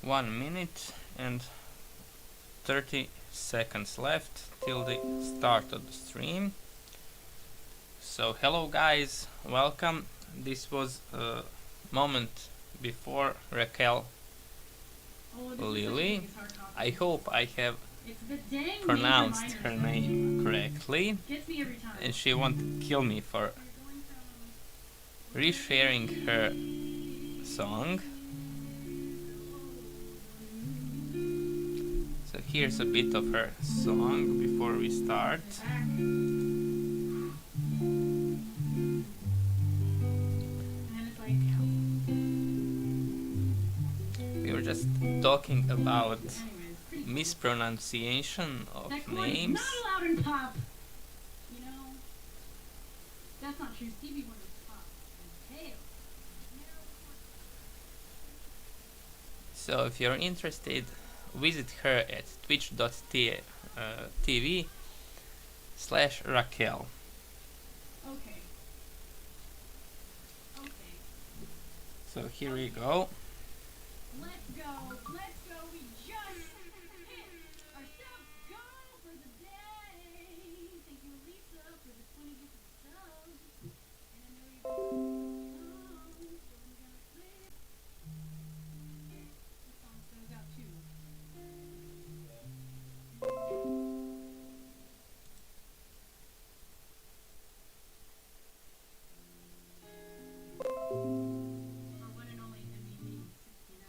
1 minute and 30 seconds left till the start of the stream. So hello guys, welcome. This was a moment before Raquel Lily. I hope I have pronounced her name correctly, and she won't kill me for resharing her song. So here's a bit of her song before we start. We were just talking about mispronunciation of names. Not allowed in pop. You know, that's not true. Stevie Wonder's pop. So if you're interested, visit her at twitch.tv/Raquel. Okay. So here we go. Let's go. We just hit our sub goal for the day. Thank you, Lisa, for the 20 gifted subs. And there we go. This song goes out too. Our one and only MVP 69.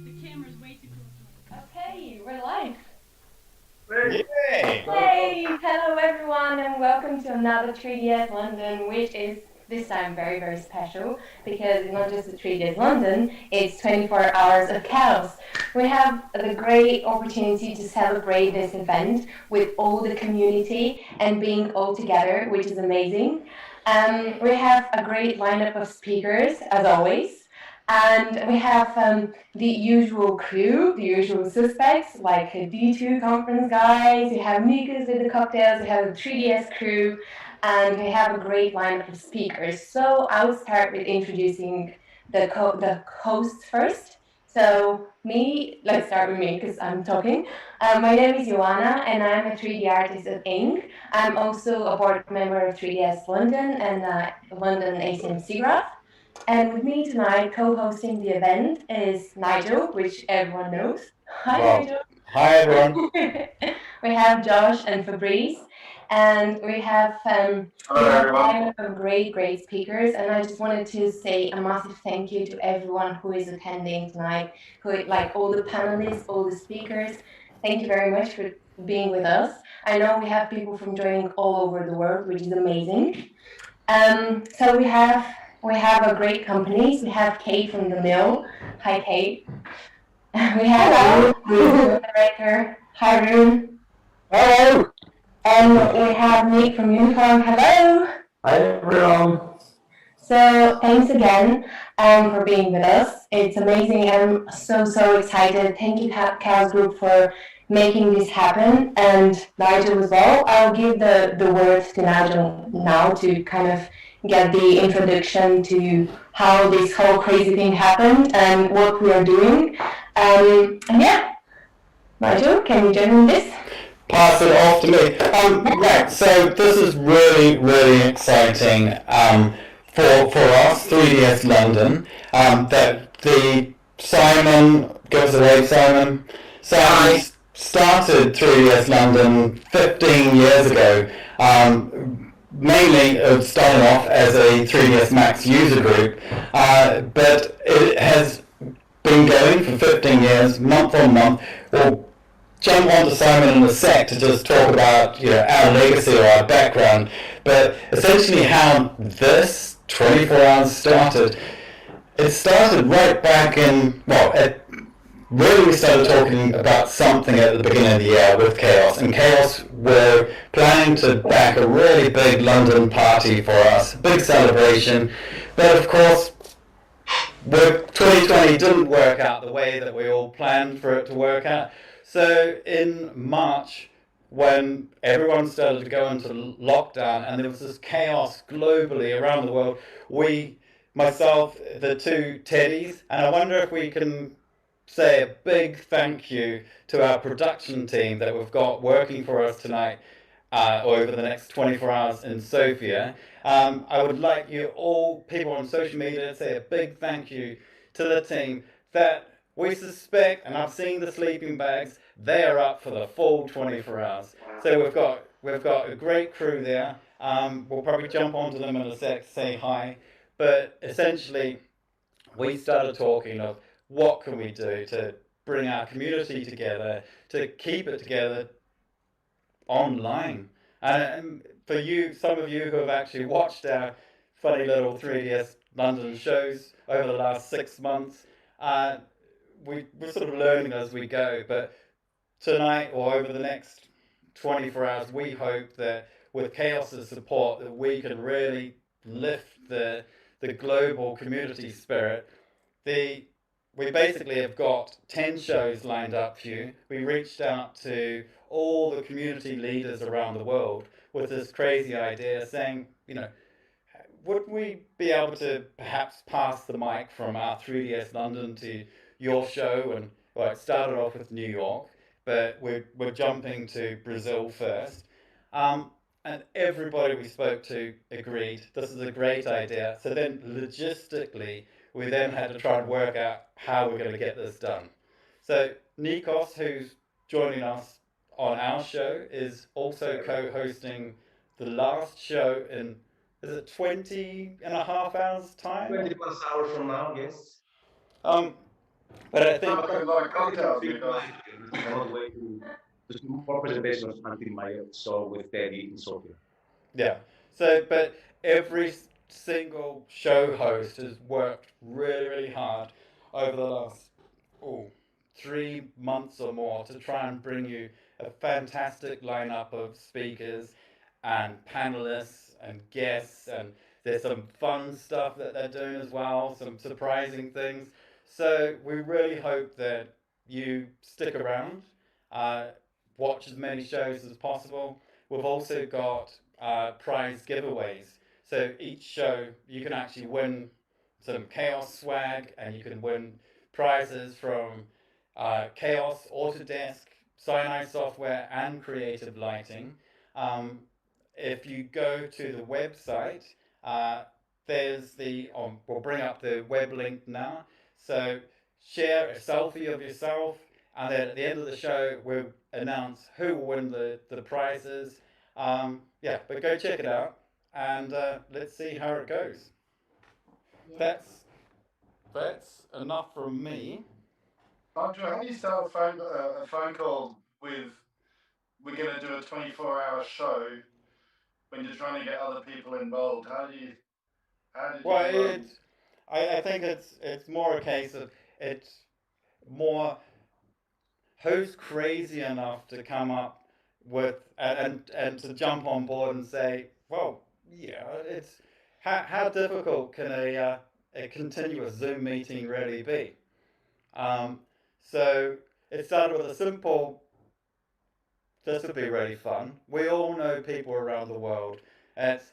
The camera's way too close to us. Okay, we're live. Yay! Hey, hello everyone and welcome to another 3DS London, which is this time very, very special because it's not just the 3DS London, it's 24 hours of chaos. We have the great opportunity to celebrate this event with all the community and being all together, which is amazing. We have a great lineup of speakers, as always. And we have the usual crew, the usual suspects, like D2 conference guys, we have Mikas with the cocktails, we have the 3DS crew, and we have a great lineup of speakers. So I will start with introducing the hosts first. So let's start with me because I'm talking. My name is Joanna and I'm a 3D artist at Ink. I'm also a board member of 3DS London and London ACMC Graph. And with me tonight, co-hosting the event is Nigel, which everyone knows. Hi, Nigel. Hi, everyone. We have Josh and Fabrice, and we have a lineup of great speakers. And I just wanted to say a massive thank you to everyone who is attending tonight, like all the panelists, all the speakers. Thank you very much for being with us. I know we have people from joining all over the world, which is amazing. So we have a great companies. We have Kate from The Mill. Hi, Kate. We have the director. Hi, Rune. Hello. And we have Nick from Unicorn. Hello. Hi, everyone. So thanks again for being with us. It's amazing. I'm so excited. Thank you, ChaosGroup, for making this happen, and Nigel as well. I'll give the words to Nigel now to kind of get the introduction to how this whole crazy thing happened and what we are doing. And yeah, Nigel, can you join in this? Pass it off to me. Right, so this is really exciting for us, 3DS London. That the Simon, give us a wave, Simon. Simon started 3DS London 15 years ago. Mainly starting off as a 3DS Max user group, but it has been going for 15 years, month on month. We'll jump onto Simon in a sec to just talk about our legacy or our background, but essentially how this 24 hours started. It started right back in, really we started talking about something at the beginning of the year with Chaos, and Chaos were planning to back a really big London party for us, big celebration, but of course 2020 didn't work out the way that we all planned for it to work out. So in March, when everyone started to go into lockdown and there was this chaos globally around the world, we myself, the two Teddies, and I wonder if we can say a big thank you to our production team that we've got working for us tonight over the next 24 hours in Sofia. I would like you all, people on social media, to say a big thank you to the team that we suspect, and I've seen the sleeping bags, they are up for the full 24 hours. So we've got a great crew there. We'll probably jump onto them in a sec to say hi. But essentially, we started talking of what can we do to bring our community together, to keep it together online. And for you, some of you who have actually watched our funny little 3DS London shows over the last 6 months, uh, we're sort of learning as we go. But tonight or over the next 24 hours, we hope that with Chaos's support, that we can really lift the global community spirit. The We basically have got 10 shows lined up for you. We reached out to all the community leaders around the world with this crazy idea saying, would we be able to perhaps pass the mic from our 3DS London to your show? And well, it started off with New York, but we're jumping to Brazil first. And everybody we spoke to agreed this is a great idea. So then, logistically, we then had to try and work out how we're going to get this done. So Nikos, who's joining us on our show, is also co-hosting the last show in, is it 20 and a half hours time? 20 plus hours from now, yes. Um, but I think, Sounds like a lot of cocktails, because I cannot wait to do more presentations until my show with Teddy in Sofia. yeah. So, but every single show host has worked really, really hard over the last 3 months or more to try and bring you a fantastic lineup of speakers and panelists and guests, and there's some fun stuff that they're doing as well, some surprising things. So we really hope that you stick around, uh, watch as many shows as possible. We've also got prize giveaways. So each show you can actually win some Chaos swag, and you can win prizes from Chaos, Autodesk, Sinai Software, and Creative Lighting. Um, if you go to the website, uh, we'll bring up the web link now. So share a selfie of yourself, and then at the end of the show, we'll announce who will win the prizes. Yeah, but go check it out, and let's see how it goes. That's enough from me. Andrew, how do you start a phone call with, we're going to do a 24-hour show, when you're trying to get other people involved? How did you? Well, I think it's more a case of it's more who's crazy enough to come up with and to jump on board and say, well, yeah, it's how difficult can a continuous Zoom meeting really be? Um, so it started with a simple, this would be really fun. We all know people around the world. And it's,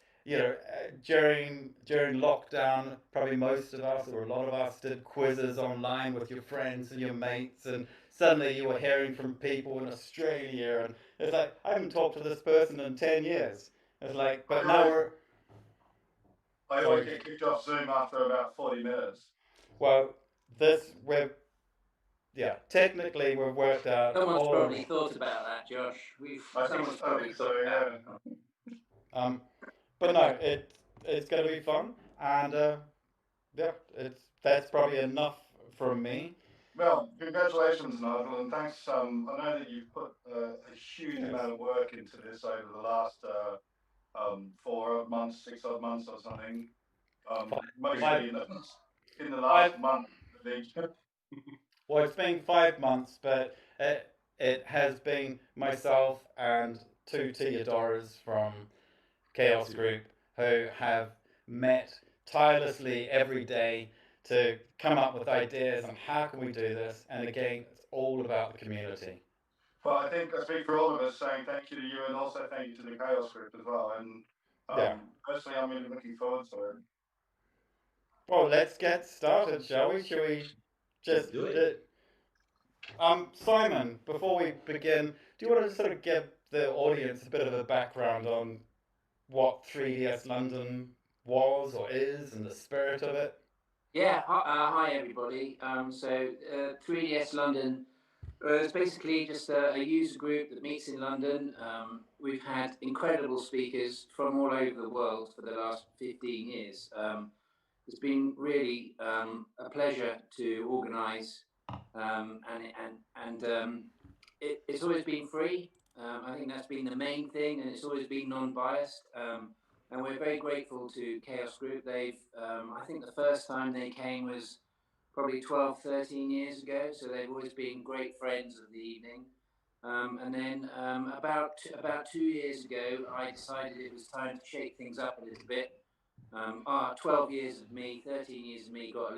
during lockdown, probably most of us or a lot of us did quizzes online with your friends and your mates, and suddenly you were hearing from people in Australia, and it's like, I haven't talked to this person in 10 years. It's like, but now I always get kicked off Zoom after about 40 minutes. well, technically we've worked out. Someone's probably thought about that, Josh. I think so, yeah. But no, it's going to be fun, and that's probably enough from me. Well, congratulations, Nigel, and thanks. I know that you've put a huge amount of work into this over the last 4 months, 6 odd months or something. Mostly in the last month, at least. Well, it's been 5 months, but it has been myself and two Teodoras from ChaosGroup who have met tirelessly every day to come up with ideas on how can we do this. And again, it's all about the community. Well, I think I speak for all of us saying thank you to you, and also thank you to the Chaos Group as well. And personally, I'm really looking forward to it. Well, let's get started, shall we? Shall we just do it. Simon, before we begin, do you want to sort of give the audience a bit of a background on what 3DS London was or is and the spirit of it? Yeah, hi everybody. 3DS London is basically just a user group that meets in London. We've had incredible speakers from all over the world for the last 15 years. It's been really a pleasure to organise, it's always been free. I think that's been the main thing, and it's always been non-biased. And we're very grateful to Chaos Group. I think the first time they came was probably 12, 13 years ago, so they've always been great friends of the evening. About 2 years ago, I decided it was time to shake things up a little bit. 12 years of me, 13 years of me got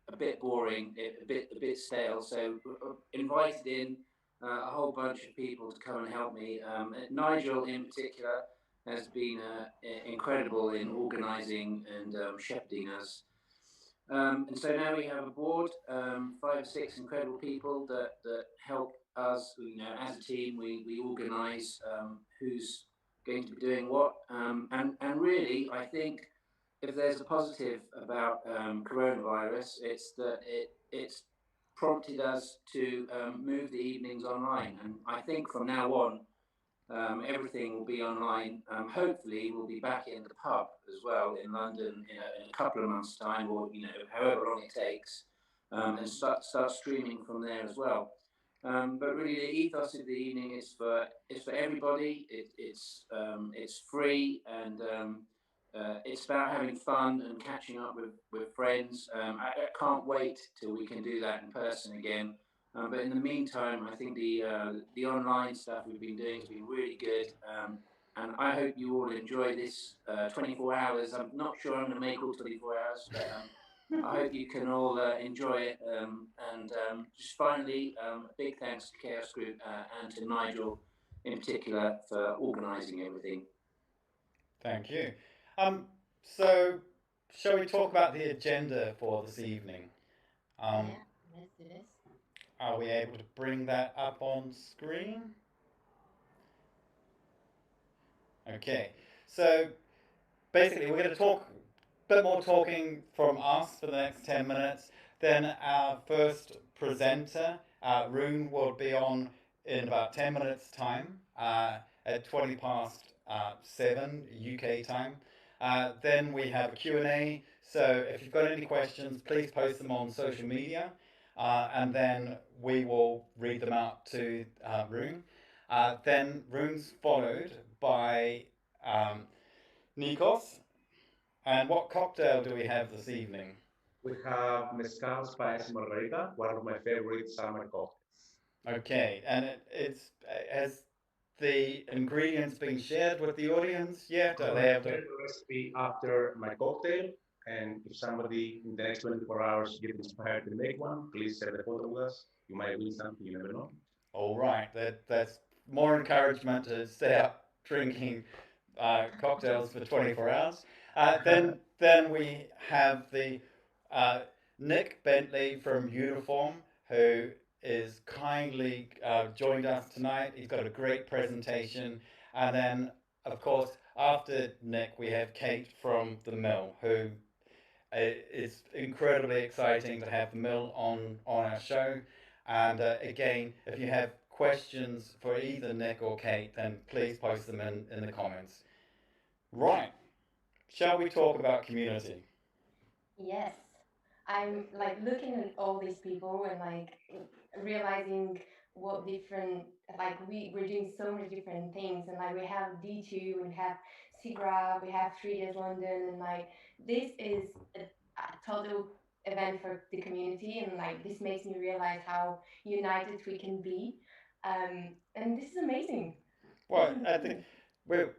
a bit boring, a bit stale. So invited in a whole bunch of people to come and help me. Nigel in particular has been incredible in organising and shepherding us. And so now we have a board, 5 or 6 incredible people that help us. As a team, we organise who's going to be doing what. And really, I think if there's a positive about coronavirus, it's that it's prompted us to move the evenings online. And I think from now on, everything will be online. Hopefully, we'll be back in the pub as well in London in a couple of months' time, or however long it takes, and start streaming from there as well. But really, the ethos of the evening is for everybody. It's free, and it's about having fun and catching up with friends. I can't wait till we can do that in person again. But in the meantime, I think the online stuff we've been doing has been really good. And I hope you all enjoy this 24 hours. I'm not sure I'm going to make all 24 hours, but I hope you can all enjoy it. Just finally, a big thanks to Chaos Group and to Nigel in particular for organising everything. Thank you. So, shall we talk about the agenda for this evening? Yeah, let's do this. Are we able to bring that up on screen? Okay, so basically we're going to talk a bit more talking from us for the next 10 minutes. Then our first presenter, Rune, will be on in about 10 minutes time at 20 past 7 UK time. Then we have a Q&A, so if you've got any questions, please post them on social media, and then we will read them out to Rune. Then Rune's followed by Nikos. And what cocktail do we have this evening? We have mezcal spicy margarita, one of my favorite summer cocktails. Okay, and has the ingredients been shared with the audience yet? I Are will they able share to? the recipe after my cocktail, and if somebody in the next 24 hours get inspired to make one, please share the photo with us. You might win something, you never know. All right, that's more encouragement to stay up drinking cocktails for 24 hours. Then we have the Nick Bentley from Uniform, who is kindly joined us tonight. He's got a great presentation. And then, of course, after Nick, we have Kate from The Mill, who it's incredibly exciting to have the Mill on our show. And again, if you have questions for either Nick or Kate, then please post them in the comments. Right. Shall we talk about community? Yes. I'm like looking at all these people and like realizing what different like we're doing so many different things, and like we have D2, we have SIGRA, we have 3 Days London, and like this is a total event for the community, and like this makes me realize how united we can be. And this is amazing. Well, I think we're,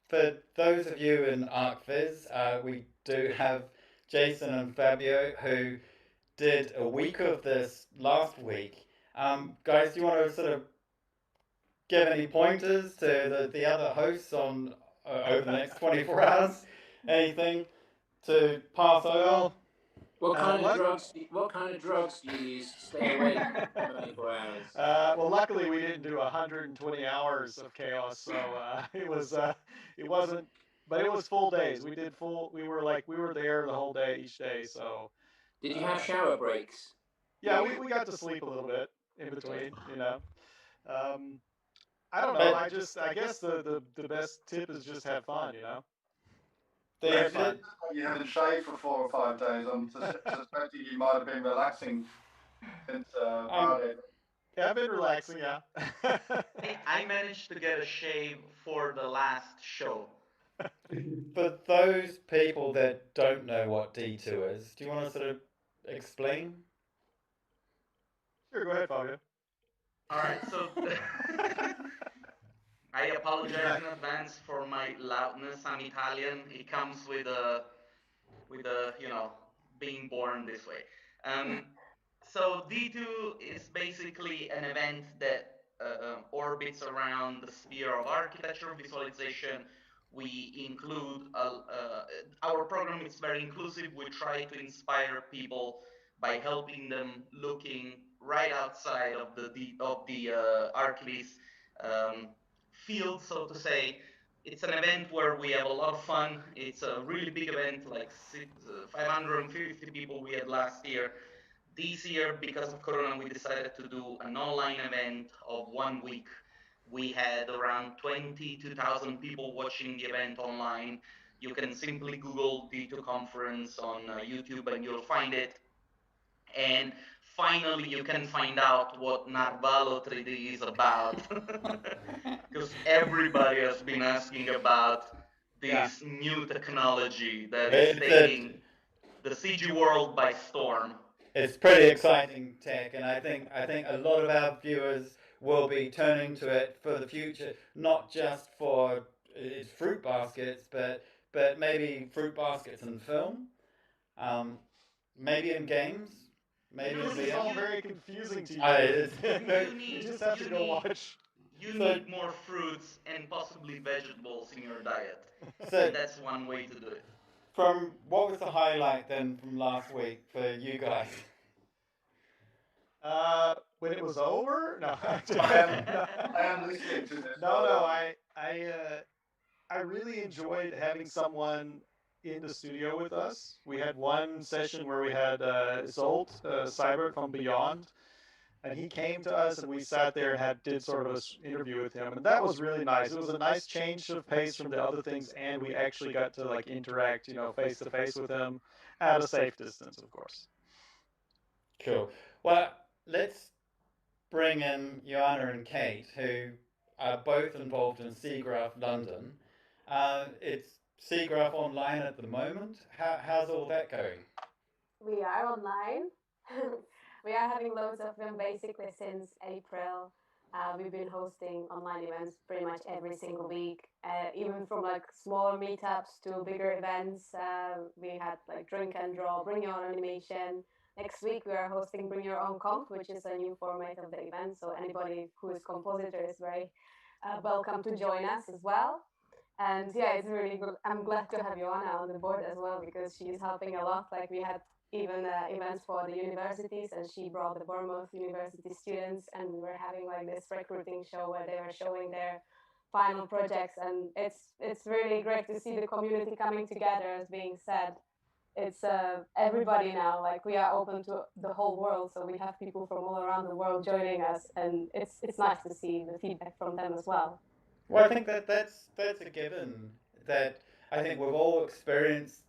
for those of you in ArcViz, we do have Jason and Fabio who did a week of this last week. Guys, do you want to sort of give any pointers to the other hosts on over the next 24 hours? Anything? to pass over. What kind of Luck- drugs? What kind of drugs do you use to stay awake 24 hours? well, luckily we didn't do 120 hours of chaos, so it wasn't, but it was full days. We did full. We were there the whole day each day. So Did you have shower breaks? yeah, we got to sleep a little bit in between. Um, I don't know. But I guess the best tip is just have fun. the, Have You, fun. you haven't shaved for 4 or 5 days. I'm suspecting you might have been relaxing since Friday. Yeah, I've been relaxing. Yeah. I managed to get a shave for the last show. for those people that don't know what D2 is, do you want to sort of explain? Sure, go ahead, Fabio. All right, so I apologize in advance for my loudness. I'm Italian. It comes with a being born this way. Um, so D2 is basically an event that orbits around the sphere of architecture visualization. We include our program is very inclusive. We try to inspire people by helping them looking right outside of the Archviz um, field, so to say. It's an event where we have a lot of fun. It's a really big event, like 550 people we had last year. This year, because of Corona, we decided to do an online event of 1 week. We had around 22,000 people watching the event online. You can simply Google D2 conference on YouTube and you'll find it. And finally, you can find out what Narvalo 3D is about. Because everybody has been asking about this new technology that is taking the CG world by storm. It's pretty exciting tech, and I think a lot of our viewers will be turning to it for the future, not just for its fruit baskets, but maybe fruit baskets in film, um, maybe in games, maybe in This is VR. all very confusing to you. You just have to go watch. You need more fruits and possibly vegetables in your diet. So And that's one way to do it. from what was the highlight then from last week for you guys? When it was over? No. I am listening to this. No. I really enjoyed having someone in the studio with us. We had one session where we had Isolt, Cyber from Beyond, and he came to us and we sat there and did sort of an interview with him, and that was really nice. It was a nice change of pace from the other things, and we actually got to interact, face to face with him at a safe distance, of course. Cool. Well, let's bring in Joanna and Kate, who are both involved in SIGGRAPH London. It's SIGGRAPH online at the moment. How's all that going? We are online. We are having loads of them basically since April. We've been hosting online events pretty much every single week, even from smaller meetups to bigger events. We had Drink and Draw, Bring Your Own Animation. Next week we are hosting Bring Your Own Comp, which is a new format of the event. So anybody who is compositor is very welcome to join us as well. And yeah, it's really good. I'm glad to have Joanna on the board as well because she's helping a lot. We had even events for the universities, and she brought the Bournemouth University students, and we were having this recruiting show where they were showing their final projects, and it's really great to see the community coming together. As being said, it's everybody now. We are open to the whole world, so we have people from all around the world joining us, and it's nice to see the feedback from them as well. Well, I think that's a given. That I think we've all experienced.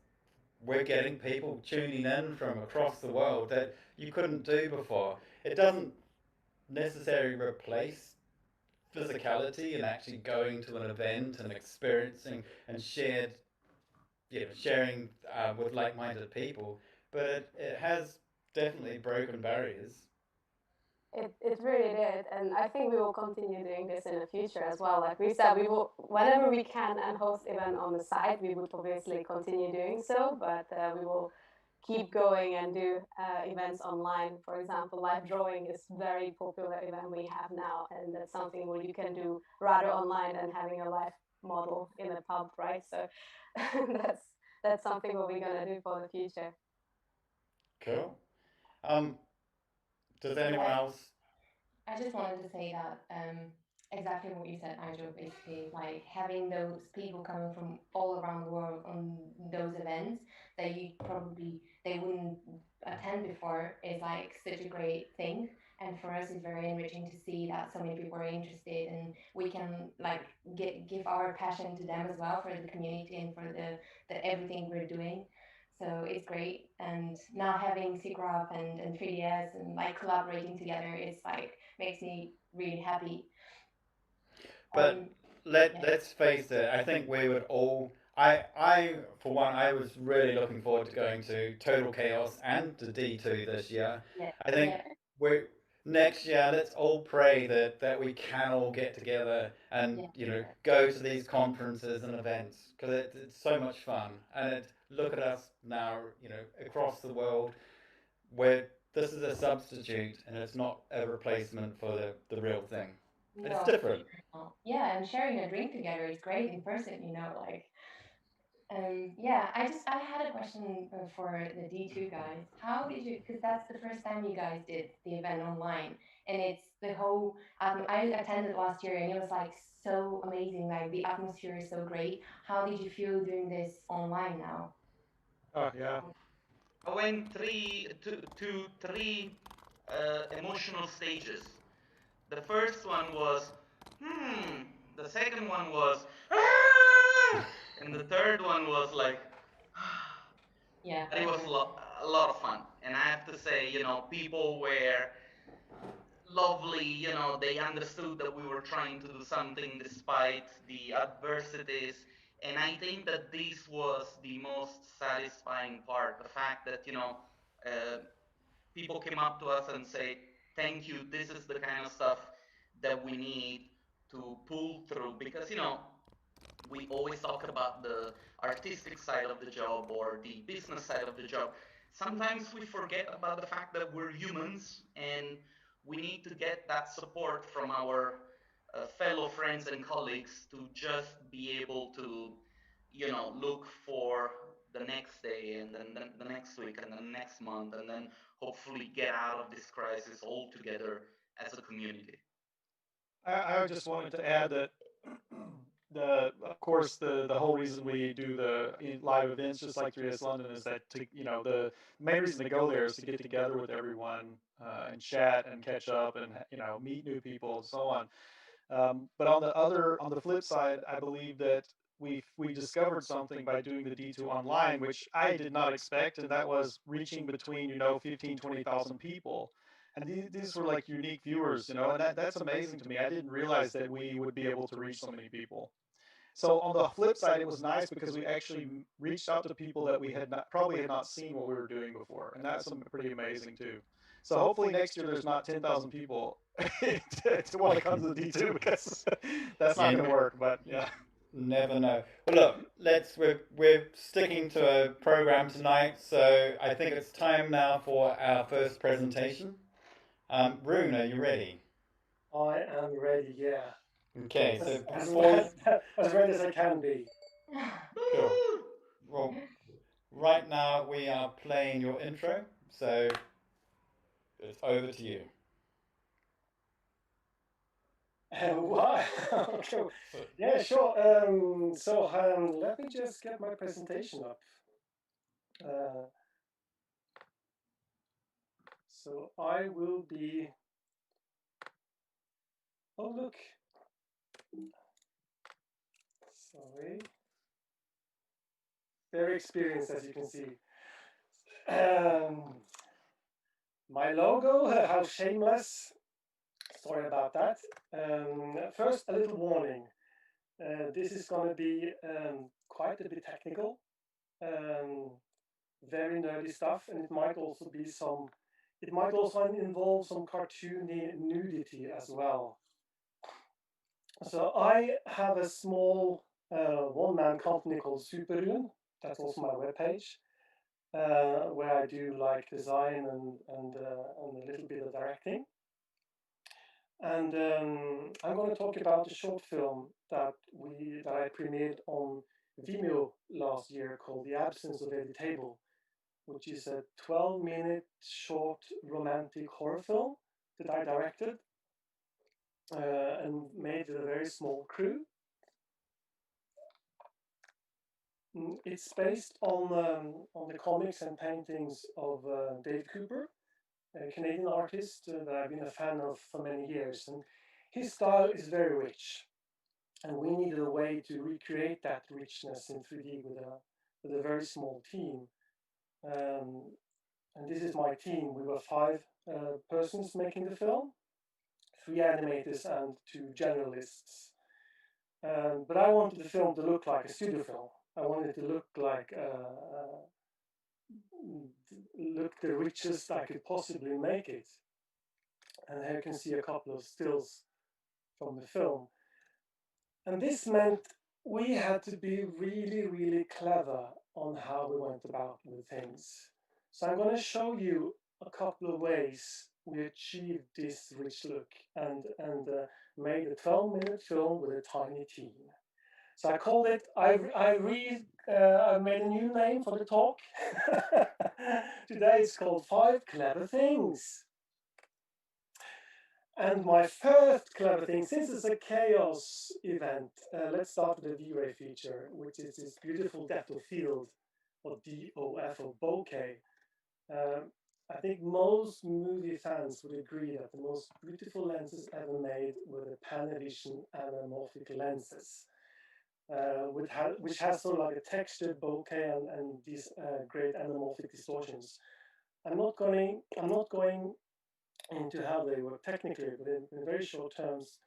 We're getting people tuning in from across the world that you couldn't do before. It doesn't necessarily replace physicality and actually going to an event and experiencing and sharing with like-minded people, but it has definitely broken barriers. It really did, and I think we will continue doing this in the future as well. Like we said, we will whenever we can and host event on the site, we would obviously continue doing so, but we will keep going and do events online. For example, live drawing is very popular event we have now, and that's something where you can do rather online than having a live model in a pub, right? So that's something what we're gonna do for the future. Cool. Um, does anyone Yeah, else? I just wanted to say that exactly what you said, Nigel. Basically, like having those people coming from all around the world on those events that you probably they wouldn't attend before is like such a great thing. And for us, it's very enriching to see that so many people are interested, and we can like give our passion to them as well for the community and for the everything we're doing. So it's great. And now having CGRAPH and 3DS and like collaborating together is like makes me really happy. But Yeah, let's face it. I think we would all. I for one, I was really looking forward to going to Total Chaos and to D2 this year. yeah, I yeah, think we next year. Let's all pray that we can all get together and yeah. go to these conferences and events because it's so much fun. And look at us now, across the world where this is a substitute and it's not a replacement for the real thing. It's No, for different. sure not. Yeah, and sharing a drink together is great in person. Like yeah, I had a question for the D2 guys. How did you, because that's the first time you guys did the event online, and it's the whole, I attended last year and it was like so amazing. Like the atmosphere is so great. How did you feel doing this online now? Oh yeah. I went to three emotional stages. The first one was, hmm. The second one was, ah! And the third one was like, Yeah, but it for was sure. a lot of fun. And I have to say, people were lovely. They understood that we were trying to do something despite the adversities. And I think that this was the most satisfying part, the fact that, uh, people came up to us and say, thank you, this is the kind of stuff that we need to pull through. Because, we always talk about the artistic side of the job or the business side of the job. Sometimes we forget about the fact that we're humans and we need to get that support from our fellow friends and colleagues to just be able to, look for the next day and then the next week and the next month and then hopefully get out of this crisis all together as a community. I just wanted to add that of course the whole reason we do the live events just like 3S London is that the main reason to go there is to get together with everyone and chat and catch up and meet new people and so on. But on the flip side, I believe that we discovered something by doing the D2 online, which I did not expect, and that was reaching between 15, 20,000 people. And these were like unique viewers, and that's amazing to me. I didn't realize that we would be able to reach so many people. So on the flip side, it was nice because we actually reached out to people that we probably had not seen what we were doing before, and that's pretty amazing too. So hopefully next year there's not 10,000 people to want to come to the D2 because that's not going to You work. But yeah. never know. Well, look, we're sticking to a program tonight, so I think it's time now for our first presentation. Rune, are you ready? I am ready, yeah. Okay, As, so as, for as ready as I can be. cool. Well, right now we are playing your intro, so it's over to you. Why? Okay. Yeah, sure. Let me just get my presentation up. Uh, so I will be. Oh, look. Sorry. Very experienced, as you can see. Um, my logo, how shameless. Sorry about that. First, a little warning. This is going to be quite a bit technical, um, very nerdy stuff, and it might also be some. It might also involve some cartoony nudity as well. So I have a small one-man company called Superrun. That's also my webpage, where I do like design and a little bit of directing. And I'm going to talk about a short film that I premiered on Vimeo last year called The Absence of Every Table, which is a 12-minute short romantic horror film that I directed and made with a very small crew. It's based on the comics and paintings of Dave Cooper, a Canadian artist that I've been a fan of for many years. And his style is very rich, and we needed a way to recreate that richness in 3D with a very small team. And this is my team. We were 5 persons making the film, 3 animators and 2 generalists. But I wanted the film to look like a studio film. I wanted it to look like look the richest I could possibly make it. And here you can see a couple of stills from the film. And this meant we had to be really, really clever on how we went about with things. So I'm going to show you a couple of ways we achieved this rich look and made a 12-minute film with a tiny team. So I called it, I made a new name for the talk. Today it's called 5 Clever Things. And my first clever thing, since it's a chaos event, let's start with the V-Ray feature, which is this beautiful depth of field, or DOF, or bokeh. I think most movie fans would agree that the most beautiful lenses ever made were the Panavision anamorphic lenses, which has sort of like a textured bokeh and these great anamorphic distortions. I'm not going into how they work technically, but in very short terms,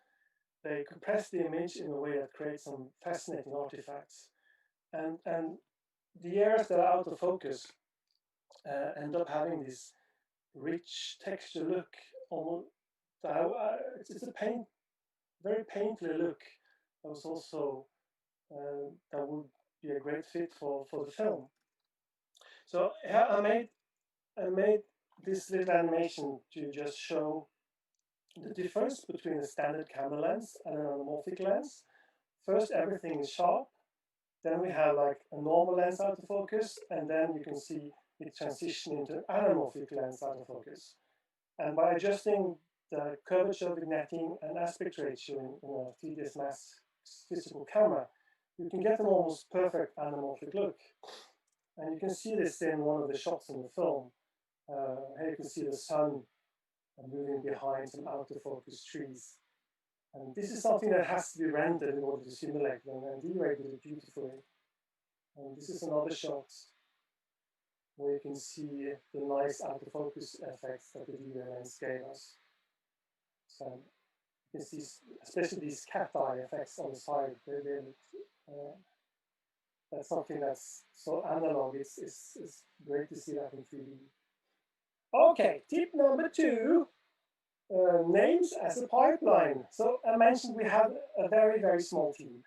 they compress the image in a way that creates some fascinating artifacts. And the areas that are out of focus end up having this rich texture look. Almost, it's a very painful look. That was also that would be a great fit for the film. So I made this little animation to just show the difference between a standard camera lens and an anamorphic lens. First, everything is sharp. Then we have like a normal lens out of focus, and then you can see it transition into an anamorphic lens out of focus. And by adjusting the curvature, vignetting, and aspect ratio in a 3ds Max physical camera, you can get an almost perfect anamorphic look. And you can see this in one of the shots in the film. Here you can see the sun moving behind some out of focus trees. And this is something that has to be rendered in order to simulate them, and V-Ray did it beautifully. And this is another shot where you can see the nice out of focus effects that the V-Ray lens gave us. So you can see, especially these cat eye effects on the side, that's something that's so analog. It's great to see that in 3D. Okay, tip number 2. Names as a pipeline. So I mentioned we had a very, very small team.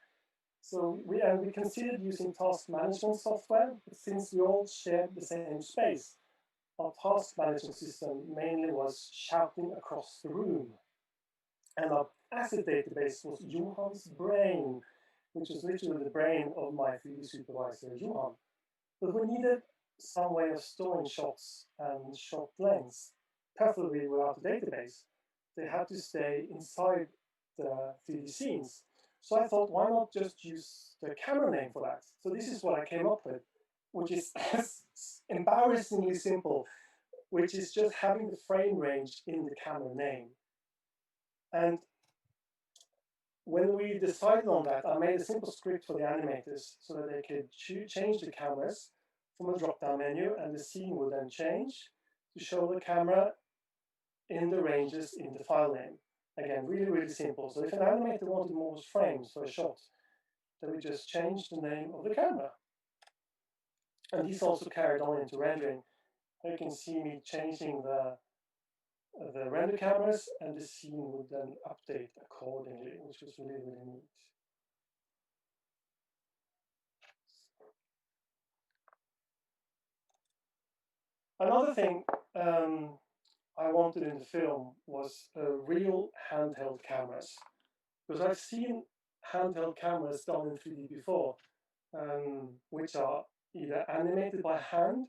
So we considered using task management software, but since we all shared the same space, our task management system mainly was shouting across the room. And our asset database was Johan's brain, which was literally the brain of my 3D supervisor, Johan. But we needed some way of storing shots and shot lengths, preferably without a database. They had to stay inside the 3D scenes. So I thought, why not just use the camera name for that? So this is what I came up with, which is embarrassingly simple, which is just having the frame range in the camera name. And when we decided on that, I made a simple script for the animators so that they could change the cameras from a drop-down menu, and the scene would then change to show the camera in the ranges in the file name. Again, really, really simple. So if an animator wanted more frames for a shot, then we just changed the name of the camera. And this also carried on into rendering. You can see me changing the render cameras, and the scene would then update accordingly, which was really, really neat. Another thing I wanted in the film was real handheld cameras, because I've seen handheld cameras done in 3D before, which are either animated by hand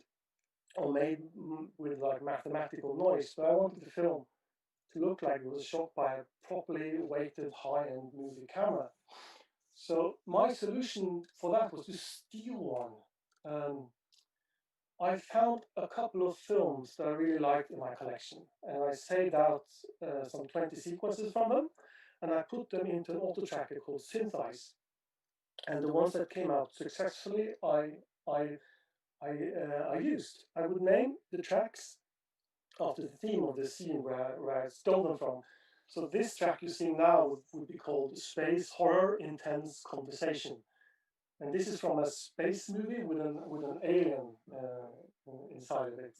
or made with like mathematical noise. But I wanted the film to look like it was shot by a properly weighted high-end movie camera. So my solution for that was to steal one. I found a couple of films that I really liked in my collection, and I saved out some 20 sequences from them, and I put them into an auto tracker called Synthesize. And the ones that came out successfully, I used. I would name the tracks after the theme of the scene where I stole them from. So this track you see now would be called Space Horror Intense Conversation. And this is from a space movie with an alien inside of it.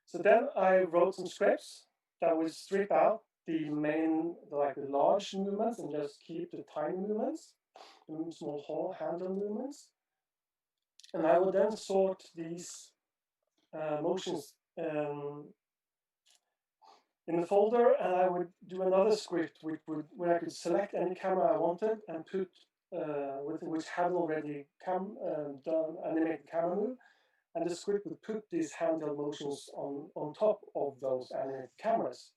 So then I wrote some scripts that would strip out the main, like the large movements, and just keep the tiny movements, the small handle movements. And I would then sort these motions in the folder, and I would do another script where I could select any camera I wanted and put which had already done animated camera move, and the script would put these handheld motions on top of those animated cameras.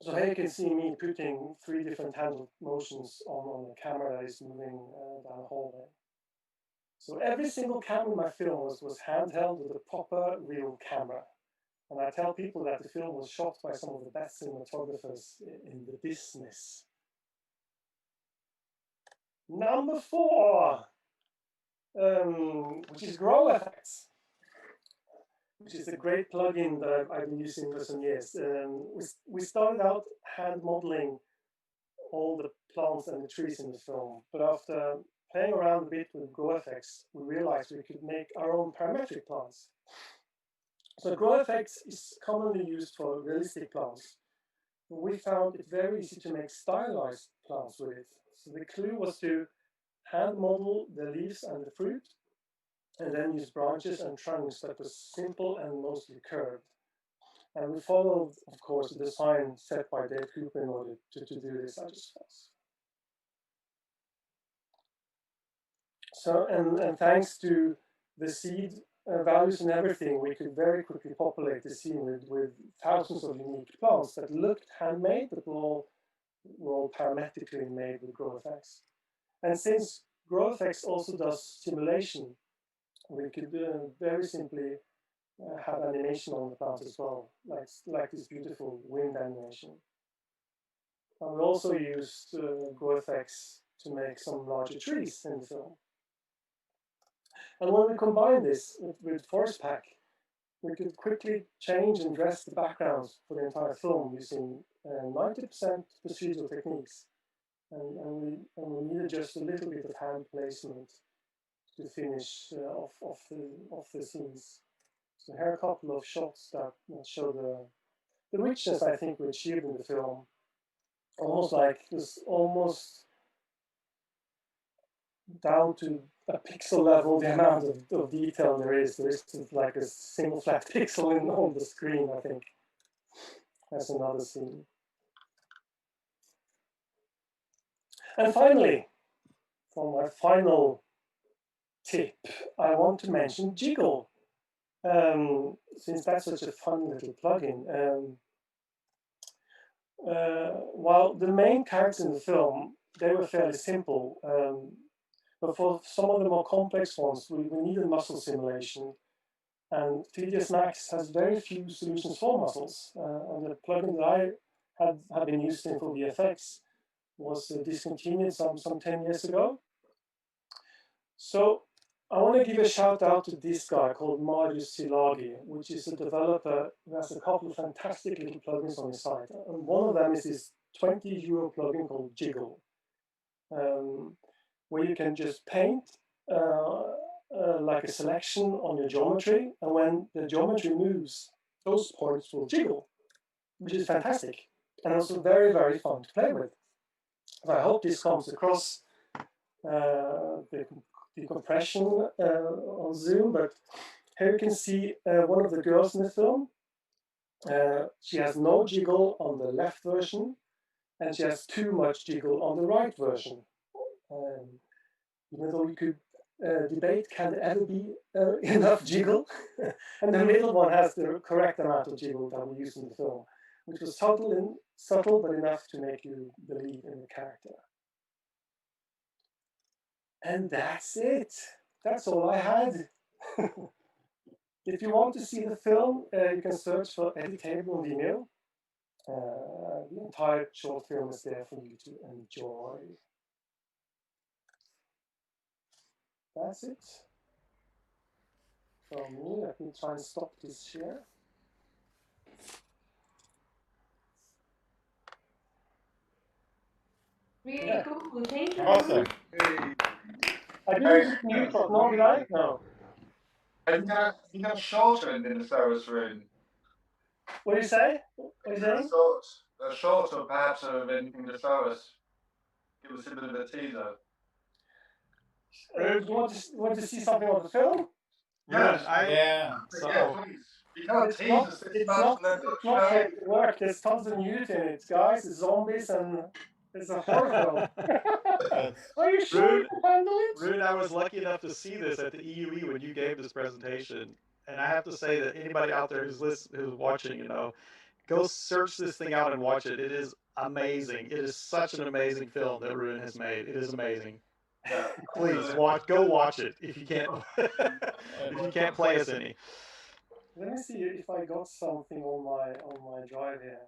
So here you can see me putting 3 different handheld motions on a camera that is moving down the hallway. So every single camera in my film was handheld with a proper real camera. And I tell people that the film was shot by some of the best cinematographers in the business. Number 4, which is Grow Effects, which is a great plugin that I've been using for some years. We started out hand modeling all the plants and the trees in the film, but after playing around a bit with Grow Effects, we realized we could make our own parametric plants. So Grow Effects is commonly used for realistic plants. We found it very easy to make stylized plants with it. So the clue was to hand model the leaves and the fruit, and then use branches and trunks that were simple and mostly curved. And we followed, of course, the design set by Dave Cooper in order to do this exercise. So, and thanks to the seed values and everything, we could very quickly populate the scene with thousands of unique plants that looked handmade, but were all parametrically made with GrowFX. And since GrowFX also does simulation, we could very simply have animation on the plants as well, like this beautiful wind animation. And we also used GrowFX to make some larger trees in the film. And when we combine this with Forest Pack, we could quickly change and dress the backgrounds for the entire film using 90% procedural techniques. And we needed just a little bit of hand placement to finish off the scenes. So here are a couple of shots that show the richness I think we achieved in the film. Almost like this, almost down to a pixel level, the amount of detail there is. There isn't like a single flat pixel on the screen, I think. That's another scene. And finally, for my final tip, I want to mention Jiggle, since that's such a fun little plugin. While the main characters in the film, they were fairly simple, but for some of the more complex ones, we needed muscle simulation. And 3ds Max has very few solutions for muscles. And the plugin that I had been using for VFX was discontinued some 10 years ago. So I want to give a shout out to this guy called Marius Silagi, which is a developer who has a couple of fantastic little plugins on his site. And one of them is this 20 euro plugin called Jiggle, where you can just paint like a selection on your geometry, and when the geometry moves, those points will jiggle, which is fantastic and also very, very fun to play with. So I hope this comes across the compression on Zoom, but here you can see one of the girls in the film. She has no jiggle on the left version, and she has too much jiggle on the right version. even though you could debate can there ever be enough jiggle. And the middle one has the correct amount of jiggle that we use in the film, which was subtle but enough to make you believe in the character. And that's it. That's all I had. If you want to see the film, you can search for Eddie Table on Vimeo. The entire short film is there for you to enjoy. That's it from me. Let me try and stop this share. Really Yeah. cool. Thank you. Awesome. I didn't mute, but no, did I? No. You got a shorter in the service room. What do you say? What are you saying? A short or perhaps of anything to show us. Give us a bit of a teaser. You want to see something of the film? Yes. Yeah. So Yeah, please. You can't It's tease not. us this It's much not. and then It's not heavy work. There's tons of nudity in it, guys. It's zombies and it's a horror film. That's Are you sure you Rune, can handle it? Rune, I was lucky enough to see this at the EUE when you gave this presentation, and I have to say that anybody out there who's watching, go search this thing out and watch it. It is amazing. It is such an amazing film that Rune has made. It is amazing. Yeah. Please go watch it if you can't if you can't play us any. Let me see if I got something on my drive here.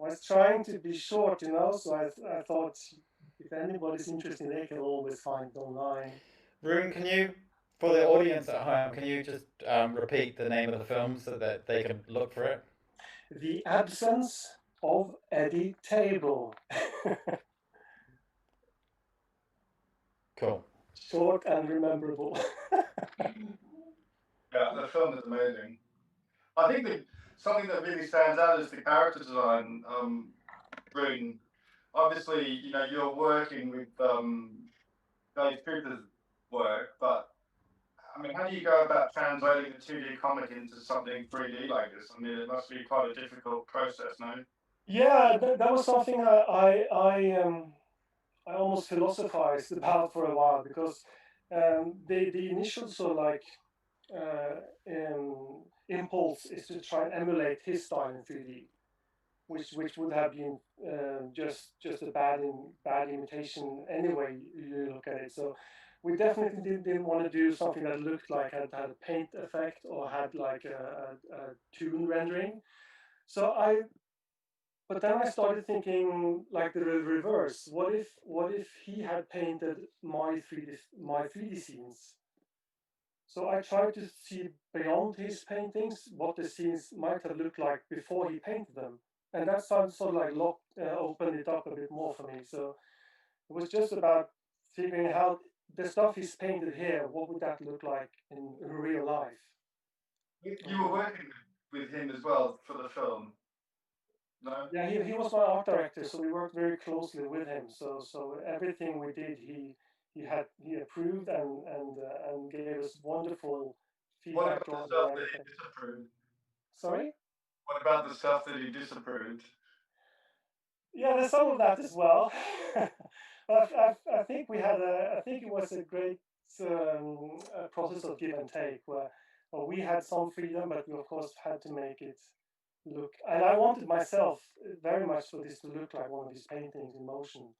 I was trying to be short, so I thought if anybody's interested, they can always find it online. Rune, can you, for the audience at home, can you just repeat the name of the film so that they can look for it? The Absence of Eddie Table. Cool. Short and rememberable. Yeah, the film is amazing. I think something that really stands out is the character design. Rune, obviously, you're working with Dave Cooper's work, but I mean, how do you go about translating a 2D comic into something 3D like this? I mean, it must be quite a difficult process, no? Yeah, that was something I almost philosophized about for a while because the initial sort of like impulse is to try and emulate his style in 3D, which would have been just a bad imitation anyway. You look at it, so we definitely didn't want to do something that looked like had a paint effect or had like a toon rendering. So but then I started thinking like the reverse. What if he had painted my 3D scenes? So I tried to see beyond his paintings what the scenes might have looked like before he painted them, and that sort of like opened it up a bit more for me. So it was just about figuring out the stuff he's painted here. What would that look like in real life? You were working with him as well for the film, no? Yeah, he was my art director, so we worked very closely with him. So everything we did, he approved and gave us wonderful What feedback about the on stuff that everything. he disapproved? Sorry? What about the stuff that he disapproved? Yeah, there's some of that as well. I think I think it was a great process of give and take where we had some freedom, but we of course had to make it look. And I wanted myself very much for this to look like one of his paintings in motion,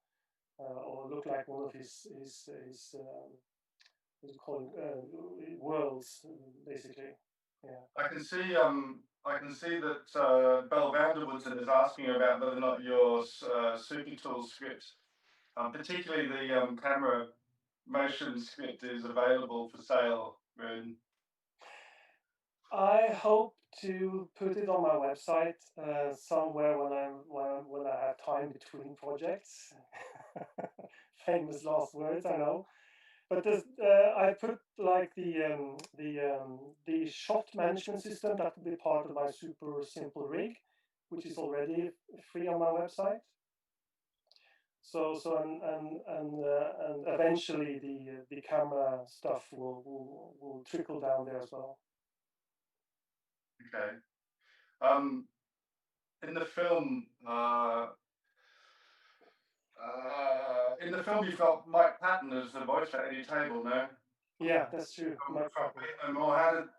or look like one of his what do you call it, worlds, basically. Yeah. I can see that Bell Vanderwoodson is asking you about whether or not your Super Tools script, particularly the camera motion script, is available for sale. I hope to put it on my website somewhere when I have time between projects. Famous last words, I know. But I put like the shot management system that will be part of my super simple rig, which is already free on my website. So and eventually the camera stuff will trickle down there as well. Okay. In the film, in the film you've got Mike Patton as the voice for Eddie Table, no? Yeah, that's true. Mike From Patton. Fate No More,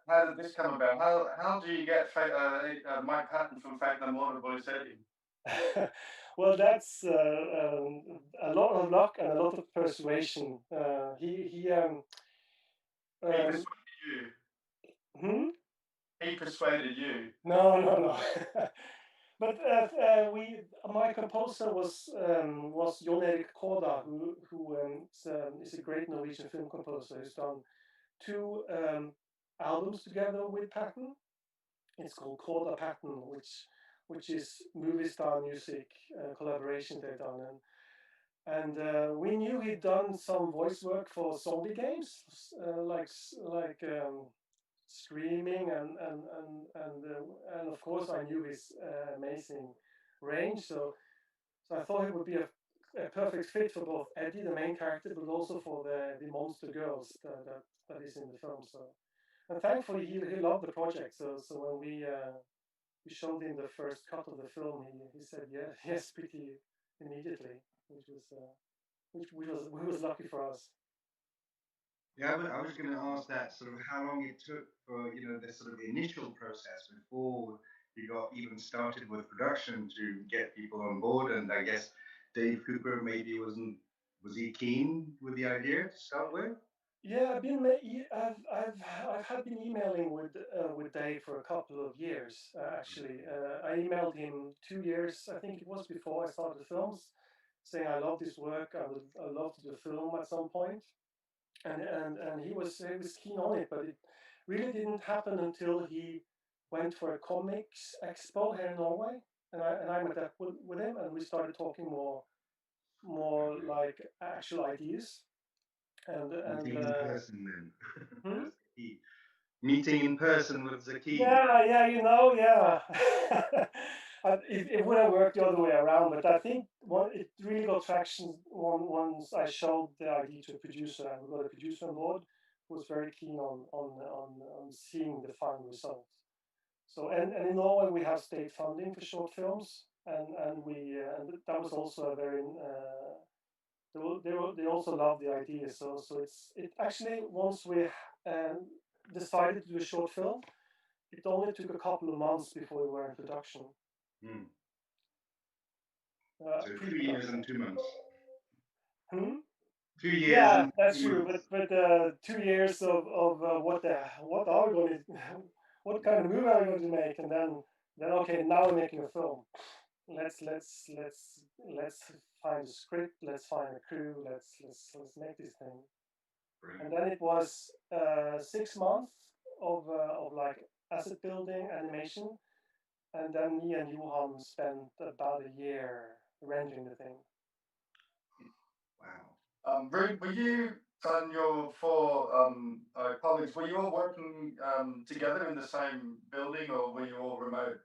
how did this come about? How do you get Mike Patton from Fate No More to voice Eddie? Well, that's a lot of luck and a lot of persuasion. He Um, persuaded you. hmm? He persuaded you. No, no, no. But my composer was Jon Erik Koda, who is a great Norwegian film composer. He's done two albums together with Patton. It's called Koda Patton, which is movie star music collaboration they've done. And we knew he'd done some voice work for zombie games, like screaming and of course I knew his amazing range. So I thought it would be a perfect fit for both Eddie, the main character, but also for the monster girls that is in the film. So and thankfully he loved the project. So when we showed him the first cut of the film, he said yes pretty immediately, which was lucky for us. Yeah, I was going to ask that sort of how long it took for the sort of initial process before you got even started with production to get people on board, and I guess Dave Cooper maybe was he keen with the idea to start with? Yeah, I've had been emailing with Dave for a couple of years actually. I emailed him 2 years, I think it was, before I started the films, saying I love this work. I love to do a film at some point, and he was keen on it, but it really didn't happen until he went for a comics expo here in Norway, and I met up with him, and we started talking more like actual ideas, and Meeting in person then. hmm? That's the key. Meeting in person was the key. Yeah, yeah. It would have worked the other way around, but I think it really got traction once I showed the idea to a producer, and we got a producer on board who was very keen on seeing the final result. So, and in Norway we have state funding for short films, and that was also a very they also love the idea. So it actually, once we um, decided to do a short film, it only took a couple of months before we were in production. Hmm. So Pre-production. 2 years and 2 months. Hmm? 2 years Yeah, and that's two true. months. But 2 years of what are we going to what kind of movie are we going to make, and then okay, now we're making a film. Let's find a script. Let's find a crew. Let's make this thing. And Brilliant. then it was 6 months of like asset building, animation, and then me and Johan spent about a year rendering the thing. Wow. Rude, were you and your four colleagues, were you all working together in the same building, or were you all remote?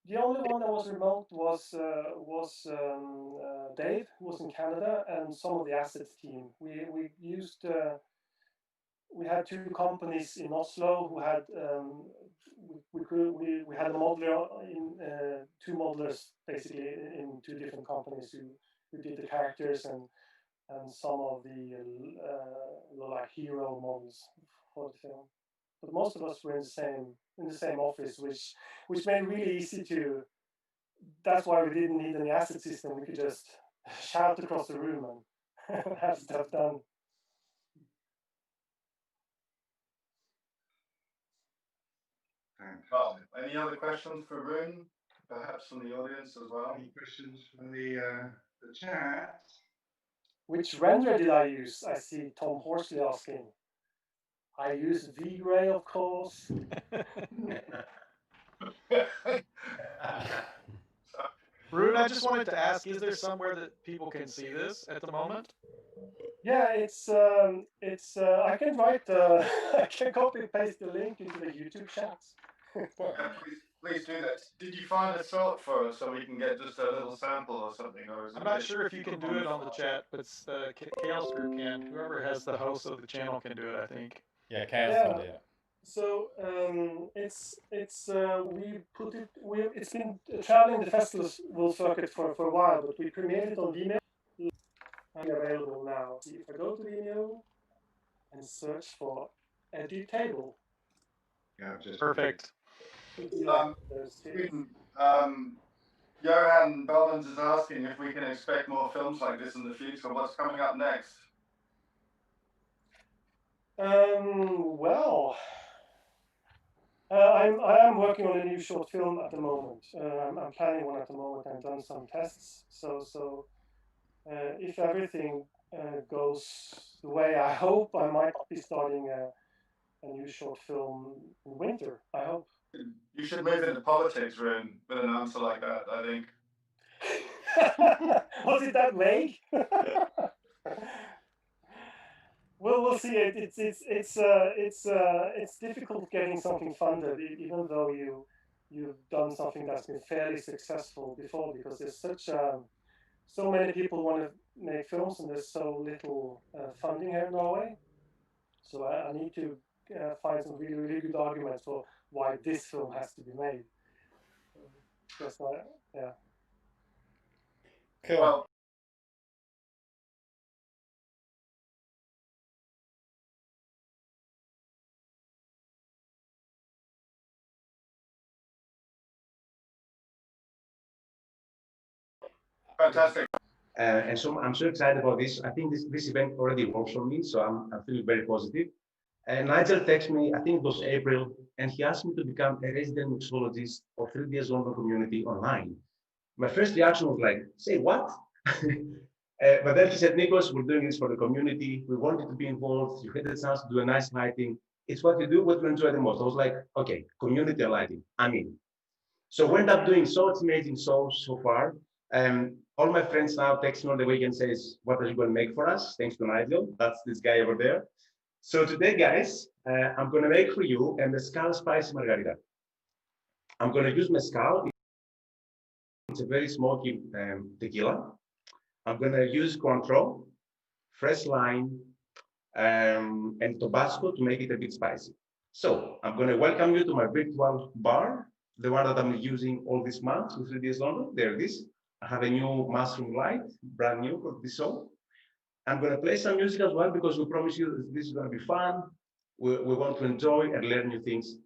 The only one that was remote was Dave, who was in Canada, and some of the assets team. We had two companies in Oslo who had we had a modeler in two modelers basically in two different companies who did the characters and some of the like hero models for the film. But most of us were in the same office, which made it really easy to. That's why we didn't need any asset system. We could just shout across the room and have stuff done. Well, any other questions for Rune? Perhaps from the audience as well? Any questions from the chat? Which render did I use? I see Tom Horsley asking. I used V-Ray, of course. Rune, I just wanted to ask, is there somewhere that people can see this at the moment? Yeah, it's I can write I can copy and paste the link into the YouTube chat. Yeah, please do that. Did you find a thought for us so we can get just a little sample or something? Or is I'm not sure if you can do it on the chat, but ChaosGroup can. Whoever has the host of the channel can do it, I think. Yeah, Chaos Yeah. can do it. So it's been traveling the festival circuit for a while, but we premiered it on Vimeo. I'm available now. See if I go to Vimeo and search for edit table. Yeah, just Perfect. Johan Bellmans is asking if we can expect more films like this in the future. What's coming up next? Well, I am working on a new short film at the moment. I'm planning one at the moment and done some tests. So if everything goes the way I hope, I might be starting a new short film in winter. I hope. You should move into politics, Rune, with an answer like that, I think. Was it that vague? Well, we'll see. It's difficult getting something funded, even though you've done something that's been fairly successful before, because there's so many people want to make films and there's so little funding here in Norway. So I need to find some really, really good arguments for why this film has to be made. Yeah. Cool. Well, fantastic. And so I'm so excited about this. I think this event already works for me, so I'm feeling very positive. And Nigel texted me, I think it was April, and he asked me to become a resident mixologist of 3DS London community online. My first reaction was like, say what? But then he said, Nicholas, we're doing this for the community. We want you to be involved. You had the chance to do a nice lighting. It's what you do, what you enjoy the most. I was like, okay, community lighting, I'm in. So we end up doing so amazing so far. All my friends now text me on the weekend says, what are you going to make for us? Thanks to Nigel. That's this guy over there. So today, guys, I'm going to make for you a mezcal spicy margarita. I'm going to use mezcal. It's a very smoky tequila. I'm going to use Cointreau, fresh lime, and Tabasco to make it a bit spicy. So I'm going to welcome you to my virtual bar, the one that I'm using all these months with 3DS London. There it is. I have a new mushroom light, brand new for this show. I'm going to play some music as well because we promise you that this is going to be fun. We want to enjoy and learn new things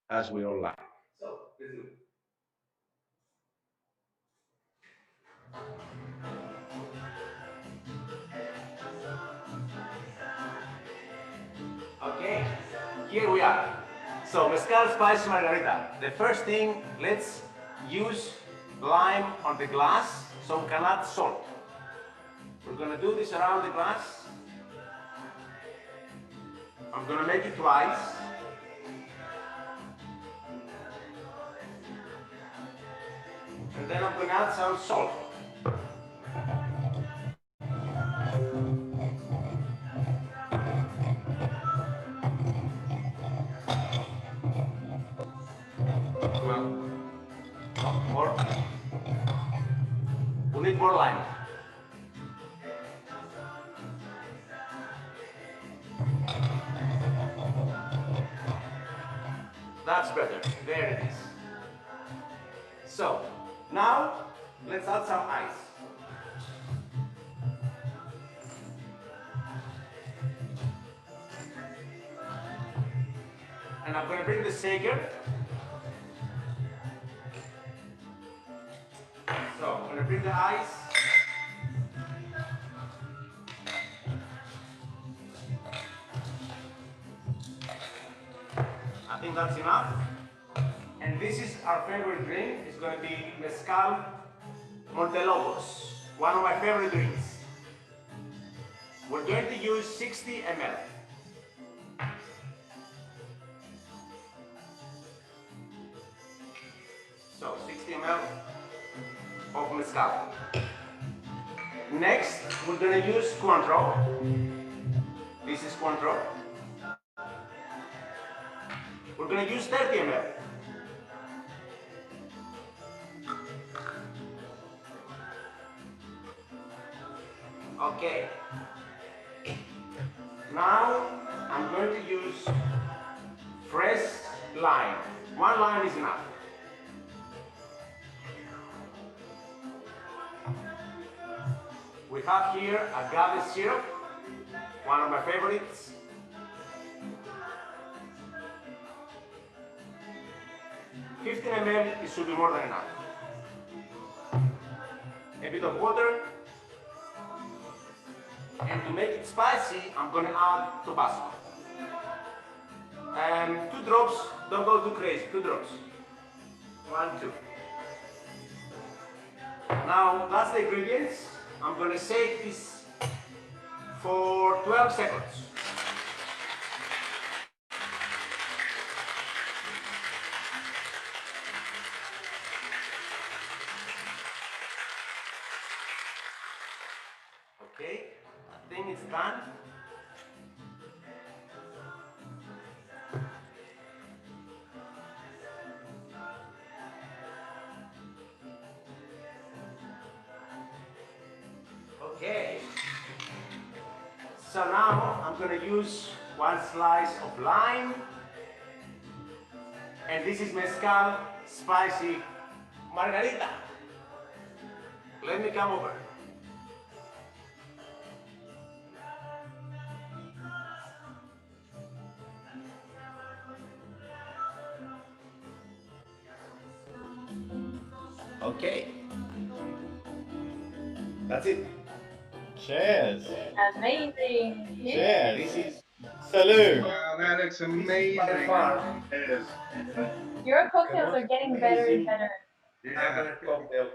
as we all like. So, let's do it. Okay, here we are. So, mezcal spicy margarita. The first thing, let's use lime on the glass so we can add salt. We're going to do this around the glass. I'm going to make it twice. And then I'm going to add some salt. More. We need more lime. That's better. There it is. So, now let's add some ice. And I'm going to bring the shaker. So, I'm going to bring the ice. I think that's enough. And this is our favorite drink. It's going to be Mezcal Montelobos, one of my favorite drinks. We're going to use 60 ml. So 60 ml of mezcal. Next, we're going to use Cointreau. This is Cointreau. We're going to use 30 ml. Okay. Now I'm going to use fresh lime. One lime is enough. We have here agave syrup, one of my favorites. 15 ml, it should be more than enough. A bit of water, and to make it spicy, I'm gonna add Tabasco. 2 drops, don't go too crazy, 2 drops. 1, 2. Now that's the ingredients. I'm gonna shake this for 12 seconds. Okay, I think it's done. Okay, so now I'm gonna use 1 slice of lime, and this is mezcal spicy margarita. Let me come over. Okay, that's it. Cheers. Amazing. Cheers. This is Salut. Wow, that looks by amazing. far Cheers. Your the cocktails most are getting better and amazing better. Yeah. cocktail.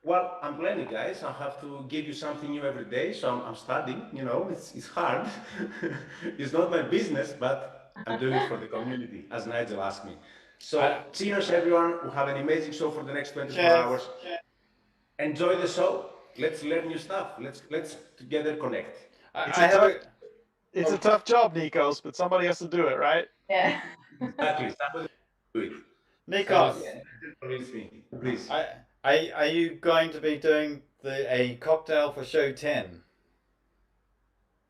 Well, I'm planning, guys. I have to give you something new every day, so I'm studying. You know, it's hard. It's not my business, but I'm doing it for the community, as Nigel asked me. So, I, cheers, everyone. We have an amazing show for the next 24 cheers. hours. Enjoy the show. Let's learn new stuff. Let's together connect. It's I a have tough, a. it's a Oh, tough job, Nikos, but somebody has to do it, right? Yeah. Exactly. Somebody do it. So, Nikos, convince me, please. are you going to be doing a cocktail for show 10?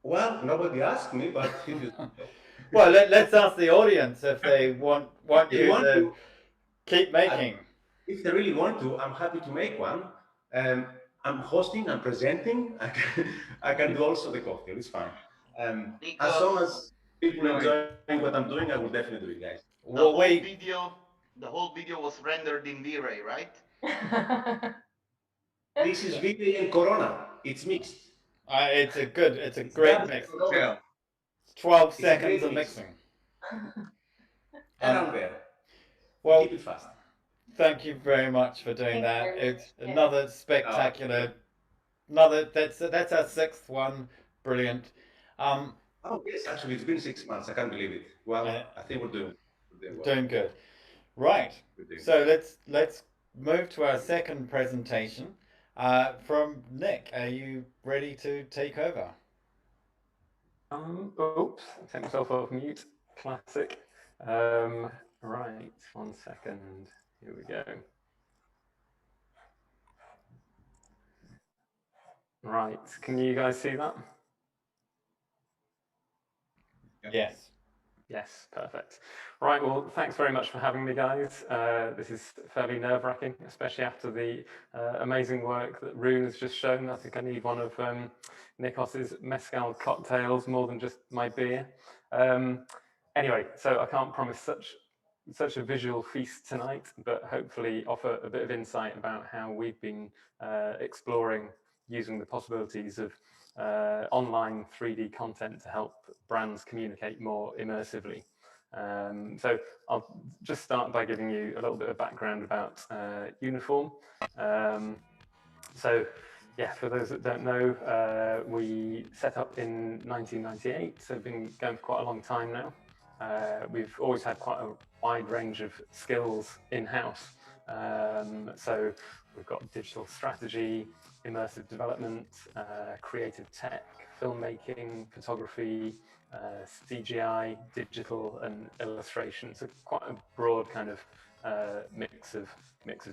Well, nobody asked me, but if you Well, let's ask the audience if they want if you you want to to, keep I, making. if they really want to, I'm happy to make one. Um, I'm hosting, I'm presenting. I can do also the cocktail. It's fine. As long Nikos, as people enjoying what I'm doing, I will definitely do it, guys. the Well, whole we video, the whole video was rendered in V-Ray, right? This is Vivi and Corona. It's mixed. it's a It's great double mix. Corona. Cocktail. 12 It's a seconds great of mix. mixing. Um, Around there. We keep well, it fast. thank you very much for doing Thanks that. very much. It's Yeah. another spectacular. Another that's our sixth one. Brilliant. Um, Oh yes, actually, it's been 6 months. I can't believe it. Well, uh, I think we're doing well. doing good. Right. We're doing So let's move to our second presentation from Nick. Are you ready to take over? Oops, take myself off mute. Classic. Right, 1 second. Here we go. Right, can you guys see that? Yes. Yes, perfect. Right, well, thanks very much for having me, guys. This is fairly nerve-wracking, especially after the amazing work that Rune has just shown. I think I need one of Nikos's mezcal cocktails more than just my beer. Anyway, so I can't promise such a visual feast tonight, but hopefully offer a bit of insight about how we've been exploring using the possibilities of online 3D content to help brands communicate more immersively. So I'll just start by giving you a little bit of background about Uniform. So yeah, for those that don't know, we set up in 1998, so been going for quite a long time now. We've always had quite a wide range of skills in-house. So we've got digital strategy, immersive development, creative tech, filmmaking, photography, CGI, digital, and illustration. So quite a broad kind of mix of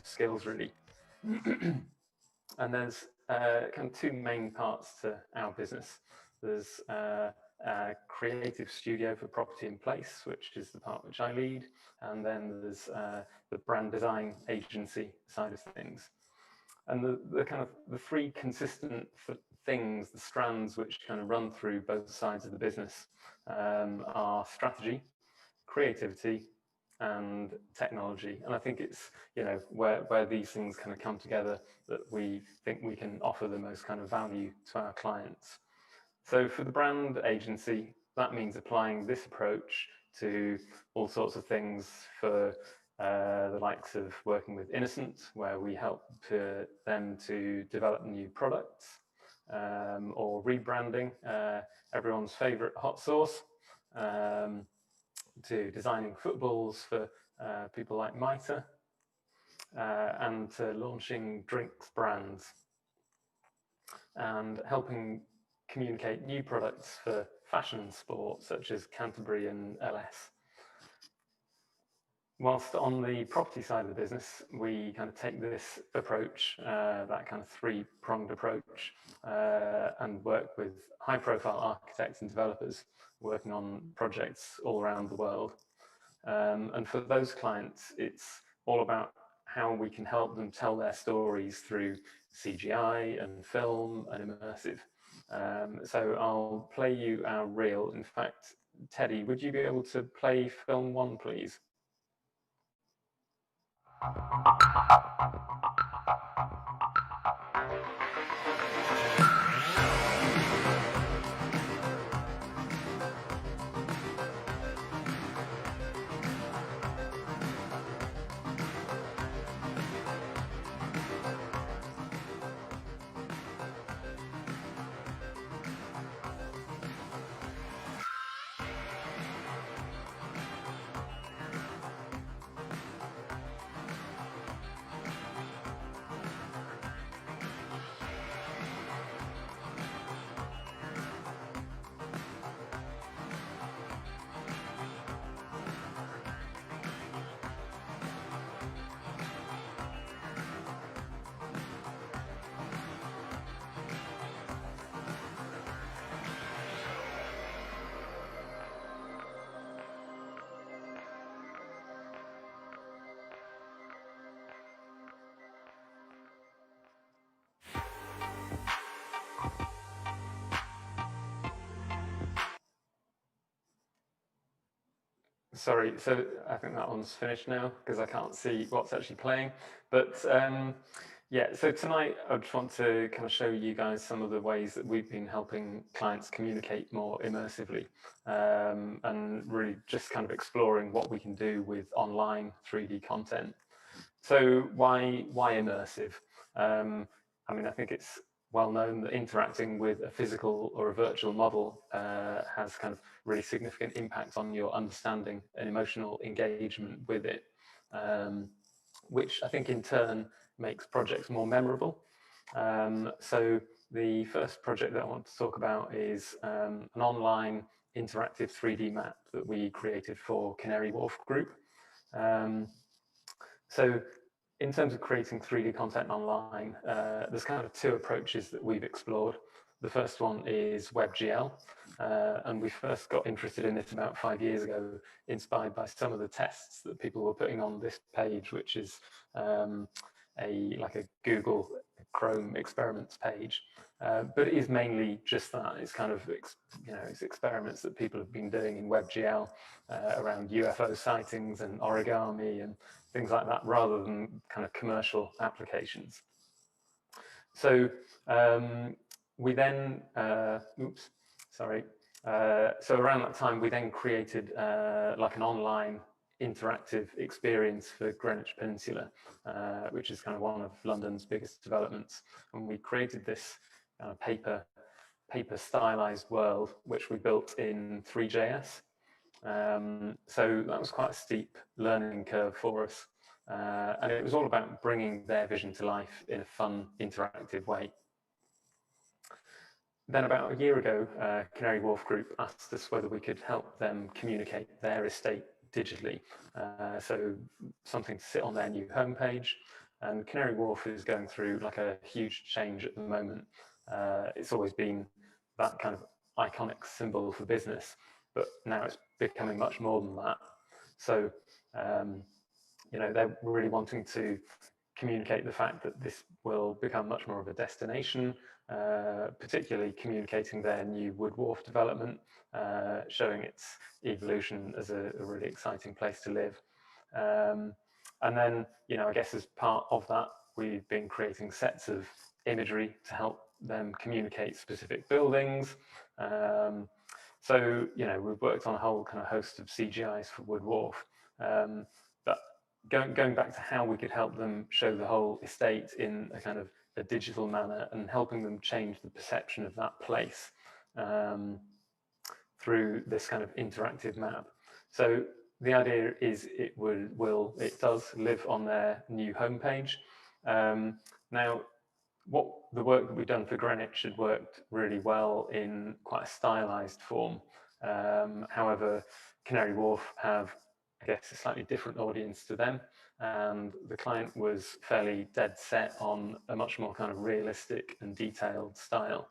skills, really. And there's kind of two main parts to our business. There's a creative studio for property in place, which is the part which I lead, and then there's the brand design agency side of things. And the kind of the three consistent things, the strands which kind of run through both sides of the business are strategy, creativity, and technology. And I think it's, you know, where these things kind of come together that we think we can offer the most kind of value to our clients. So for the brand agency, that means applying this approach to all sorts of things for the likes of working with Innocent, where we help them to develop new products, or rebranding everyone's favorite hot sauce, to designing footballs for people like Mitre, and to launching drinks brands, and helping communicate new products for fashion and sport, such as Canterbury and LS. Whilst on the property side of the business, we kind of take this approach, that kind of three-pronged approach, and work with high-profile architects and developers working on projects all around the world. And for those clients, it's all about how we can help them tell their stories through CGI and film and immersive. So I'll play you our reel. In fact, Teddy, would you be able to play film 1, please? Sorry, so I think that one's finished now because I can't see what's actually playing. But yeah, so tonight I just want to kind of show you guys some of the ways that we've been helping clients communicate more immersively, and really just kind of exploring what we can do with online 3D content. So why immersive? I mean, I think it's well known that interacting with a physical or a virtual model has kind of really significant impact on your understanding and emotional engagement with it, which I think in turn makes projects more memorable. So the first project that I want to talk about is an online interactive 3D map that we created for Canary Wharf Group. So in terms of creating 3D content online, there's kind of two approaches that we've explored. The first one is WebGL, and we first got interested in it about 5 years ago, inspired by some of the tests that people were putting on this page, which is like a Google Chrome experiments page. But it is mainly just that. It's kind of, it's experiments that people have been doing in WebGL around UFO sightings and origami and things like that, rather than kind of commercial applications. So we then, so around that time, we then created like an online interactive experience for Greenwich Peninsula, which is kind of one of London's biggest developments. And we created this paper stylized world, which we built in 3JS. So that was quite a steep learning curve for us. And it was all about bringing their vision to life in a fun, interactive way. Then about a year ago, Canary Wharf Group asked us whether we could help them communicate their estate digitally. So something to sit on their new homepage. And Canary Wharf is going through like a huge change at the moment. It's always been that kind of iconic symbol for business, but now it's becoming much more than that. So, they're really wanting to communicate the fact that this will become much more of a destination, particularly communicating their new Wood Wharf development, showing its evolution as a really exciting place to live. And then, I guess as part of that, we've been creating sets of imagery to help them communicate specific buildings. So, we've worked on a whole kind of host of CGIs for Wood Wharf. But going back to how we could help them show the whole estate in a kind of a digital manner and helping them change the perception of that place through this kind of interactive map. So the idea is it does live on their new homepage. Now, the work that we've done for Greenwich had worked really well in quite a stylized form. However, Canary Wharf have, I guess, a slightly different audience to them, and the client was fairly dead set on a much more kind of realistic and detailed style.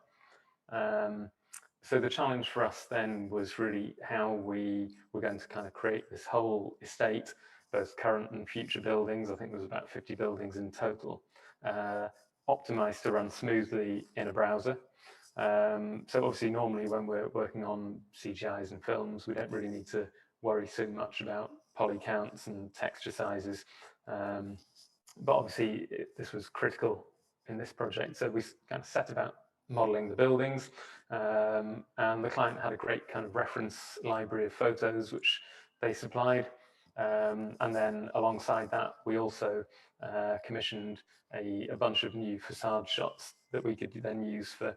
So the challenge for us then was really how we were going to kind of create this whole estate, both current and future buildings. I think there was about 50 buildings in total, optimized to run smoothly in a browser. So obviously normally when we're working on CGIs and films, we don't really need to worry so much about poly counts and texture sizes. But obviously this was critical in this project. So we kind of set about modeling the buildings, and the client had a great kind of reference library of photos which they supplied. And then alongside that, we also commissioned a bunch of new facade shots that we could then use for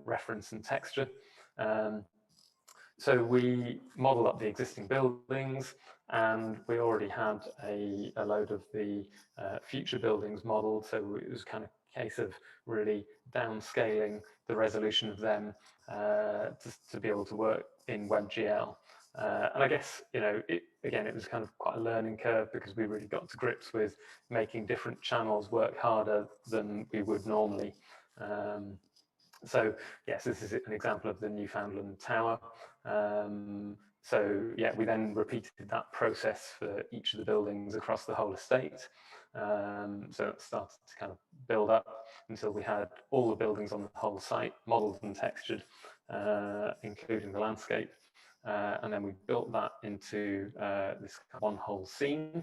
reference and texture. So we modeled up the existing buildings, and we already had a load of the future buildings modeled. So it was kind of a case of really downscaling the resolution of them to be able to work in WebGL. And I guess, it was kind of quite a learning curve because we really got to grips with making different channels work harder than we would normally. So yes, this is an example of the Newfoundland Tower. So yeah, we then repeated that process for each of the buildings across the whole estate. So it started to kind of build up until we had all the buildings on the whole site modeled and textured, including the landscape. And then we built that into this one whole scene,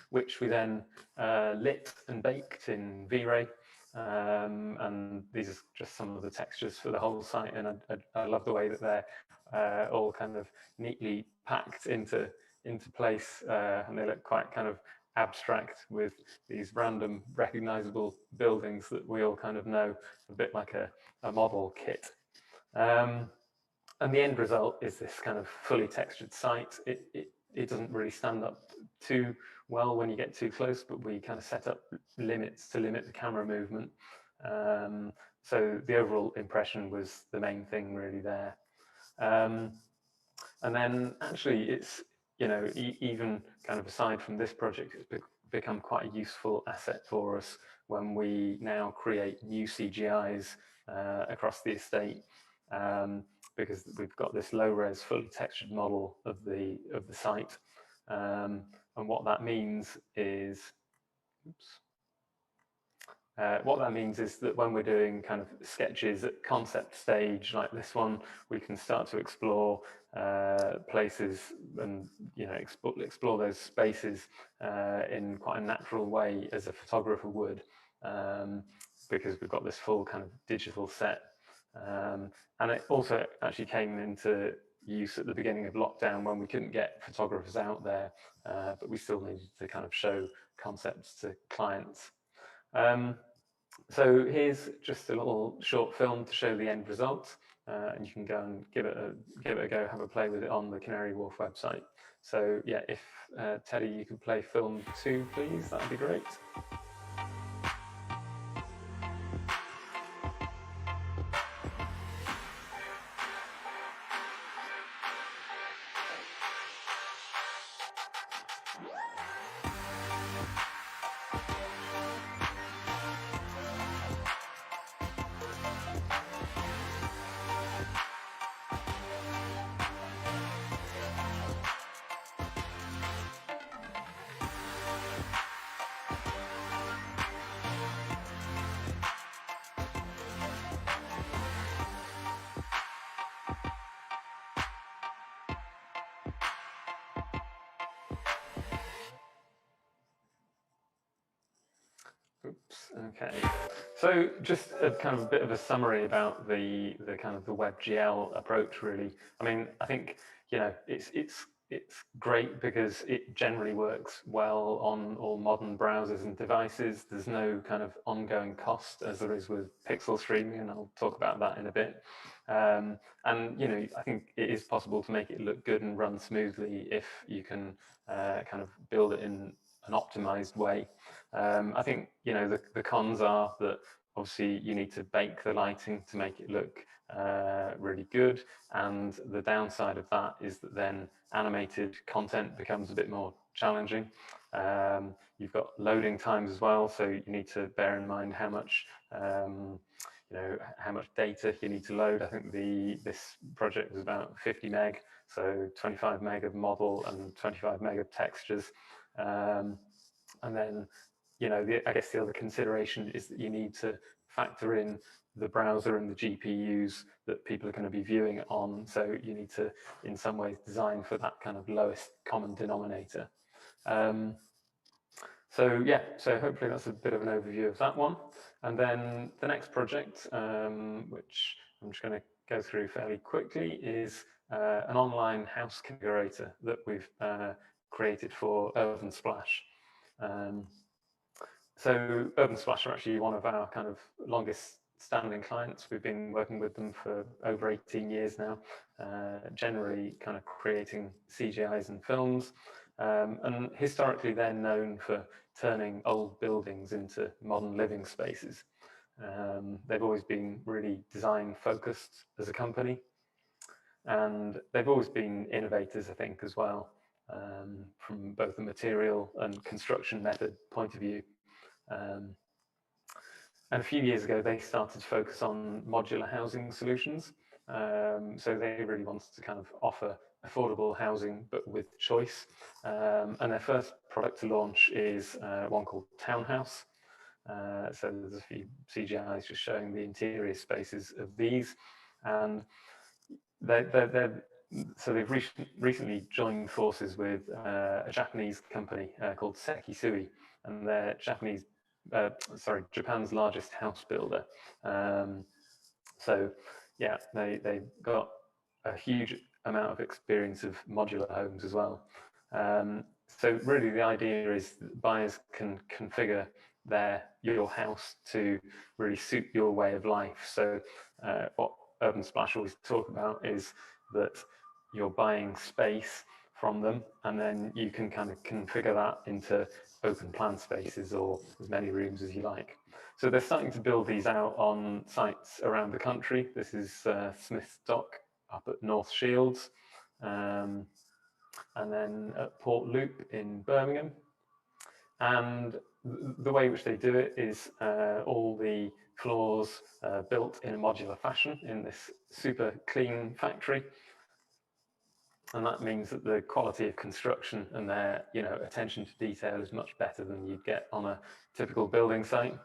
which we then lit and baked in V-Ray. And these are just some of the textures for the whole site, and I love the way that they're all kind of neatly packed into place, and they look quite kind of abstract with these random recognizable buildings that we all kind of know, a bit like a model kit. And the end result is this kind of fully textured site. It doesn't really stand up too well when you get too close, but we kind of set up limits to limit the camera movement. So the overall impression was the main thing really there. And then actually it's, even kind of aside from this project, it's become quite a useful asset for us when we now create new CGIs across the estate. Because we've got this low-res, fully textured model of the site, and what that means is, that when we're doing kind of sketches at concept stage like this one, we can start to explore places and explore those spaces in quite a natural way as a photographer would, because we've got this full kind of digital set. And it also actually came into use at the beginning of lockdown when we couldn't get photographers out there, but we still needed to kind of show concepts to clients. So here's just a little short film to show the end result, and you can go and give it a go, have a play with it on the Canary Wharf website. So yeah, if Teddy, you could play film 2, please, that'd be great. Oops. Okay. So just a kind of a bit of a summary about the kind of the WebGL approach. Really, I mean, I think it's great because it generally works well on all modern browsers and devices. There's no kind of ongoing cost as there is with pixel streaming, and I'll talk about that in a bit. And I think it is possible to make it look good and run smoothly if you can kind of build it in an optimized way. I think the cons are that obviously you need to bake the lighting to make it look really good, and the downside of that is that then animated content becomes a bit more challenging. You've got loading times as well, so you need to bear in mind how much how much data you need to load. I think this project was about 50 meg, so 25 meg of model and 25 meg of textures. And then, I guess the other consideration is that you need to factor in the browser and the GPUs that people are going to be viewing it on. So you need to, in some ways, design for that kind of lowest common denominator. So yeah, so hopefully that's a bit of an overview of that one. And then the next project, which I'm just going to go through fairly quickly, is an online house configurator that we've created for Urban Splash. So Urban Splash are actually one of our kind of longest standing clients. We've been working with them for over 18 years now, generally kind of creating CGIs and films. And historically, they're known for turning old buildings into modern living spaces. They've always been really design focused as a company, and they've always been innovators, I think, as well, from both the material and construction method point of view. And a few years ago, they started to focus on modular housing solutions. So they really wanted to kind of offer affordable housing, but with choice. And their first product to launch is one called Townhouse. So there's a few CGIs just showing the interior spaces of these. And so they've recently joined forces with a Japanese company called Sekisui, and they're Japan's largest house builder. So yeah, they've got a huge amount of experience of modular homes as well. So really the idea is that buyers can configure your house to really suit your way of life. So what Urban Splash always talk about is that you're buying space from them, and then you can kind of configure that into open plan spaces or as many rooms as you like. So they're starting to build these out on sites around the country. This is Smith's Dock up at North Shields, and then at Port Loop in Birmingham. And the way in which they do it is all the floors built in a modular fashion in this super clean factory. And that means that the quality of construction and their attention to detail is much better than you'd get on a typical building site.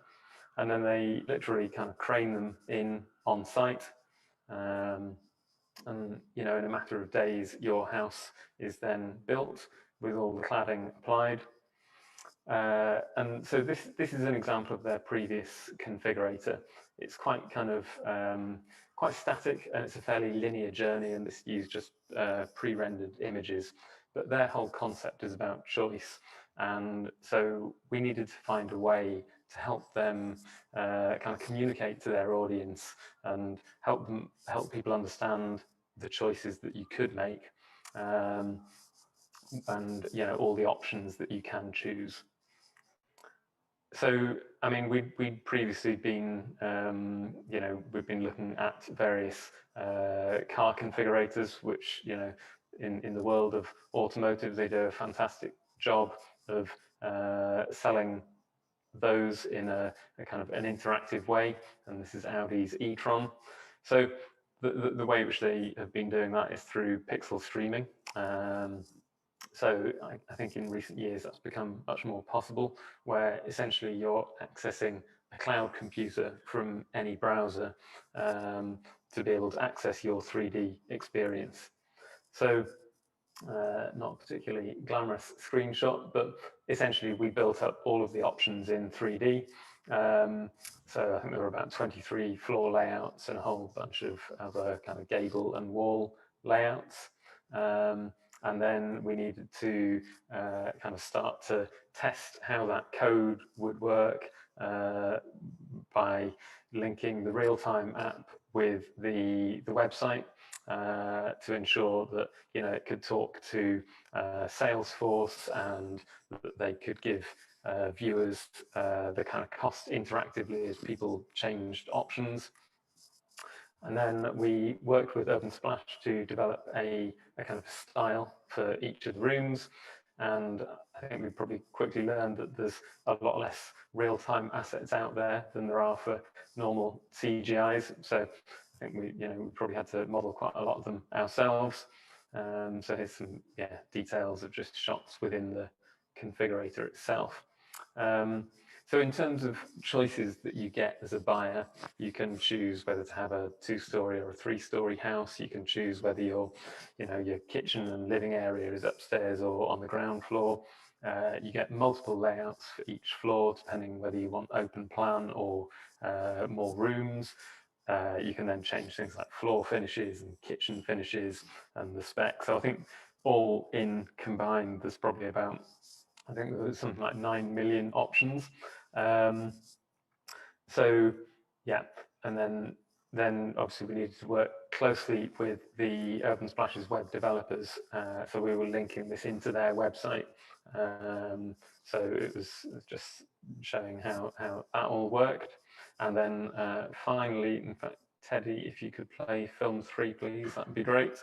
And then they literally kind of crane them in on site. And in a matter of days, your house is then built with all the cladding applied. And so this is an example of their previous configurator. It's quite kind of quite static, and it's a fairly linear journey, and this used just pre-rendered images. But their whole concept is about choice, and so we needed to find a way to help them kind of communicate to their audience and help people understand the choices that you could make, and all the options that you can choose. So, I mean, we'd previously been, we've been looking at various car configurators, which, in the world of automotive, they do a fantastic job of selling those in a kind of an interactive way. And this is Audi's e-tron. So the way in which they have been doing that is through pixel streaming. So I think in recent years that's become much more possible, where essentially you're accessing a cloud computer from any browser to be able to access your 3D experience. So not a particularly glamorous screenshot, but essentially we built up all of the options in 3D, So I think there were about 23 floor layouts and a whole bunch of other kind of gable and wall layouts. And then we needed to kind of start to test how that code would work by linking the real-time app with the website to ensure that it could talk to Salesforce and that they could give viewers the kind of cost interactively as people changed options. And then we worked with OpenSplash to develop a kind of style for each of the rooms. And I think we probably quickly learned that there's a lot less real-time assets out there than there are for normal CGIs. So I think we probably had to model quite a lot of them ourselves. So here's some details of just shots within the configurator itself. So in terms of choices that you get as a buyer, you can choose whether to have a 2-story or a 3-story house. You can choose whether your kitchen and living area is upstairs or on the ground floor. You get multiple layouts for each floor, depending whether you want open plan or more rooms. You can then change things like floor finishes and kitchen finishes and the spec. So I think all in combined, there's probably about, I think there was something like 9 million options. So yeah, and then obviously we needed to work closely with the OpenSplash's web developers. So we were linking this into their website. So it was just showing how that all worked. And then finally, in fact, Teddy, if you could play film 3, please, that'd be great.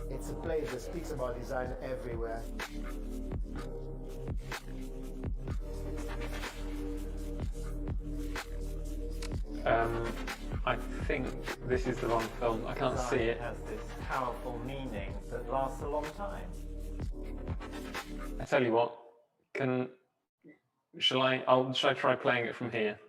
It's a place that speaks about design everywhere. I think this is the wrong film. I can't see it. It has this powerful meaning that lasts a long time. I tell you what, shall I try playing it from here?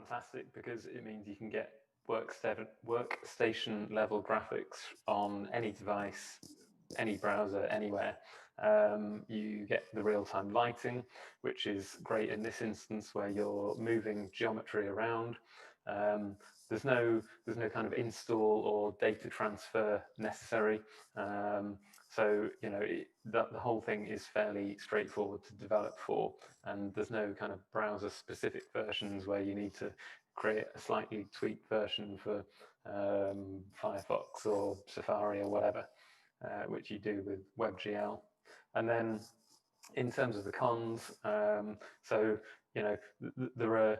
Fantastic, because it means you can get workstation level graphics on any device, any browser, anywhere. You get the real-time lighting, which is great in this instance where you're moving geometry around. There's no kind of install or data transfer necessary. So the whole thing is fairly straightforward to develop for, and there's no kind of browser-specific versions where you need to create a slightly tweaked version for Firefox or Safari or whatever, which you do with WebGL. And then in terms of the cons, so there are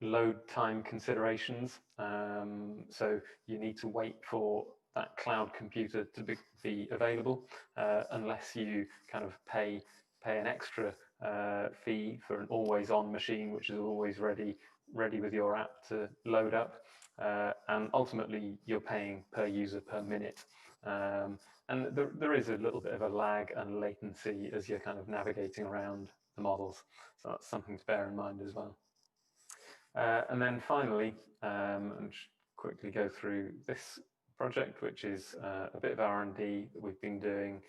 load time considerations. So you need to wait for that cloud computer to be available, unless you kind of pay an extra fee for an always-on machine, which is always ready with your app to load up. And ultimately, you're paying per user per minute. And there is a little bit of a lag and latency as you're kind of navigating around the models. So that's something to bear in mind as well. And then finally, and quickly go through this project, which is a bit of R&D that we've been doing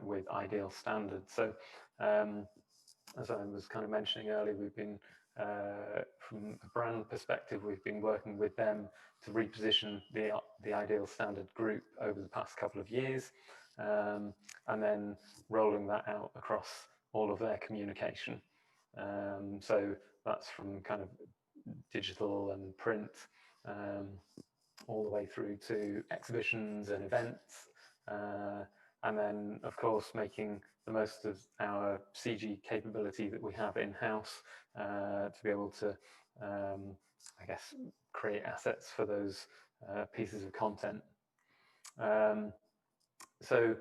with Ideal Standard. So as I was kind of mentioning earlier, we've been, from a brand perspective, we've been working with them to reposition the Ideal Standard group over the past couple of years, and then rolling that out across all of their communication. So that's from kind of digital and print, all the way through to exhibitions and events, and then of course making the most of our CG capability that we have in-house to be able to, I guess, create assets for those pieces of content. So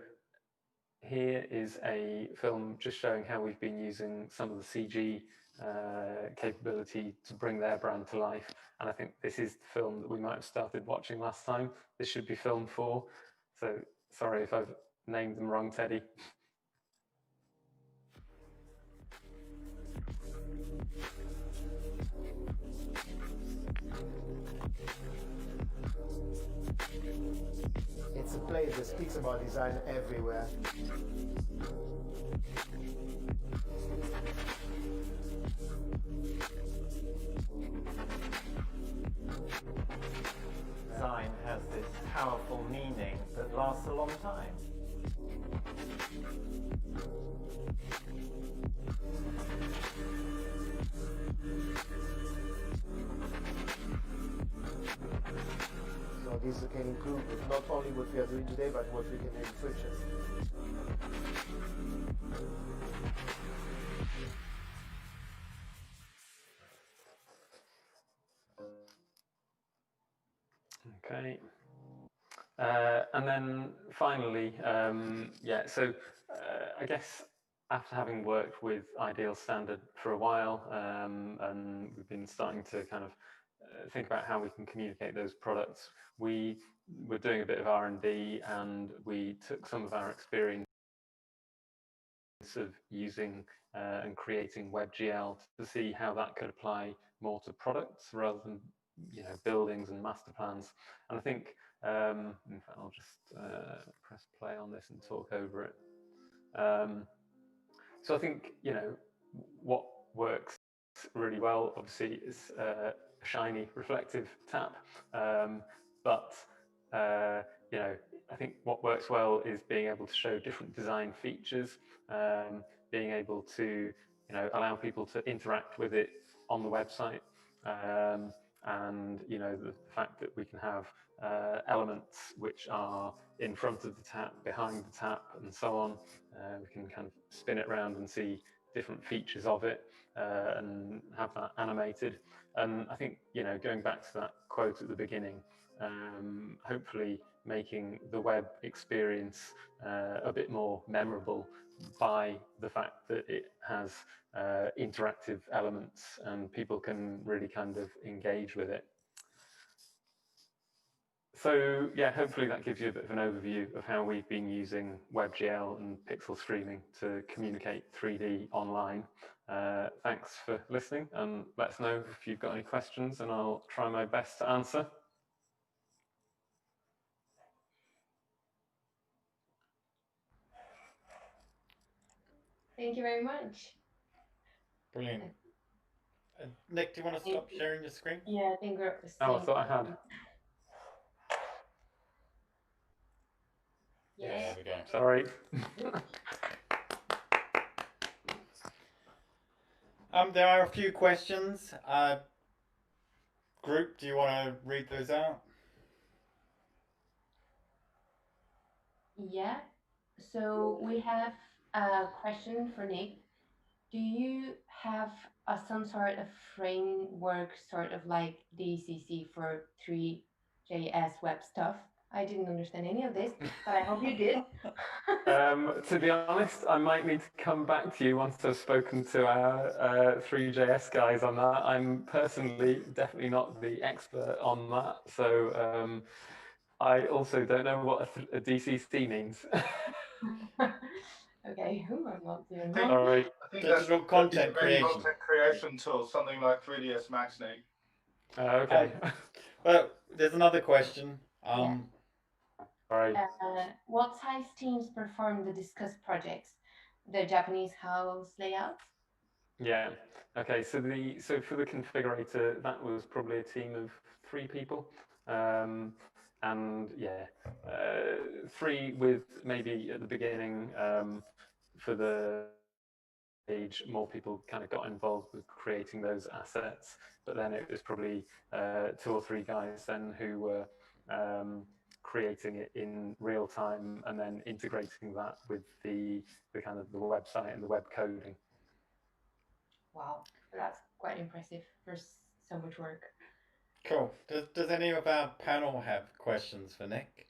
here is a film just showing how we've been using some of the CG capability to bring their brand to life. And I think this is the film that we might have started watching last time. This should be film 4. So sorry if I've named them wrong, Teddy. It's a place that speaks about design everywhere. Design has this powerful meaning that lasts a long time. So this can include not only what we are doing today, but what we can do in the future. Okay. And then finally, so I guess after having worked with Ideal Standard for a while, and we've been starting to kind of think about how we can communicate those products, we were doing a bit of R&D, and we took some of our experience of using and creating WebGL to see how that could apply more to products rather than buildings and master plans. And I think, in fact, I'll just press play on this and talk over it. So I think what works really well, obviously, is a shiny reflective tap, but I think what works well is being able to show different design features, being able to allow people to interact with it on the website, and the fact that we can have elements which are in front of the tap, behind the tap, and so on. We can kind of spin it around and see different features of it, and have that animated. And I think going back to that quote at the beginning, hopefully making the web experience a bit more memorable by the fact that it has interactive elements and people can really kind of engage with it. So yeah, hopefully that gives you a bit of an overview of how we've been using WebGL and pixel streaming to communicate 3D online. Thanks for listening, and let us know if you've got any questions and I'll try my best to answer. Thank you very much. Brilliant. Nick, do you want to stop sharing your screen? Yeah, I think we're Oh, I thought I had. Yeah. There we go. Sorry. There are a few questions. Group, do you want to read those out? Yeah. So we have a question for Nick. Do you have some sort of framework, sort of like DCC for 3JS web stuff? I didn't understand any of this, but I hope you did. To be honest, I might need to come back to you once I've spoken to our 3JS guys on that. I'm personally definitely not the expert on that, so I also don't know what a DCC means. Okay, I'm not doing Sorry. I think Digital that's content content creation. creation tool, something like 3ds Max, Nick. Okay. Well, there's another question. Yeah. Sorry. What size teams perform the discussed projects? The Japanese house layout? Yeah. Okay. So for the configurator, that was probably a team of 3 people, um, and yeah, 3 with maybe at the beginning, for the page, more people kind of got involved with creating those assets, but then it was probably 2 or 3 guys then who were creating it in real time and then integrating that with the kind of the website and the web coding. Wow, that's quite impressive for so much work. Cool. Does any of our panel have questions for Nick?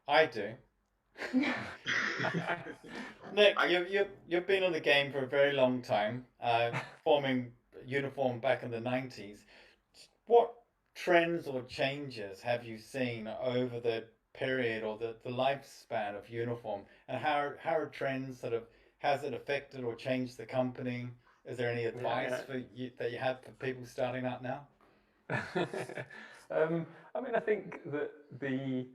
I do. Nick, you've been on the game for a very long time, forming Uniform back in the 90s. What trends or changes have you seen over the period or the lifespan of Uniform, and how are trends sort of, has it affected or changed the company? Is there any advice Yeah, for you that you have for people starting out now? yeah. I mean, I think that the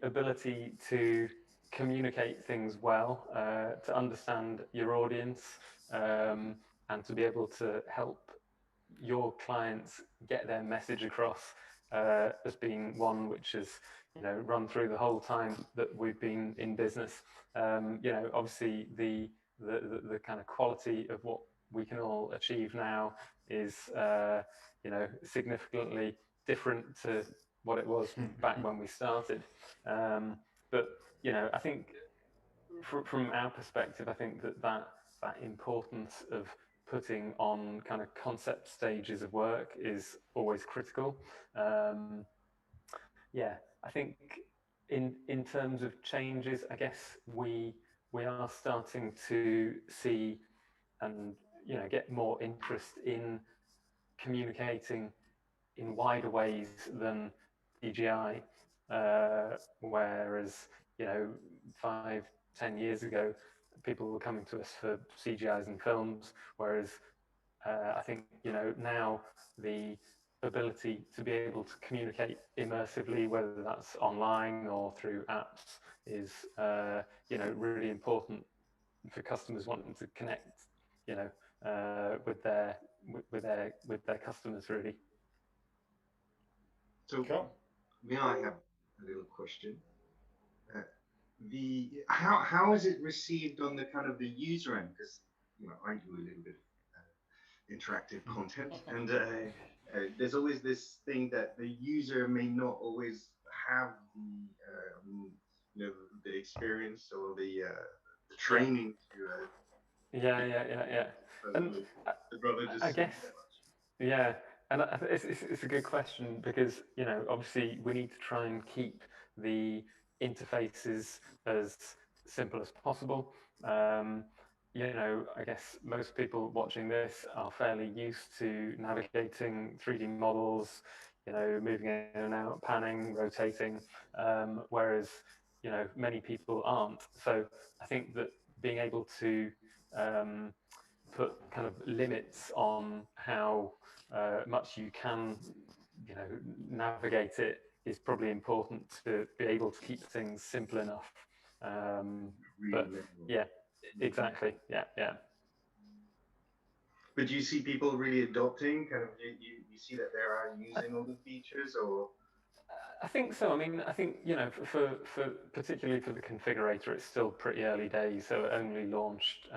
ability to communicate things well, to understand your audience, and to be able to help your clients get their message across, as being one which has run through the whole time that we've been in business. Obviously the kind of quality of what we can all achieve now is significantly different to what it was back when we started. But I think from our perspective, I think that importance of putting on kind of concept stages of work is always critical. Um, yeah, I think in terms of changes, I guess we are starting to see and get more interest in communicating in wider ways than CGI, whereas 5, 10 years ago, people were coming to us for CGIs and films, whereas I think now the ability to be able to communicate immersively, whether that's online or through apps, is really important for customers wanting to connect, with their customers really. So, Cool. may I have a little question? Uh, the how is it received on the kind of the user end? Because I do a little bit of interactive content, and there's always this thing that the user may not always have the experience or the Yeah, training to yeah, yeah, yeah, yeah. And supposedly. I'd rather I just guess, yeah, and it's a good question because obviously we need to try and keep the interfaces as simple as possible. Um, I guess most people watching this are fairly used to navigating 3D models, moving in and out, panning, rotating, whereas many people aren't. So I think that being able to um, put kind of limits on how much you can, navigate it is probably important to be able to keep things simple enough. read But level. yeah, exactly. Yeah, yeah. But do you see people really adopting? Kind of, you see that they are using all the features, or I think so. I mean, I think for particularly for the configurator, it's still pretty early days. So it only launched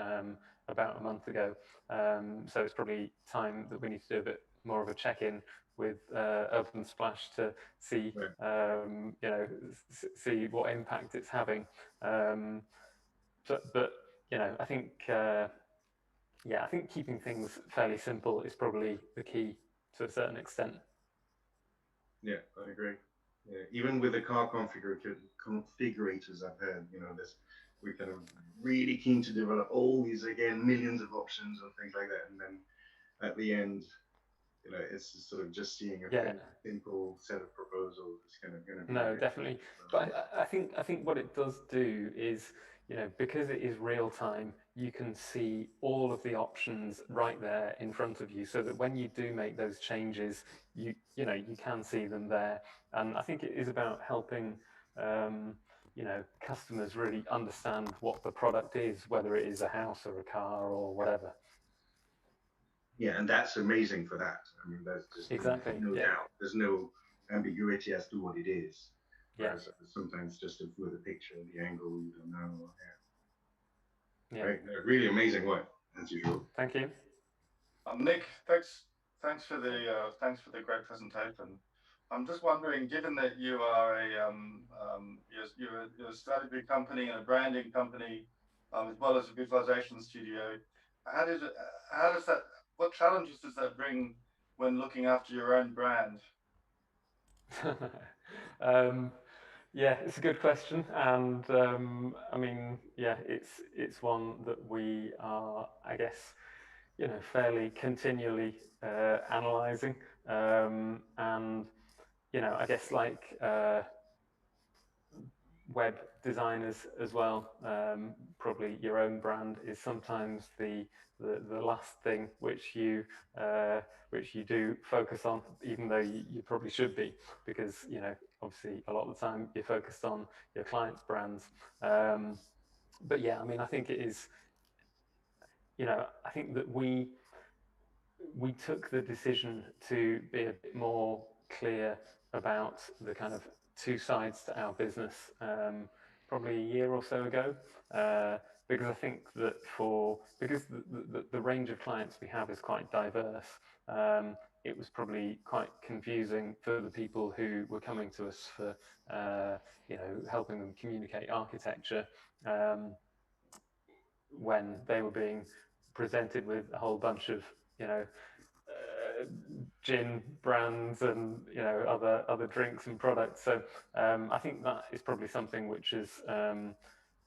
about a month ago. So it's probably time that we need to do a bit more of a check-in with Open Splash to see right. see what impact it's having. But I think I think keeping things fairly simple is probably the key to a certain extent. Yeah, I agree. Yeah, even with the car configurators, I've heard, this we're kind of really keen to develop all these again millions of options and things like that, and then at the end, it's just sort of just seeing a Yeah. fairly simple set of proposals. It's kind of going to be a No, bit definitely. slow. But I think what it does do is because it is real time, you can see all of the options right there in front of you, so that when you do make those changes, you can see them there. And I think it is about helping customers really understand what the product is, whether it is a house or a car or whatever. Yeah, and that's amazing for that. I mean, there's Exactly. no Yeah. doubt. There's no ambiguity as to what it is. Yeah. Whereas sometimes just with a picture, the angle, you don't know. Yeah. Yeah. Right. Really amazing work, as usual. Thank you. Nick, thanks for the great presentation. I'm just wondering, given that you are you're a strategy company and a branding company, as well as a visualization studio, how does that what challenges does that bring when looking after your own brand? Yeah, it's a good question, and I mean, yeah, it's one that we are, I guess, fairly continually analysing, and I guess like web designers as well, probably your own brand is sometimes the last thing which you do focus on, even though you probably should be, because obviously a lot of the time you're focused on your clients' brands. But yeah, I mean, I think it is. I think that we took the decision to be a bit more clear about the kind of two sides to our business, probably a year or so ago, because I think that because the range of clients we have is quite diverse, it was probably quite confusing for the people who were coming to us for helping them communicate architecture, when they were being presented with a whole bunch of gin brands and other drinks and products. So I think that is probably something which has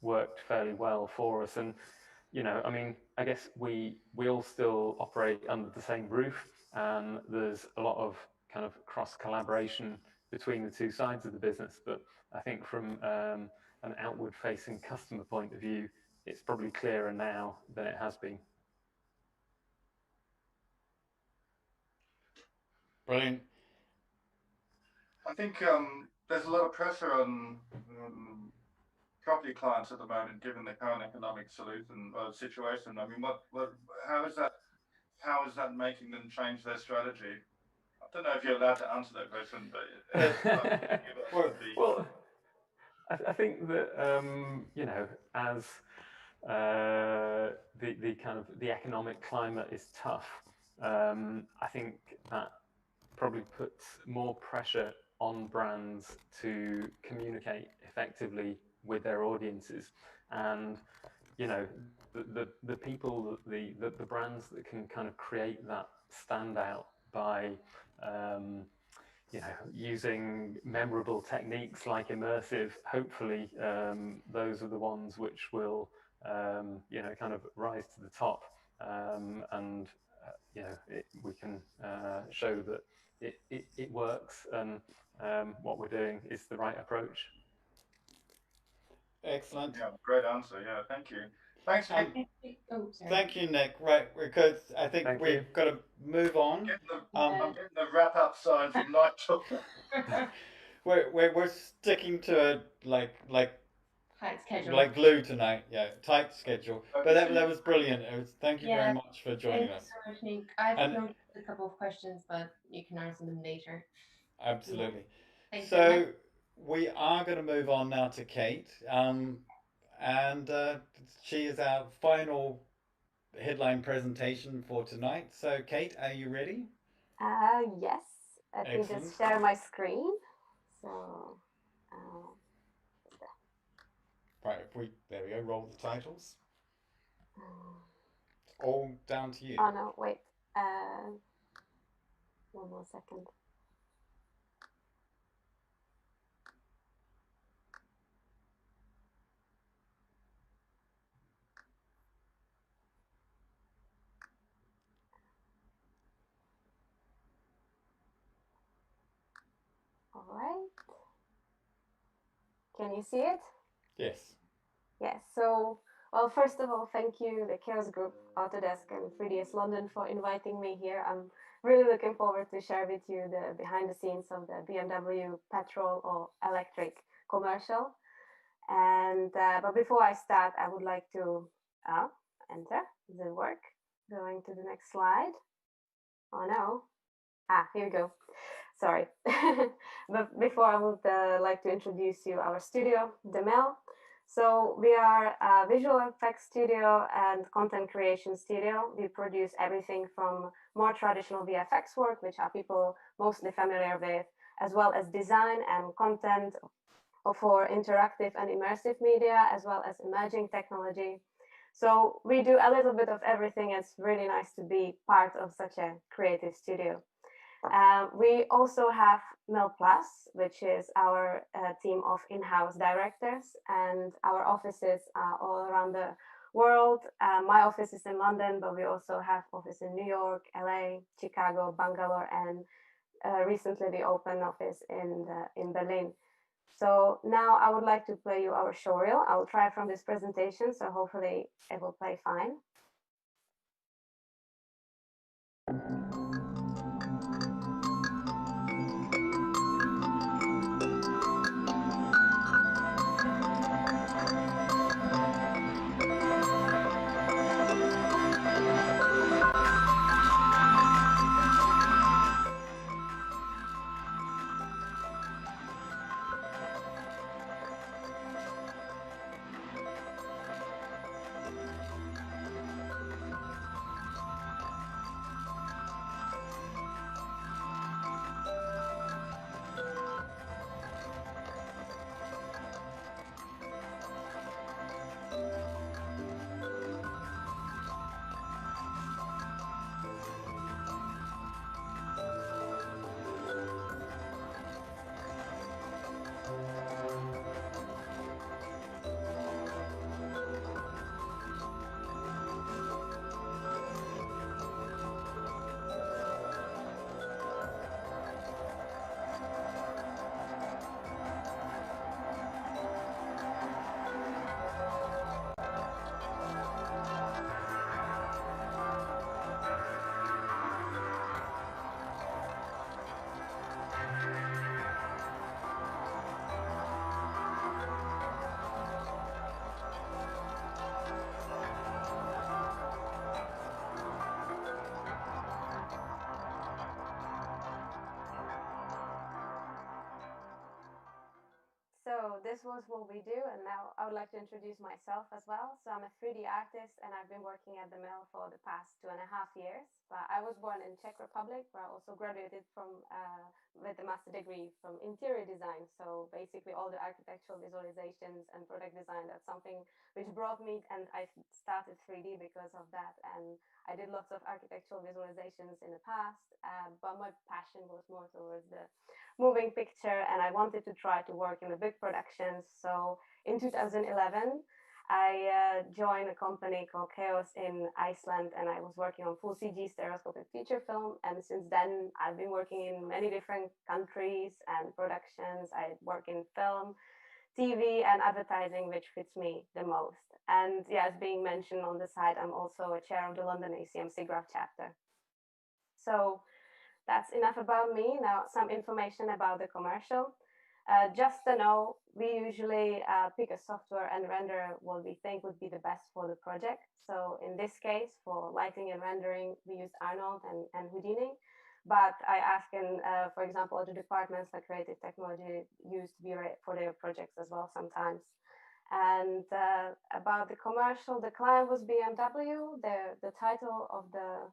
worked fairly well for us. And I mean, I guess we all still operate under the same roof, and there's a lot of kind of cross collaboration between the two sides of the business. But I think from an outward facing customer point of view, it's probably clearer now than it has been. Brilliant. I think there's a lot of pressure on property clients at the moment, given the current economic situation. I mean, how is that making them change their strategy? I don't know if you're allowed to answer that question, but well, I think that as the kind of the economic climate is tough, I think that probably puts more pressure on brands to communicate effectively with their audiences, and the people, the brands that can kind of create that standout by using memorable techniques like immersive, hopefully those are the ones which will kind of rise to the top, and we can show that it works, and what we're doing is the right approach. Excellent. Yeah, great answer. Yeah, thank you. Thanks. Thank you, Nick. Right, because I think we've got to move on. I'm getting the wrap up sign from Nigel. we're sticking to a Tight schedule. like glue tonight. Yeah, tight schedule. But that was brilliant. Thank you very much for joining us. Thank you so much, Nick. I've noted a couple of questions, but you can answer them later. Absolutely. Yeah. So we are going to move on now to Kate, and she is our final headline presentation for tonight. So Kate, are you ready? Yes. I think just share my screen. So. Right, there we go, roll the titles. It's all down to you. Oh no, wait. One more second. All right. Can you see it? Yes. Yes, so, well, first of all, thank you, the Chaos Group, Autodesk, and 3ds London for inviting me here. I'm really looking forward to share with you the behind the scenes of the BMW petrol or electric commercial. And but before I start, I would like to enter the work. Going to the next slide. Oh no. Here we go. Sorry. But before I would like to introduce you our studio, The Mill. So we are a visual effects studio and content creation studio. We produce everything from more traditional VFX work, which are people mostly familiar with, as well as design and content for interactive and immersive media, as well as emerging technology. So we do a little bit of everything. It's really nice to be part of such a creative studio. We also have Mill Plus, which is our team of in-house directors, and our offices are all around the world. My office is in London, but we also have office in New York, LA, Chicago, Bangalore, and recently we opened office in Berlin. So now I would like to play you our showreel. I'll try from this presentation, so hopefully it will play fine. So this was what we do, and now I would like to introduce myself as well. So I'm a 3D artist, and I've been working at the mill for the past 2.5 years. But I was born in Czech Republic, where I also graduated from with a master degree from interior design. So basically, all the architectural visualizations and product design. That's something which brought me, and I started 3D because of that. And I did lots of architectural visualizations in the past, but my passion was more towards the moving picture, and I wanted to try to work in the big productions. So in 2011, I joined a company called Chaos in Iceland, and I was working on full CG stereoscopic feature film. And since then, I've been working in many different countries and productions. I work in film, TV, and advertising, which fits me the most. And yeah, as being mentioned on the side, I'm also a chair of the London ACM SIGGRAPH chapter. So that's enough about me. Now, some information about the commercial. Just to know, we usually pick a software and render what we think would be the best for the project. So in this case, for lighting and rendering, we used Arnold and Houdini. But I ask, for example, other departments like creative technology used V-Ray for their projects as well sometimes. And about the commercial, the client was BMW. The title of the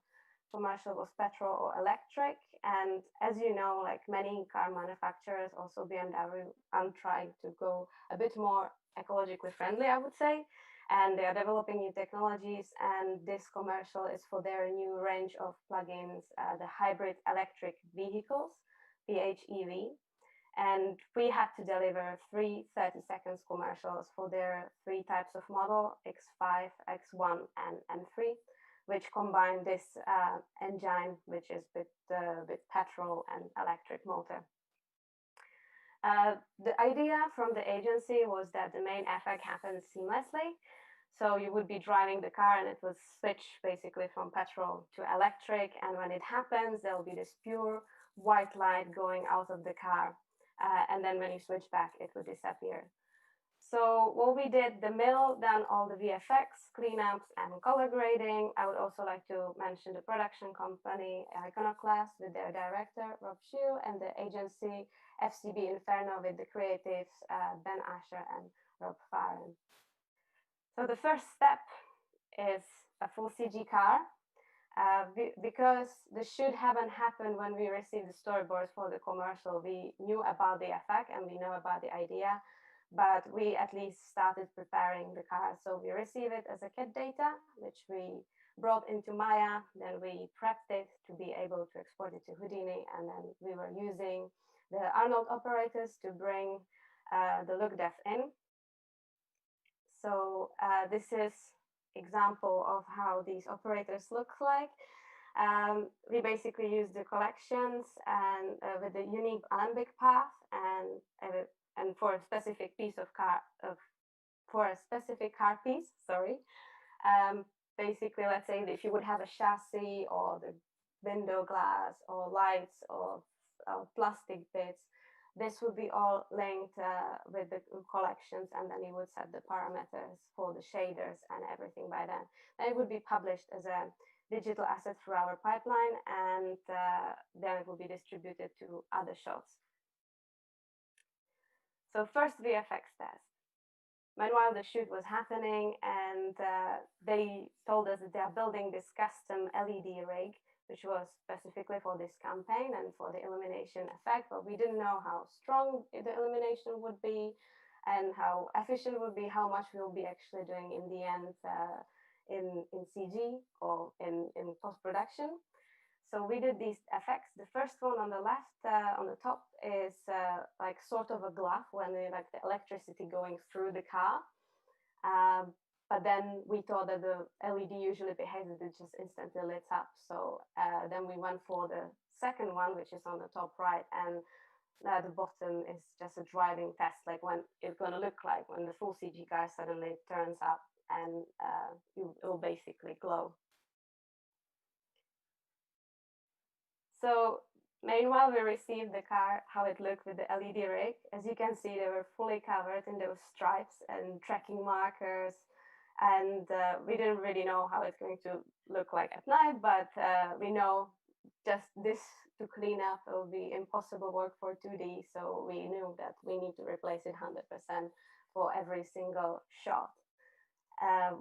commercial was petrol or electric. And as you know, like many car manufacturers, also BMW, I'm trying to go a bit more ecologically friendly, I would say. And they are developing new technologies. And this commercial is for their new range of plugins, the hybrid electric vehicles, PHEV. And we had to deliver three 30 seconds commercials for their three types of model, X5, X1, and M3, which combine this engine, which is with petrol and electric motor. The idea from the agency was that the main effect happens seamlessly. So you would be driving the car and it would switch basically from petrol to electric. And when it happens, there will be this pure white light going out of the car. And then when you switch back, it would disappear. So what we did, the mill done all the VFX, cleanups, and color grading. I would also like to mention the production company, Iconoclast, with their director, Rob Shue, and the agency, FCB Inferno, with the creatives, Ben Asher and Rob Farren. So the first step is a full CG car. Because this should haven't happened when we received the storyboards for the commercial. We knew about the effect and we know about the idea, but we at least started preparing the car. So we receive it as a kit data, which we brought into Maya. Then we prepped it to be able to export it to Houdini. And then we were using the Arnold operators to bring the look depth in. So this is example of how these operators look like. We basically use the collections and with the unique alembic path and for a specific piece of car for a specific car piece. Sorry. Basically, let's say if you would have a chassis or the window glass or lights or plastic bits, this would be all linked with the collections, and then you would set the parameters for the shaders and everything by then. Then it would be published as a digital asset through our pipeline, and then it will be distributed to other shops. So first VFX test. Meanwhile, the shoot was happening, and they told us that they are building this custom LED rig, which was specifically for this campaign and for the illumination effect, but we didn't know how strong the illumination would be and how efficient it would be, how much we'll be actually doing in the end in CG or in post-production. So we did these effects. The first one on the left, on the top, is like sort of a glove when like the electricity going through the car. But then we thought that the LED usually behaves that it just instantly lights up. So then we went for the second one, which is on the top right, and the bottom is just a driving test, like when it's going to look like when the full CG car suddenly turns up and it will basically glow. So meanwhile, we received the car, how it looked with the LED rig. As you can see, they were fully covered in those stripes and tracking markers. And we didn't really know how it's going to look like at night, but we know just this to clean up will be impossible work for 2D. So we knew that we need to replace it 100% for every single shot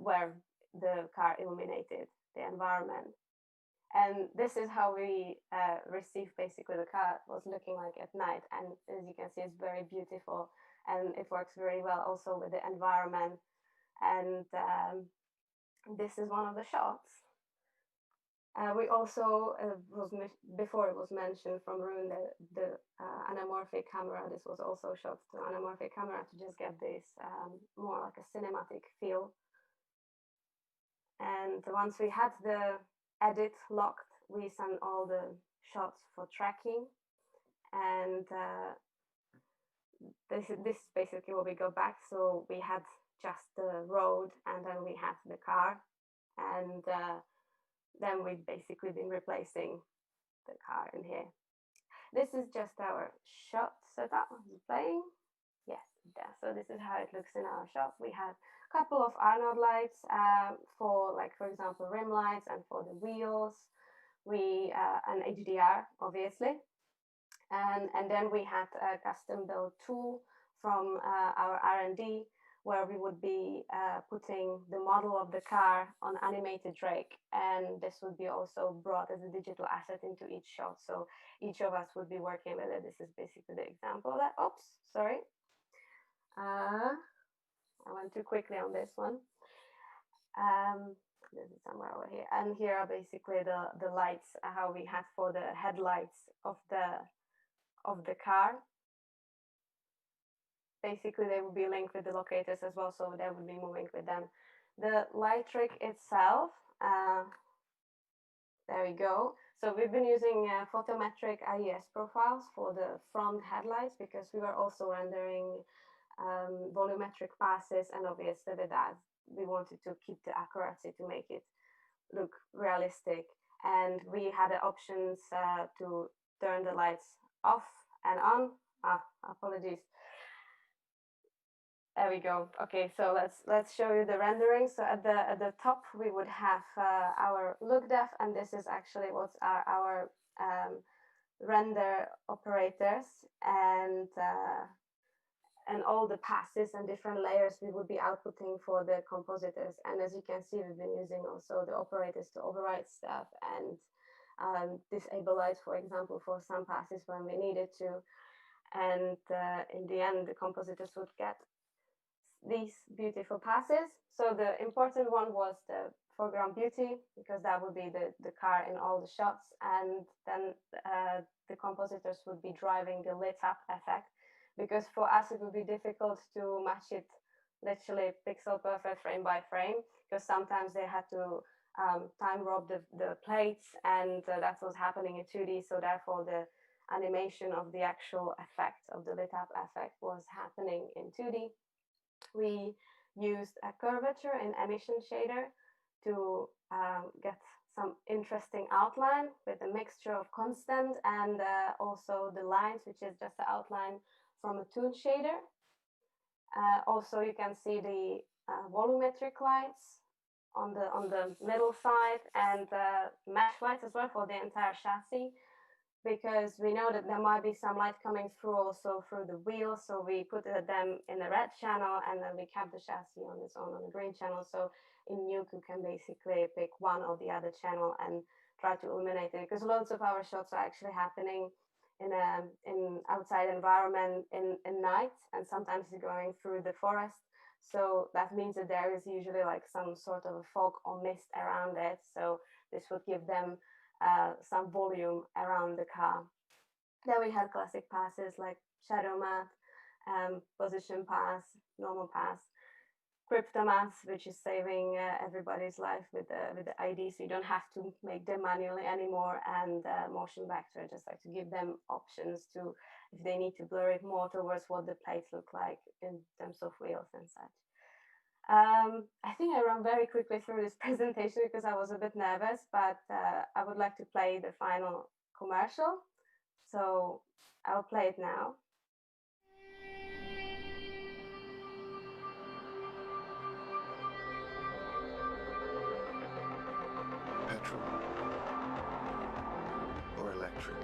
where the car illuminated the environment. And this is how we received basically the car was looking like at night. And as you can see, it's very beautiful and it works very well also with the environment. And this is one of the shots. We also, before it was mentioned from Rune, the anamorphic camera. This was also shot to anamorphic camera to just get this more like a cinematic feel. And once we had the edit locked, we sent all the shots for tracking. And this is basically what we go back. So we had just the road and then we have the car, and then we've basically been replacing the car in here. This is just our shot setup. Is it playing? Yes, it does. So this is how it looks in our shop. We have a couple of Arnold lights for, like, for example, rim lights, and for the wheels. We an HDR, obviously. And then we had a custom built tool from our R&D, where we would be putting the model of the car on animated rake, and this would be also brought as a digital asset into each shot. So each of us would be working with it. This is basically the example of that. Oops, sorry. I went too quickly on this one. This is somewhere over here. And here are basically the lights, how we had for the headlights of the car. Basically, they would be linked with the locators as well, so they would be moving with them. The light rig itself, there we go. So we've been using photometric IES profiles for the front headlights because we were also rendering volumetric passes, and obviously with that we wanted to keep the accuracy to make it look realistic. And we had the options to turn the lights off and on. Apologies. There we go. Okay, so let's show you the rendering. So at the top we would have our look depth, and this is actually what are our render operators, and all the passes and different layers we would be outputting for the compositors. And as you can see, we've been using also the operators to override stuff and disable lights, for example, for some passes when we needed to. And in the end, the compositors would get these beautiful passes. So the important one was the foreground beauty, because that would be the car in all the shots, and then the compositors would be driving the lit up effect, because for us it would be difficult to match it literally pixel perfect frame by frame, because sometimes they had to time rob the plates, and that was happening in 2D, so therefore the animation of the actual effect of the lit up effect was happening in 2D. We used a curvature in emission shader to get some interesting outline with a mixture of constant and also the lines, which is just the outline from a toon shader. Also, you can see the volumetric lights on the middle side, and mesh lights as well for the entire chassis, because we know that there might be some light coming through also through the wheels. So we put them in the red channel, and then we kept the chassis on its own on the green channel. So in Nuke, you can basically pick one or the other channel and try to illuminate it, because loads of our shots are actually happening in outside environment in night, and sometimes you're going through the forest. So that means that there is usually like some sort of a fog or mist around it. So this would give them some volume around the car. Then we had classic passes like shadow math, position pass, normal pass, crypto math, which is saving everybody's life with the ID, so you don't have to make them manually anymore, and motion vector, just like to give them options to, if they need to blur it more towards what the plates look like in terms of wheels and such. I think I ran very quickly through this presentation because I was a bit nervous, but I would like to play the final commercial. So I'll play it now. Petrol or electric?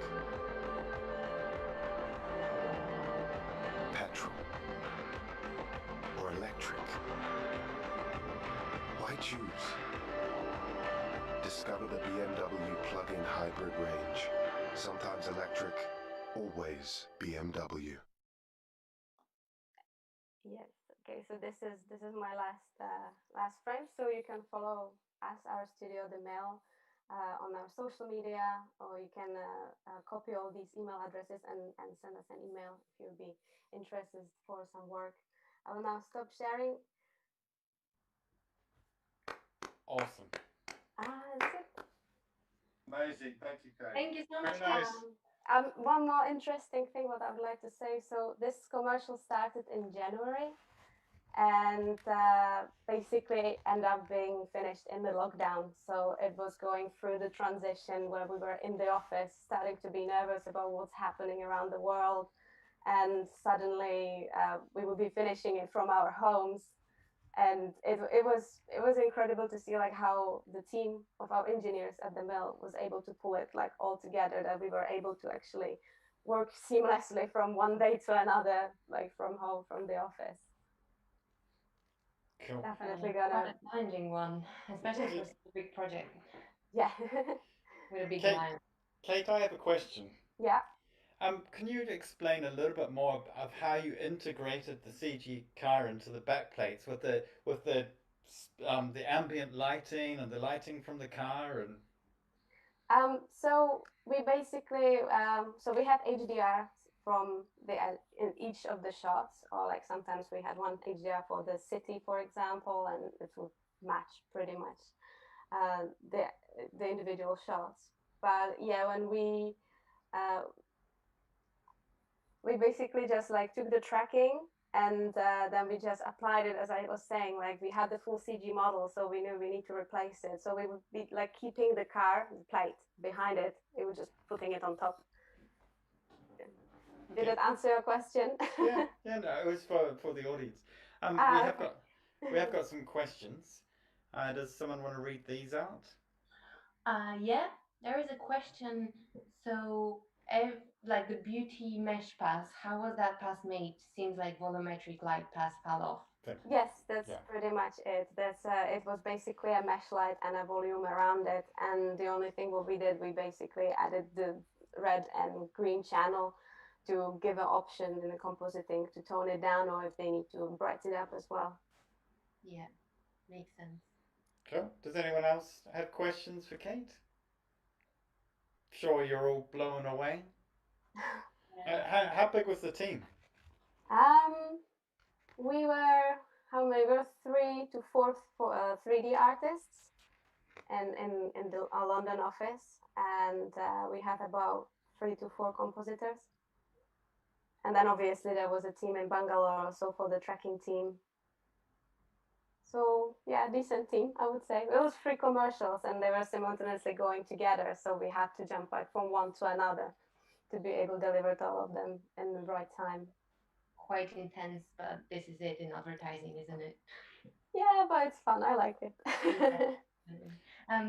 Petrol or electric? Why choose? Discover the BMW plug-in hybrid range. Sometimes electric, always BMW. Yes. Okay. So this is my last frame. So you can follow us, our studio, the Mail, on our social media, or you can copy all these email addresses and send us an email if you'll be interested for some work. I will now stop sharing. Awesome. That's it. Amazing. Thank you, Kate. Thank you so much. Very nice. One more interesting thing what I would like to say. So this commercial started in January, and basically ended up being finished in the lockdown. So it was going through the transition where we were in the office, starting to be nervous about what's happening around the world, and suddenly we would be finishing it from our homes. And it was incredible to see like how the team of our engineers at the mill was able to pull it like all together, that we were able to actually work seamlessly from one day to another, like from home, from the office. Cool. Definitely Quite gonna. a challenging one, especially for such a big project Yeah. with a big Kate, line. Kate, I have a question. Yeah. Can you explain a little bit more of how you integrated the CG car into the backplates with the ambient lighting and the lighting from the car and? So we basically so we had HDR from the in each of the shots, or like sometimes we had one HDR for the city, for example, and it would match pretty much the individual shots. But yeah, when we basically just like took the tracking and then we just applied it, as I was saying, like we had the full CG model, so we knew we need to replace it. So we would be like keeping the car, the plate behind it, we were just putting it on top. Did it answer your question? Yeah, no, it was for the audience. Okay. We have got some questions. Does someone want to read these out? Yeah, there is a question. So, like the beauty mesh pass, how was that pass made? Seems like volumetric light pass fell off. Yes, that's pretty much it. That's it was basically a mesh light and a volume around it, and the only thing what we did, we basically added the red and green channel to give an option in the compositing to tone it down, or if they need to brighten it up as well. Yeah, makes sense. Cool. Does anyone else have questions for Kate? Sure, you're all blown away. How big was the team? We were how many? We were 3 to 4 3D artists in the London office, and we have about 3 to 4 compositors. And then obviously there was a team in Bangalore also for the tracking team. So yeah, decent team, I would say. It was 3 commercials and they were simultaneously going together, so we had to jump like from one to another to be able to deliver to all of them in the right time. Quite intense, but this is it in advertising, isn't it? Yeah, but it's fun. I like it.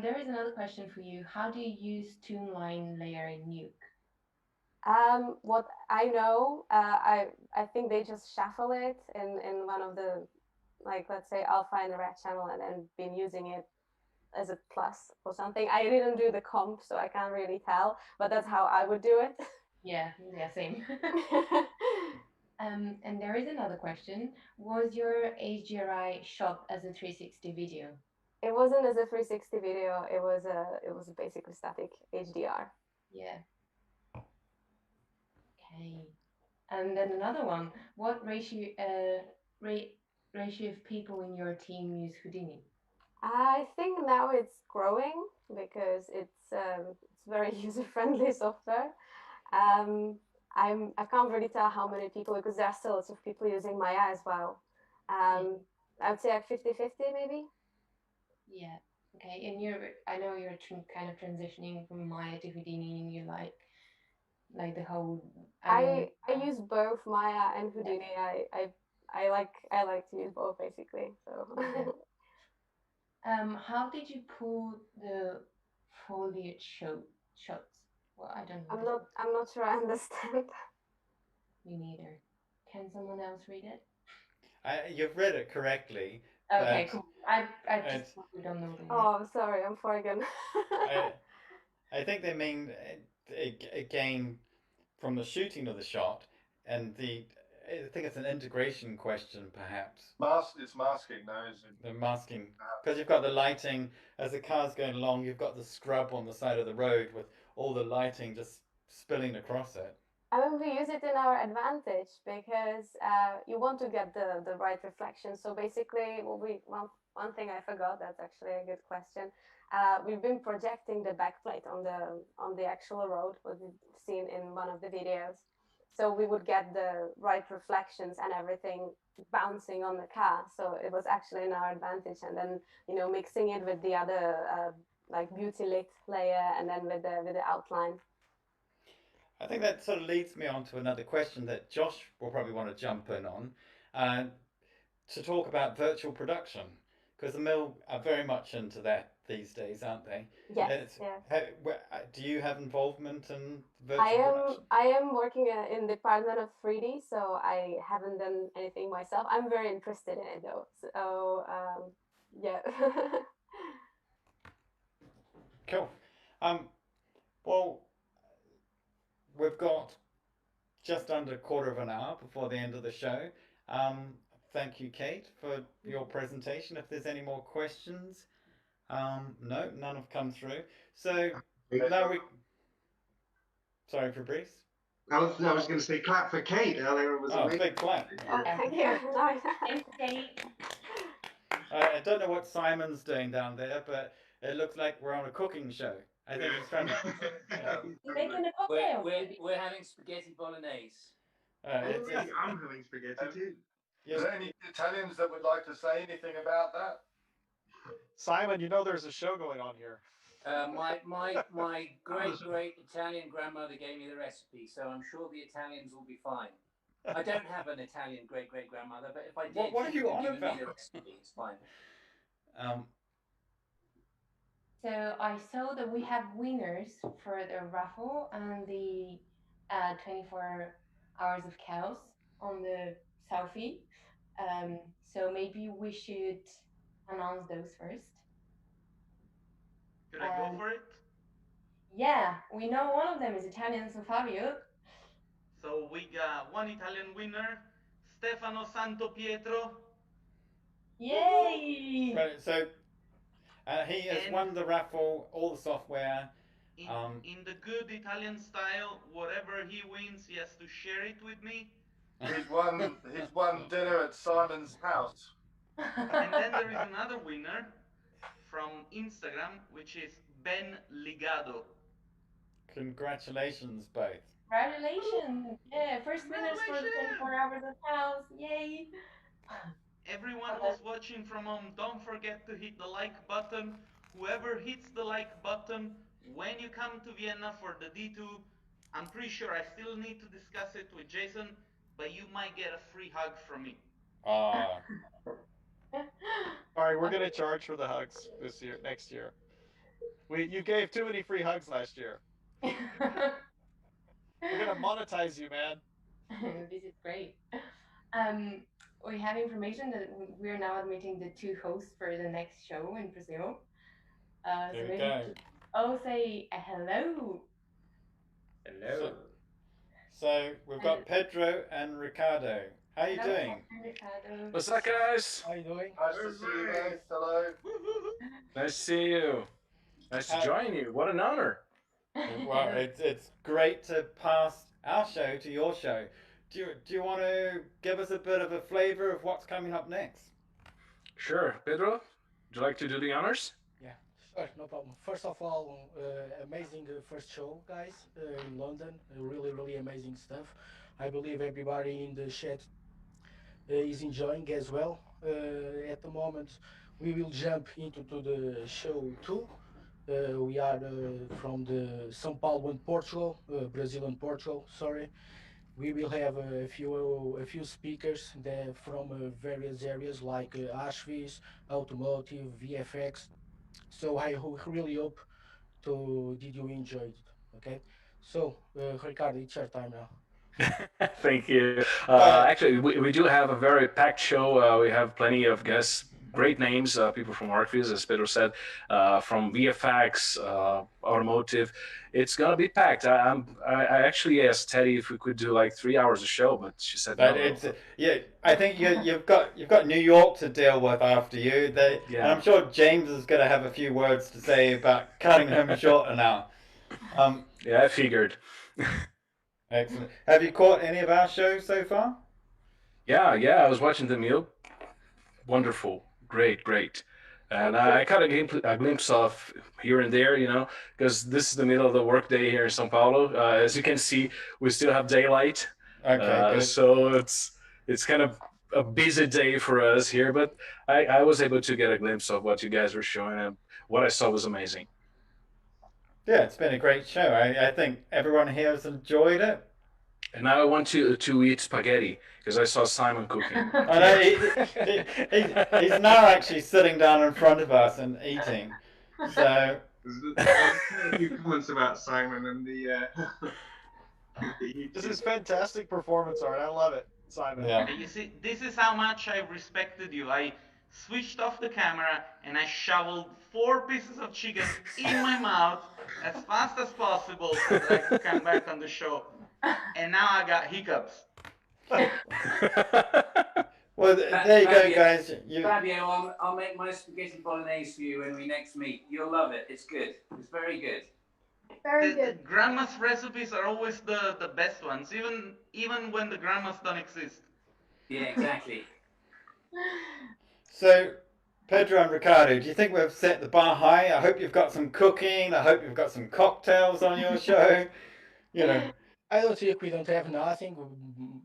There is another question for you. How do you use toonline layer in Nuke? What I know, I think they just shuffle it in one of the, like, let's say alpha in the red channel, and then been using it as a plus or something. I didn't do the comp, so I can't really tell, but that's how I would do it. Yeah, same. And there is another question. Was your HDRI shot as a 360 video? It wasn't as a 360 video. It was basically static HDR. Yeah. Okay. And then another one. What ratio of people in your team use Houdini? I think now it's growing because it's very user friendly software. I can't really tell how many people, because there are still lots of people using Maya as well. I would say like 50-50 maybe. Yeah. Okay. And I know you're kind of transitioning from Maya to Houdini, and you like the whole. I use both Maya and Houdini. I like to use both basically. So. How did you pull the foliage shots? Well, I don't know. I'm not sure I understand. Me neither. Can someone else read it? You've read it correctly. Okay, cool. I just don't know the. Oh, I'm sorry. I'm forgetting. I think they mean again from the shooting of the shot, and I think it's an integration question, perhaps. It's masking now, isn't it? The masking, because you've got the lighting as the car's going along. You've got the scrub on the side of the road with all the lighting just spilling across it. I mean, we use it in our advantage because you want to get the right reflection. So basically, one thing I forgot. That's actually a good question. We've been projecting the backplate on the actual road, what we've seen in one of the videos. So we would get the right reflections and everything bouncing on the car. So it was actually in our advantage. And then mixing it with the other like beauty lit layer, and then with the outline. I think that sort of leads me on to another question that Josh will probably want to jump in on, to talk about virtual production, because the mill are very much into that these days, aren't they? Yes. Do you have involvement in virtual production? I am working in the department of 3D, so I haven't done anything myself. I'm very interested in it though. So yeah. Cool. Well, we've got just under a quarter of an hour before the end of the show. Thank you, Kate, for your presentation. If there's any more questions, no, none have come through. So now Sorry, Fabrice. I was going to say clap for Kate earlier. It was amazing. Big clap. Thank you. Thanks, Kate. I don't know what Simon's doing down there, but it looks like we're on a cooking show. I think he's trying to. Yeah. You making a We're, cocktail? we're, we're having spaghetti bolognese. It's, Alright, it's, I'm having spaghetti too. Is there any Italians that would like to say anything about that? Simon, you know there's a show going on here. My great Italian grandmother gave me the recipe, so I'm sure the Italians will be fine. I don't have an Italian great grandmother, but if I did, what are she you would have on given me about? the recipe. It's fine. So I saw that we have winners for the raffle and the 24 hours of chaos on the selfie. So maybe we should announce those first. Should I go for it? Yeah, we know one of them is Italian, so Fabio. So we got one Italian winner, Stefano Santo Pietro. Yay! Right, so he has And won the raffle, all the software. in the good Italian style, whatever he wins, he has to share it with me. He's won dinner at Simon's house. And then there is another winner from Instagram, which is Ben Ligado. Congratulations, both. Congratulations! Yeah, first winners for the 24 hours of house. Yay! Everyone who's watching from home, don't forget to hit the like button. Whoever hits the like button when you come to Vienna for the D2, I'm pretty sure I still need to discuss it with Jason, but you might get a free hug from me. Ah. All right, we're gonna charge for the hugs next year. You gave too many free hugs last year. We're gonna monetize you, man. This is great. We have information that we're now admitting the two hosts for the next show in Brazil. So There we maybe go. all say hello. Hello. So we've got Pedro and Ricardo. How are you Hello, doing? Ricardo. What's up, guys? How you doing? Nice to see you guys. Hello. Nice to see you. Nice to join you. What an honor. Well, it's great to pass our show to your show. Do you want to give us a bit of a flavor of what's coming up next? Sure. Pedro, would you like to do the honors? Yeah, sure, no problem. First of all, amazing first show, guys, in London. Really, really amazing stuff. I believe everybody in the chat is enjoying as well. At the moment, we will jump into the show 2. We are from the São Paulo and Portugal, Brazil and Portugal. Sorry, we will have a few speakers there from various areas like Ashvis, automotive, VFX. So I really hope did you enjoy it. Okay, so Ricardo, it's your time now. Thank you. Actually, we do have a very packed show. We have plenty of guests, great names, people from Arcvis, as Pedro said, from VFX, automotive. It's gonna be packed. I actually asked Teddy if we could do like 3 hours of show, but she said But no. it's yeah. I think you've got New York to deal with after you. And I'm sure James is going to have a few words to say about cutting him short now. Yeah, I figured. Excellent. Have you caught any of our shows so far? Yeah, I was watching the meal. Wonderful, great. And I caught a glimpse of here and there, because this is the middle of the workday here in São Paulo. As you can see, we still have daylight. Okay, good. So it's kind of a busy day for us here, but I was able to get a glimpse of what you guys were showing, and what I saw was amazing. Yeah, it's been a great show. I think everyone here has enjoyed it. And now I want to eat spaghetti because I saw Simon cooking. I know he's now actually sitting down in front of us and eating. So there's a few comments about Simon and the. This is fantastic performance art. I love it, Simon. Yeah. You see, this is how much I respected you. I switched off the camera and I shoveled 4 pieces of chicken in my mouth as fast as possible so that I could come back on the show. And now I got hiccups. Well, there you go, guys. Fabio, I'll make my spaghetti bolognese for you when we next meet. You'll love it. It's good. It's very good. Very good. The grandma's recipes are always the best ones, even when the grandmas don't exist. Yeah, exactly. So Pedro and Ricardo, do you think we've set the bar high? I hope you've got some cooking. I hope you've got some cocktails on your show. You know, I don't think we don't have nothing,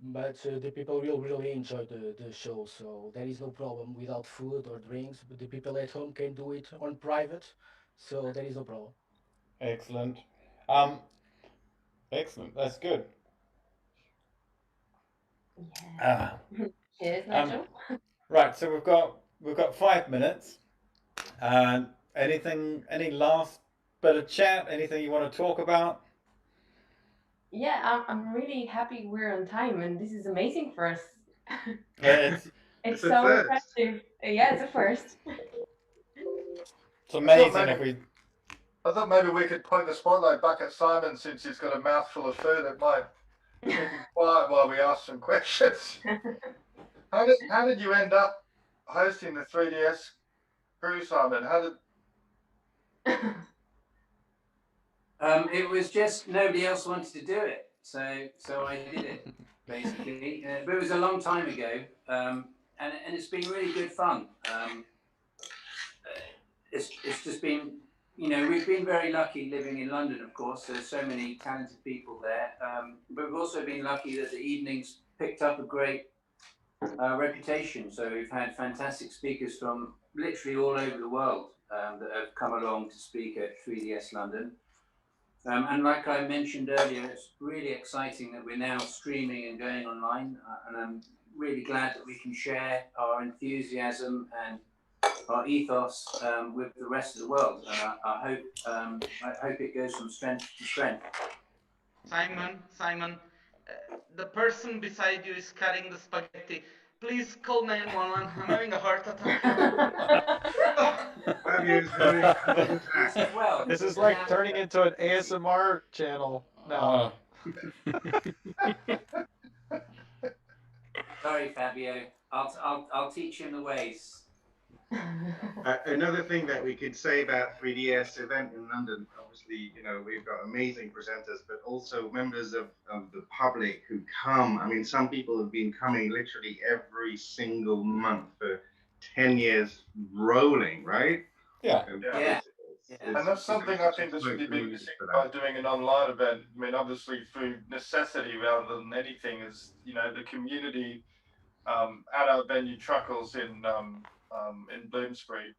but the people will really enjoy the show, so there is no problem without food or drinks. But the people at home can do it on private, so there is no problem. excellent. Um, excellent. That's good. Yeah. Ah, Cheers, um, Nigel. right. So we've got 5 minutes. Anything? Any last bit of chat? Anything you want to talk about? Yeah, I'm really happy we're on time, and this is amazing for us. It's It's It's a so first. impressive. Yeah, it's a first. it's I thought amazing if maybe we. I thought maybe we could point the spotlight back at Simon since he's got a mouthful of food. It might keep him quiet while we ask some questions. How did you end up hosting the 3DS crew, Simon? How did It was just nobody else wanted to do it, so I did it basically. But it was a long time ago, and it's been really good fun. It's just been, we've been very lucky living in London. Of course, there's so many talented people there, but we've also been lucky that the evenings picked up a great reputation. So we've had fantastic speakers from literally all over the world that have come along to speak at 3DS London. And like I mentioned earlier, it's really exciting that we're now streaming and going online, and I'm really glad that we can share our enthusiasm and our ethos with the rest of the world. And I hope it goes from strength to strength. Simon, the person beside you is cutting the spaghetti. Please call 911. I'm having a heart attack. Fabio's having a heart attack. Well, This is like turning into an ASMR channel now. Sorry, Fabio. I'll teach him the ways. Another thing that we could say about 3DS event in London, obviously, we've got amazing presenters, but also members of the public who come. I mean, some people have been coming literally every single month for 10 years rolling, right? Yeah. Yeah. and that's something I think that's really been missing by doing an online event. I mean, obviously through necessity rather than anything, is the community at our venue Truckles in Bloomsbury.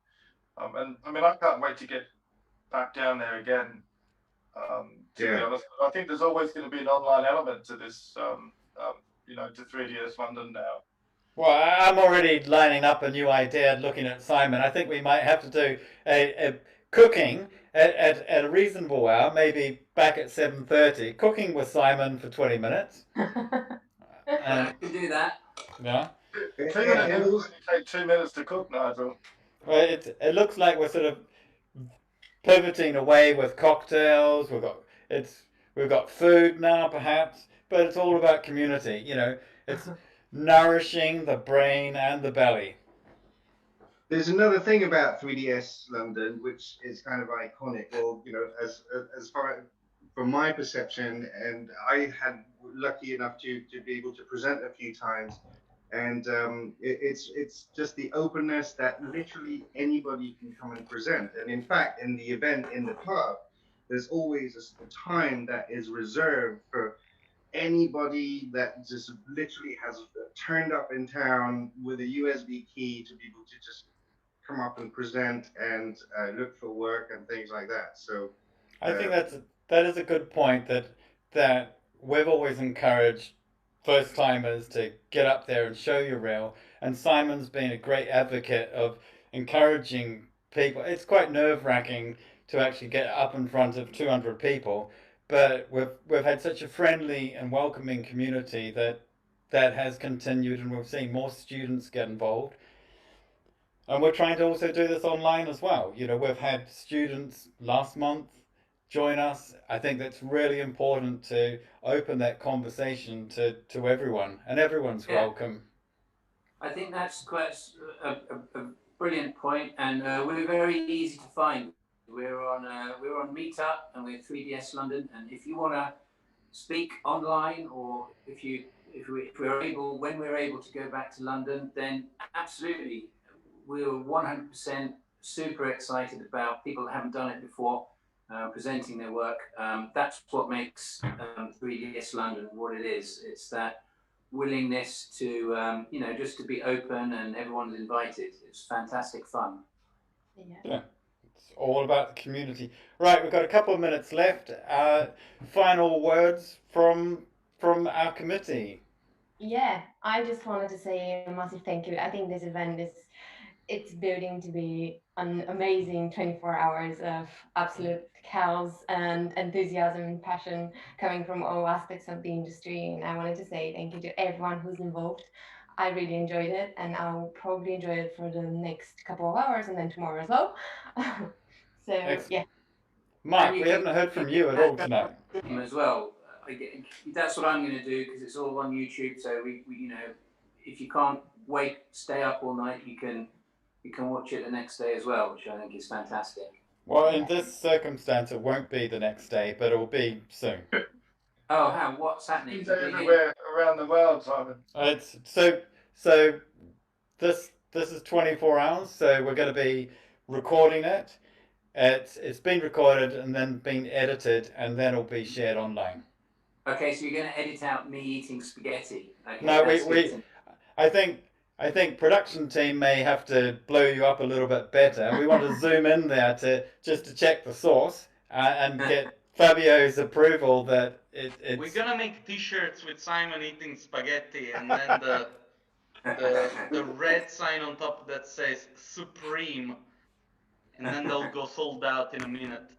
And I mean, I can't wait to get back down there again. To be honest, I think there's always going to be an online element to this. To 3DS London now. Well, I'm already lining up a new idea and looking at Simon. I think we might have to do a cooking at a reasonable hour, maybe back at 7:30. Cooking with Simon for 20 minutes. I can do that. Yeah. 2 minutes only take 2 minutes to cook, Nigel. Well, it looks like we're sort of pivoting away with cocktails. We've got food now, perhaps, but it's all about community. It's nourishing the brain and the belly. There's another thing about 3DS London, which is kind of iconic. Well, as far from my perception, and I had lucky enough to be able to present a few times, and it's just the openness that literally anybody can come and present. And in fact, in the event in the pub, there's always a time that is reserved for anybody that just literally has turned up in town with a USB key to be able to just come up and present and look for work and things like that. So I think that is a good point that we've always encouraged first timers to get up there and show your reel. And Simon's been a great advocate of encouraging people. It's quite nerve wracking to actually get up in front of 200 people, but we've had such a friendly and welcoming community that has continued, and we've seen more students get involved. And we're trying to also do this online as well. We've had students last month join us. I think that's really important to open that conversation to everyone, and everyone's welcome. I think that's quite a brilliant point, and we're very easy to find. We're on Meetup, and we're 3DS London. And if you want to speak online, or if we're able, when we're able to go back to London, then absolutely we were 100% super excited about people that haven't done it before presenting their work. That's what makes 3DS London what it is. It's that willingness to, just to be open and everyone's invited. It's fantastic fun. Yeah, it's all about the community. Right, we've got a couple of minutes left. Final words from our committee. Yeah, I just wanted to say a massive thank you. I think this event is it's building to be an amazing 24 hours of absolute chaos and enthusiasm and passion coming from all aspects of the industry. And I wanted to say thank you to everyone who's involved. I really enjoyed it, and I'll probably enjoy it for the next couple of hours and then tomorrow as well. So, Excellent. yeah. Mark, we haven't heard from you at all tonight. As well. That's what I'm going to do because it's all on YouTube. So if you can't wait, stay up all night, you can watch it the next day as well, which I think is fantastic. Well, in this circumstance, it won't be the next day, but it will be soon. Oh, how? What's happening? It's everywhere around the world, Simon. It's so. This is 24 hours, so we're going to be recording it. It's been recorded and then been edited, and then it'll be shared online. Okay, so you're going to edit out me eating spaghetti. Okay, No, I think production team may have to blow you up a little bit better. We want to zoom in there to check the source and get Fabio's approval that it's. We're gonna make T-shirts with Simon eating spaghetti, and then the red sign on top that says Supreme, and then they'll go sold out in a minute.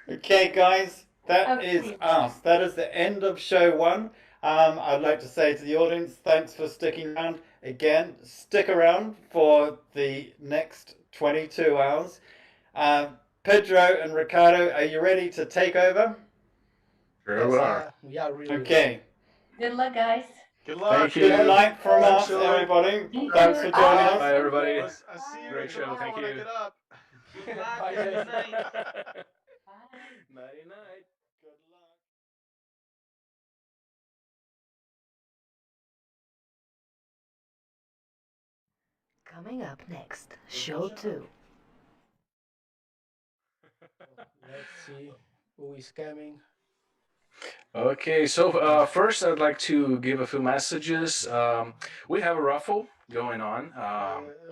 Okay, guys, that is us. That is the end of show one. I'd like to say to the audience, thanks for sticking around. Again, stick around for the next 22 hours. Pedro and Ricardo, are you ready to take over? Sure we are. Yeah, really. Okay. Good luck, guys. Good luck. Good night from Thank us, you. everybody. Thank Thanks you. for joining us. Bye, everybody. I'll see you Great show. tomorrow Thank when I you. get up. Good luck. Bye, Good guys. night. Nighty night. Good luck. Coming up next, show 2. Let's see who is coming. Okay, so first I'd like to give a few messages. We have a raffle going on.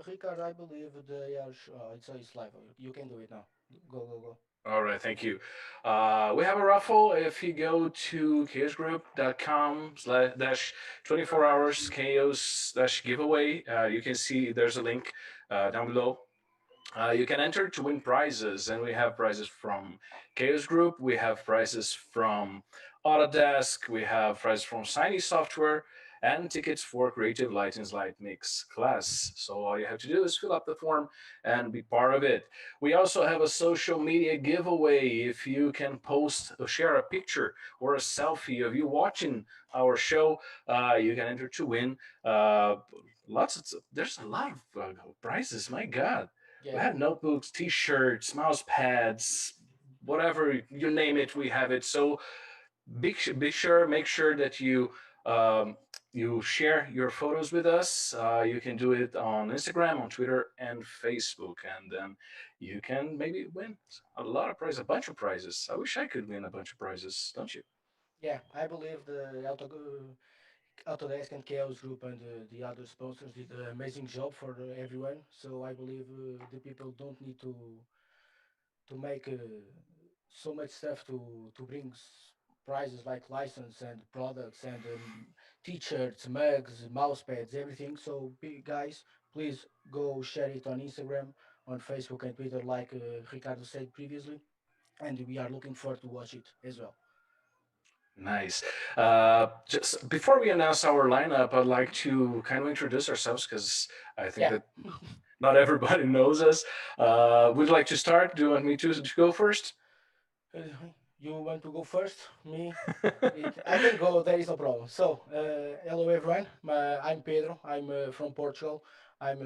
Ricard, I believe they are. It's live. You can do it now. Go, go, go. All right, thank you. We have a raffle. If you go to chaosgroup.com dash 24 hours chaos dash giveaway, you can see there's a link down below. You can enter to win prizes, and we have prizes from Chaos Group, we have prizes from Autodesk, we have prizes from Shiny Software, and tickets for Creative Lighting's Light Mix class. So all you have to do is fill up the form and be part of it. We also have a social media giveaway. If you can post or share a picture or a selfie of you watching our show, you can enter to win. There's a lot of prizes. My God. Yeah. We had notebooks, T-shirts, mouse pads, whatever you name it, we have it. So make sure that you share your photos with us. You can do it on Instagram, on Twitter, and Facebook, and then you can maybe win a lot of prizes, a bunch of prizes. I wish I could win a bunch of prizes, don't you? Yeah, I believe the Autodesk and Chaos Group and the other sponsors did an amazing job for everyone. So I believe the people don't need to make so much stuff to bring prizes like license and products and t-shirts, mugs, mouse pads, everything. So guys, please go share it on Instagram, on Facebook and Twitter, like Ricardo said previously, and we are looking forward to watch it as well. Nice. Just before we announce our lineup, I'd like to kind of introduce ourselves because I think that not everybody knows us. Would you like to start? Do you want me to go first? You want to go first? Me? I can go. There is no problem. So, hello everyone. I'm Pedro. I'm from Portugal. I'm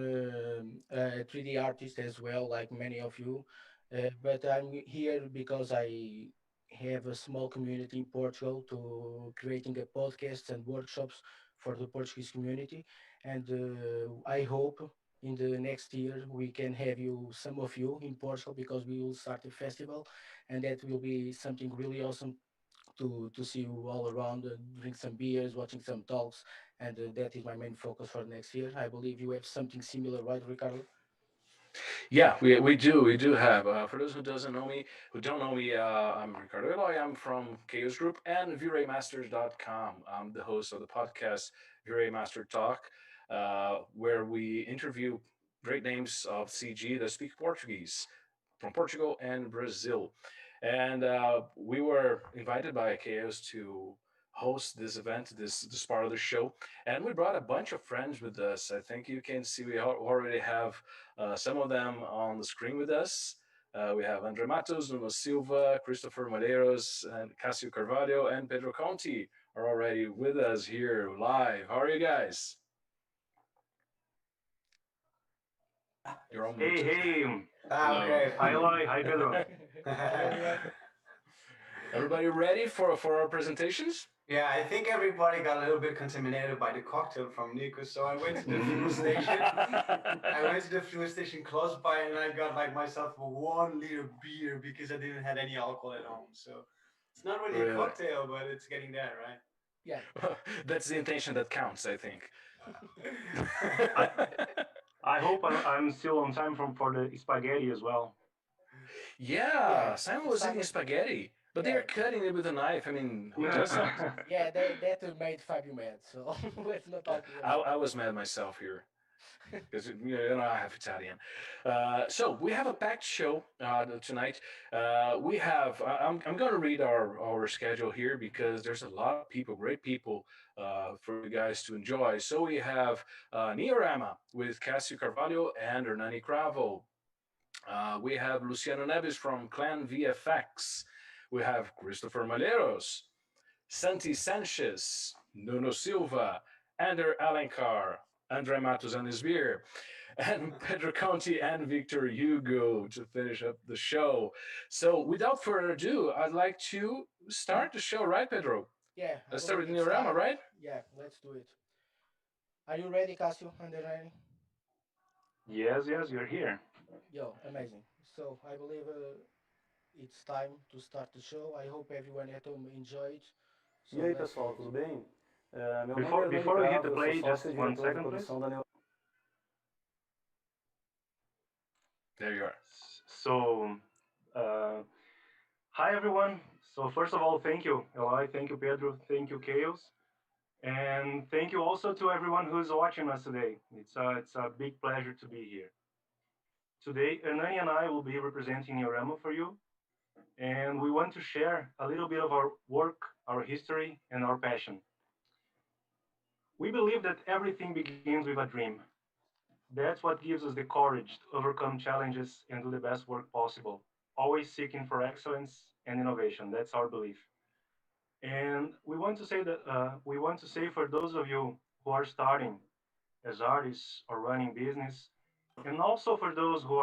a 3D artist as well, like many of you. But I'm here because I have a small community in Portugal to creating a podcast and workshops for the Portuguese community. And I hope in the next year we can have you, some of you, in Portugal because we will start a festival, and that will be something really awesome to see you all around, drink some beers, watching some talks, and that is my main focus for next year. I believe you have something similar, right, Ricardo? Yeah, we do have. For those who don't know me, I'm Ricardo Eloy. I'm from ChaosGroup and VirayMasters.com. I'm the host of the podcast Viray Master Talk, where we interview great names of CG that speak Portuguese from Portugal and Brazil. And we were invited by Chaos to host this event, this part of the show, and we brought a bunch of friends with us. I think you can see we already have some of them on the screen with us. We have Andre Matos, Nuno Silva, Christopher Madeiros, and Cássio Carvalho, and Pedro Conti are already with us here live. How are you guys? You're on mute. Hey. Hello. Okay. Hi, Eloy. Hi, Pedro. Hi, everyone. Everybody ready for our presentations? Yeah, I think everybody got a little bit contaminated by the cocktail from Nico, so I went to the fuel station. I went to the fuel station close by, and I got like myself a 1 liter beer because I didn't have any alcohol at home. So it's not really a cocktail, but it's getting there, right? Yeah. That's the intention that counts, I think. I hope I'm still on time for the spaghetti as well. Yeah, Simon was eating spaghetti, but they're cutting it with a knife. I mean, who doesn't? Yeah, that made Fabio mad, so let's not talk about I was mad myself here. Because I have Italian. So we have a packed show tonight. We have. I'm going to read our schedule here because there's a lot of people, great people, for you guys to enjoy. So we have Neorama with Cássio Carvalho and Hernani Cravo. We have Luciano Neves from Clan VFX. We have Christopher Malheiros, Santi Sanchez, Nuno Silva, Ander Alencar, Andre Matos and his beer, and Pedro Conti and Victor Hugo to finish up the show. So without further ado, I'd like to start the show, right, Pedro? Yeah. Let's start with Neorama, right? Yeah, let's do it. Are you ready, Cássio and Hernani? Yes, you're here. Yo, amazing. So I believe it's time to start the show. I hope everyone at home enjoyed. So E aí, pessoal, tudo bem? Meu nome é Before Hernani we hit Cravo, the eu sou play, sócio just e 1 diretor de second, please. produção da Neo. There you are. So, hi everyone. So first of all, thank you, Eloy. Thank you, Pedro. Thank you, Chaos. And thank you also to everyone who's watching us today. It's a big pleasure to be here. Today, Hernani and I will be representing Neorama for you. And we want to share a little bit of our work, our history, and our passion. We believe that everything begins with a dream. That's what gives us the courage to overcome challenges and do the best work possible, always seeking for excellence and innovation. That's our belief. And we want to say for those of you who are starting as artists or running business, and also for those who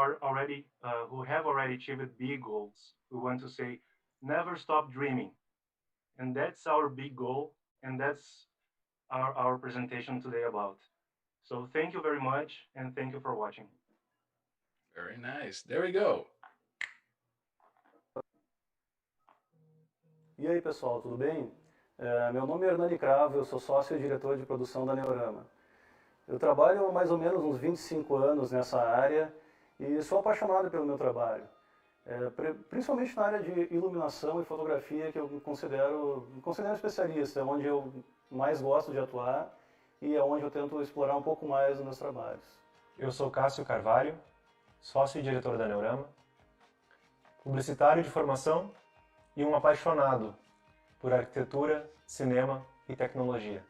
have already achieved big goals, we want to say never stop dreaming. And that's our big goal, and that's our presentation today about. So thank you very much, and thank you for watching. Very nice. There we go. E aí, pessoal, tudo bem? Meu nome é Hernani Cravo, eu sou sócio e diretor de produção da Neorama. Eu trabalho há mais ou menos uns 25 anos nessa área e sou apaixonado pelo meu trabalho. Principalmente na área de iluminação e fotografia, que eu me considero especialista, é onde eu mais gosto de atuar e é onde eu tento explorar um pouco mais os meus trabalhos. Eu sou Cássio Carvalho, sócio e diretor da Neorama, publicitário de formação e um apaixonado por arquitetura, cinema e tecnologia.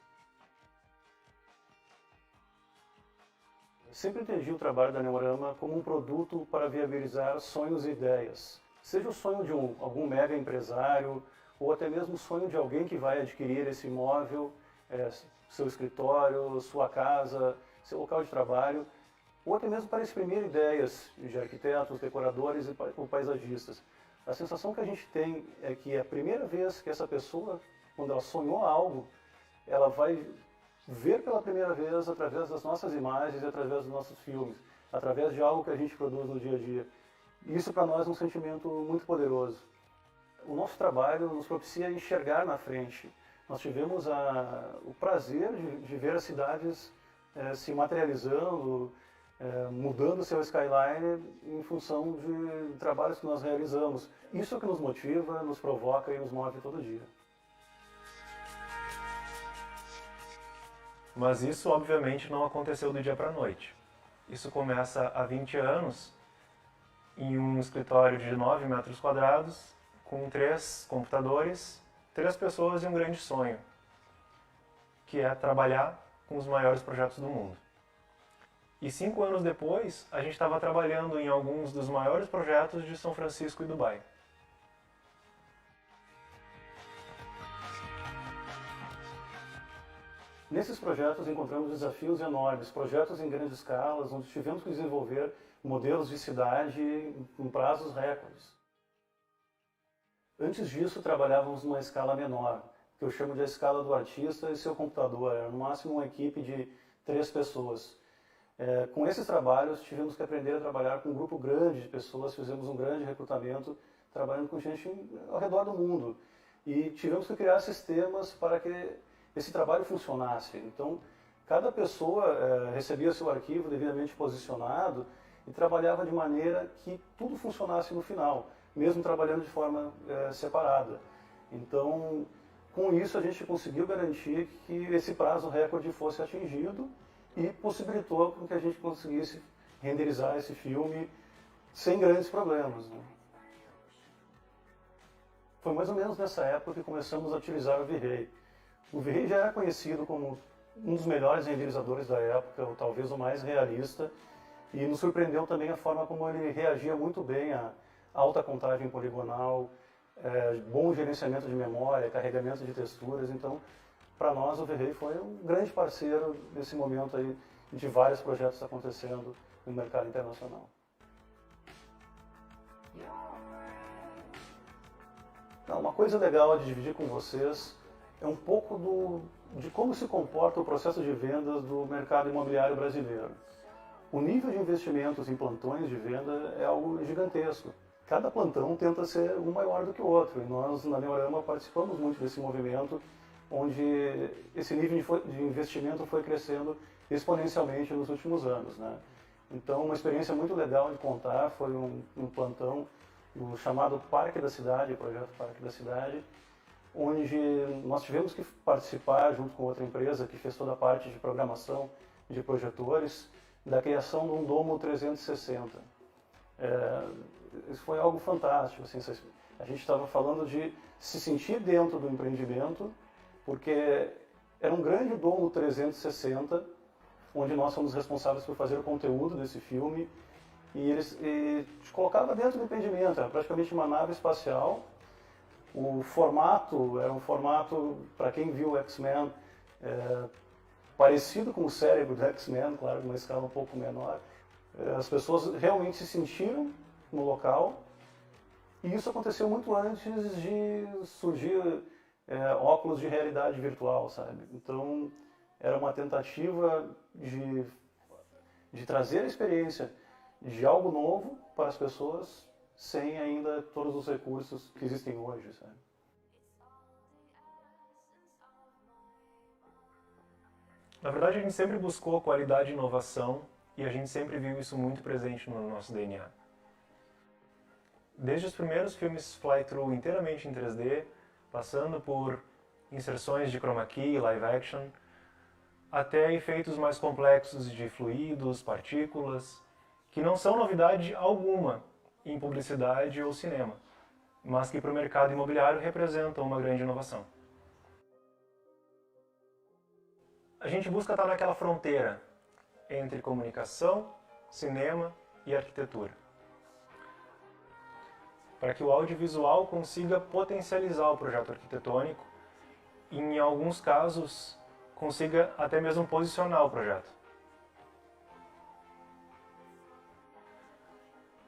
Sempre entendi o trabalho da Neorama como um produto para viabilizar sonhos e ideias. Seja o sonho de algum mega empresário ou até mesmo o sonho de alguém que vai adquirir esse imóvel, seu escritório, sua casa, seu local de trabalho, ou até mesmo para exprimir ideias de arquitetos, decoradores ou paisagistas. A sensação que a gente tem é que é a primeira vez que essa pessoa, quando ela sonhou algo, ela vai ver pela primeira vez através das nossas imagens e através dos nossos filmes, através de algo que a gente produz no dia a dia. Isso para nós é um sentimento muito poderoso. O nosso trabalho nos propicia enxergar na frente. Nós tivemos o prazer de ver as cidades se materializando, mudando seu skyline em função de trabalhos que nós realizamos. Isso é o que nos motiva, nos provoca e nos move todo dia. Mas isso, obviamente, não aconteceu do dia para a noite. Isso começa há 20 anos, em um escritório de 9 metros quadrados, com 3 computadores, 3 pessoas e um grande sonho, que é trabalhar com os maiores projetos do mundo. E 5 anos depois, a gente estava trabalhando em alguns dos maiores projetos de São Francisco e Dubai. Nesses projetos encontramos desafios enormes, projetos em grandes escalas, onde tivemos que desenvolver modelos de cidade em prazos recordes. Antes disso, trabalhávamos numa escala menor, que eu chamo de a escala do artista e seu computador, era no máximo uma equipe de 3 pessoas. Com esses trabalhos, tivemos que aprender a trabalhar com um grupo grande de pessoas, fizemos um grande recrutamento, trabalhando com gente ao redor do mundo. E tivemos que criar sistemas para que esse trabalho funcionasse. Então, cada pessoa recebia seu arquivo devidamente posicionado e trabalhava de maneira que tudo funcionasse no final, mesmo trabalhando de forma separada. Então, com isso, a gente conseguiu garantir que esse prazo recorde fosse atingido e possibilitou que a gente conseguisse renderizar esse filme sem grandes problemas, né? Foi mais ou menos nessa época que começamos a utilizar o V-Ray. O V-Ray já era conhecido como um dos melhores renderizadores da época, ou talvez o mais realista, e nos surpreendeu também a forma como ele reagia muito bem à alta contagem poligonal, bom gerenciamento de memória, carregamento de texturas. Então, para nós, o V-Ray foi um grande parceiro nesse momento aí de vários projetos acontecendo no mercado internacional. Uma coisa legal de dividir com vocês é um pouco de como se comporta o processo de vendas do mercado imobiliário brasileiro. O nível de investimentos em plantões de venda é algo gigantesco. Cada plantão tenta ser um maior do que o outro, e nós, na Neorama, participamos muito desse movimento, onde esse nível de investimento foi crescendo exponencialmente nos últimos anos, né? Então, uma experiência muito legal de contar foi um plantão no chamado Parque da Cidade, o projeto Parque da Cidade, onde nós tivemos que participar, junto com outra empresa que fez toda a parte de programação de projetores, da criação de um domo 360. Isso foi algo fantástico. Assim, a gente estava falando de se sentir dentro do empreendimento, porque era um grande domo 360, onde nós fomos responsáveis por fazer o conteúdo desse filme, e te colocava dentro do empreendimento, era praticamente uma nave espacial. O formato era um formato, para quem viu o X-Men, parecido com o cérebro do X-Men, claro, numa escala um pouco menor. As pessoas realmente se sentiram no local, e isso aconteceu muito antes de surgir óculos de realidade virtual, sabe? Então, era uma tentativa de trazer a experiência de algo novo para as pessoas, sem ainda todos os recursos que existem hoje, sabe? Na verdade, a gente sempre buscou qualidade e inovação, e a gente sempre viu isso muito presente no nosso DNA. Desde os primeiros filmes fly-through inteiramente em 3D, passando por inserções de chroma key, live action, até efeitos mais complexos de fluidos, partículas, que não são novidade alguma em publicidade ou cinema, mas que para o mercado imobiliário representam uma grande inovação. A gente busca estar naquela fronteira entre comunicação, cinema e arquitetura, para que o audiovisual consiga potencializar o projeto arquitetônico e, em alguns casos, consiga até mesmo posicionar o projeto.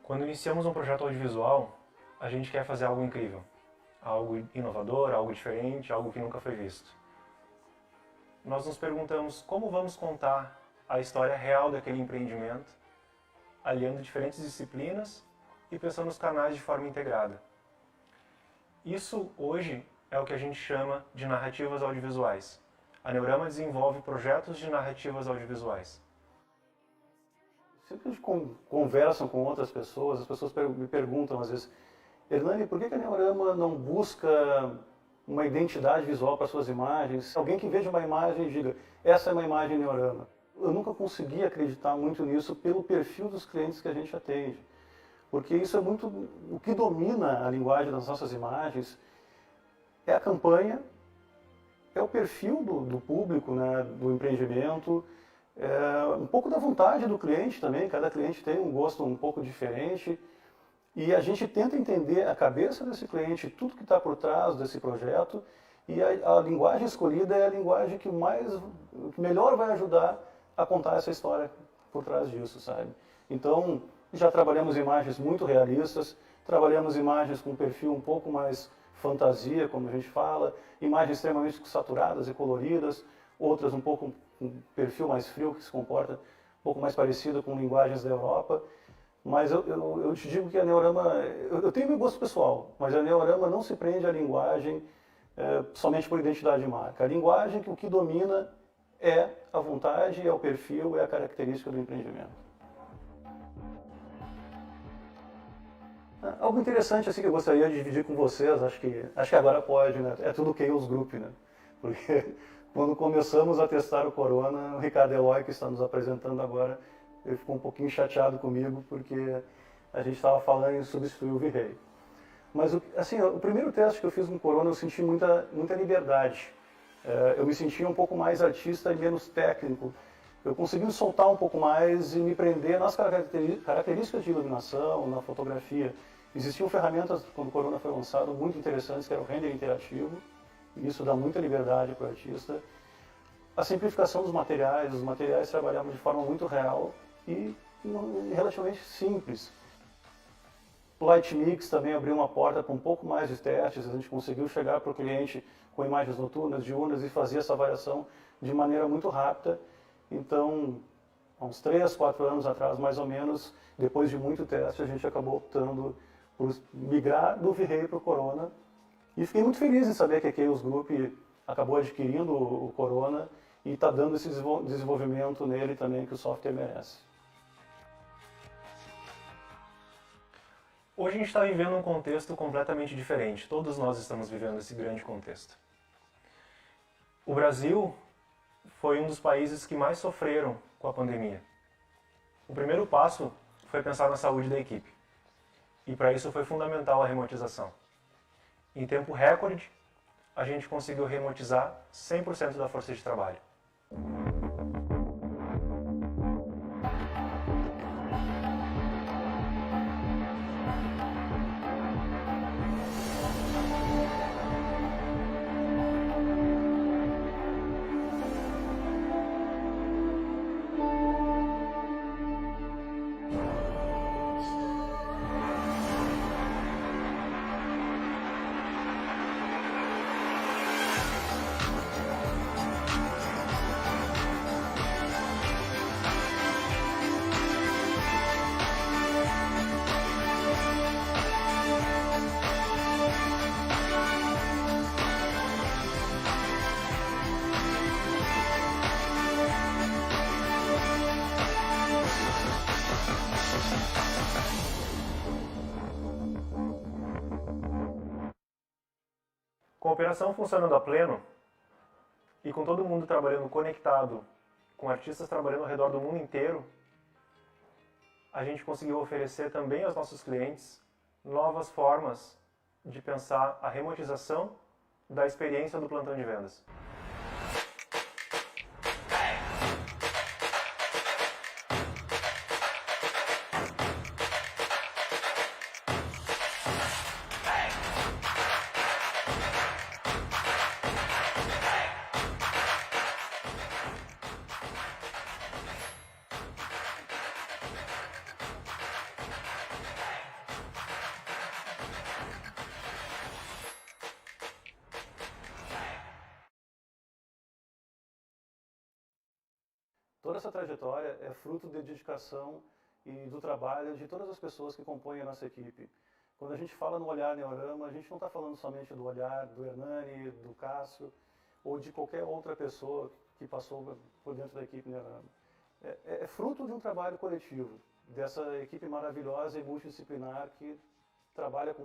Quando iniciamos um projeto audiovisual, a gente quer fazer algo incrível, algo inovador, algo diferente, algo que nunca foi visto. nós nos perguntamos como vamos contar a história real daquele empreendimento, aliando diferentes disciplinas e pensando nos canais de forma integrada. Isso, hoje, é o que a gente chama de narrativas audiovisuais. A Neurama desenvolve projetos de narrativas audiovisuais. Sempre que a gente conversa com outras pessoas, as pessoas me perguntam às vezes, Hernani, por que a Neurama não busca uma identidade visual para suas imagens? Alguém que veja uma imagem e diga, essa é uma imagem Neurama. Eu nunca consegui acreditar muito nisso pelo perfil dos clientes que a gente atende. Porque isso é muito o que domina a linguagem das nossas imagens, é a campanha, é o perfil do público, né, do empreendimento, é um pouco da vontade do cliente também, cada cliente tem um gosto um pouco diferente, e a gente tenta entender a cabeça desse cliente, tudo que está por trás desse projeto, e a linguagem escolhida é a linguagem que melhor vai ajudar a contar essa história por trás disso, sabe? Então, já trabalhamos imagens muito realistas, trabalhamos imagens com um perfil um pouco mais fantasia, como a gente fala, imagens extremamente saturadas e coloridas, outras um pouco com um perfil mais frio, que se comporta um pouco mais parecido com linguagens da Europa. Mas eu te digo que a Neurama, eu tenho meu gosto pessoal, mas a Neurama não se prende à linguagem somente por identidade de marca. A linguagem, o que domina é a vontade, é o perfil, é a característica do empreendimento. Algo interessante assim que eu gostaria de dividir com vocês, acho que agora pode, né? É tudo ChaosGroup, né? Porque quando começamos a testar o Corona, o Ricardo Eloy, que está nos apresentando agora, ele ficou um pouquinho chateado comigo porque a gente estava falando em substituir o V-Ray. Mas assim, o primeiro teste que eu fiz com o Corona, eu senti muita liberdade. Eu me sentia um pouco mais artista e menos técnico. Eu consegui me soltar um pouco mais e me prender nas características de iluminação, na fotografia. Existiam ferramentas, quando o Corona foi lançado, muito interessantes, que era o render interativo. E isso dá muita liberdade para o artista. A simplificação dos materiais, os materiais trabalhavam de forma muito real e relativamente simples. O Light Mix também abriu uma porta com um pouco mais de testes, a gente conseguiu chegar para o cliente com imagens noturnas, diurnas e fazer essa variação de maneira muito rápida. Então, há uns 3, 4 anos atrás, mais ou menos, depois de muito teste, a gente acabou optando por migrar do V-Ray para o Corona. E fiquei muito feliz em saber que a ChaosGroup acabou adquirindo o Corona e está dando esse desenvolvimento nele também que o software merece. Hoje a gente está vivendo um contexto completamente diferente. Todos nós estamos vivendo esse grande contexto. O Brasil foi um dos países que mais sofreram com a pandemia. O primeiro passo foi pensar na saúde da equipe. E para isso foi fundamental a remotização. Em tempo recorde, a gente conseguiu remotizar 100% da força de trabalho. Com a operação funcionando a pleno e com todo mundo trabalhando conectado, com artistas trabalhando ao redor do mundo inteiro, a gente conseguiu oferecer também aos nossos clientes novas formas de pensar a remotização da experiência do plantão de vendas. Toda essa trajetória é fruto de dedicação e do trabalho de todas as pessoas que compõem a nossa equipe. Quando a gente fala no Olhar Neorama, a gente não está falando somente do olhar do Hernani, do Cássio, ou de qualquer outra pessoa que passou por dentro da equipe Neorama. É fruto de um trabalho coletivo, dessa equipe maravilhosa e multidisciplinar que trabalha com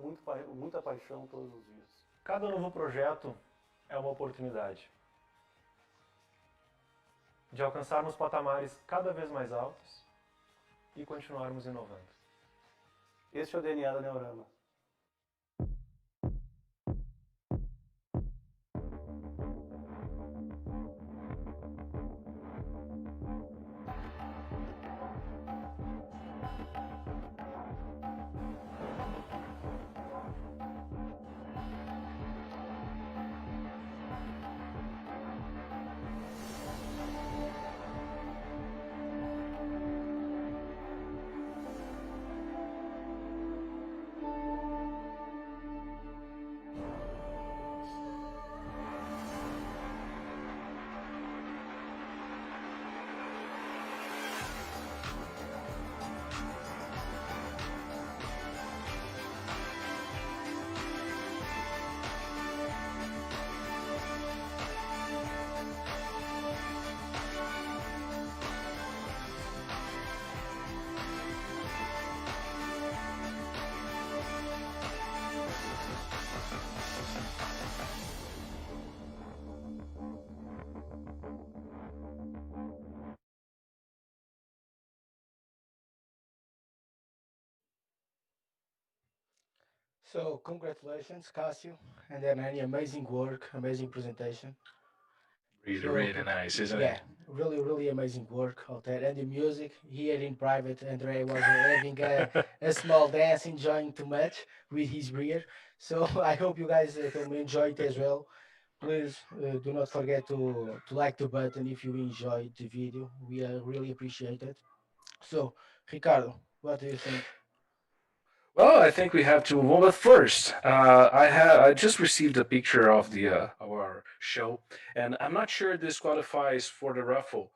muita paixão todos os dias. Cada novo projeto é uma oportunidade de alcançarmos patamares cada vez mais altos e continuarmos inovando. Este é o DNA da Neorama. So congratulations, Casio, and then any amazing work, amazing presentation. Really, really nice, isn't yeah, it? really amazing work out there. And the music here in private, Andre was having a small dance, enjoying too much with his beer. So I hope you guys can enjoy it as well. Please do not forget to like the button if you enjoyed the video. We really appreciate it. So, Ricardo, what do you think? Well, I think we have to move on. But first, I just received a picture of the of our show, and I'm not sure this qualifies for the raffle.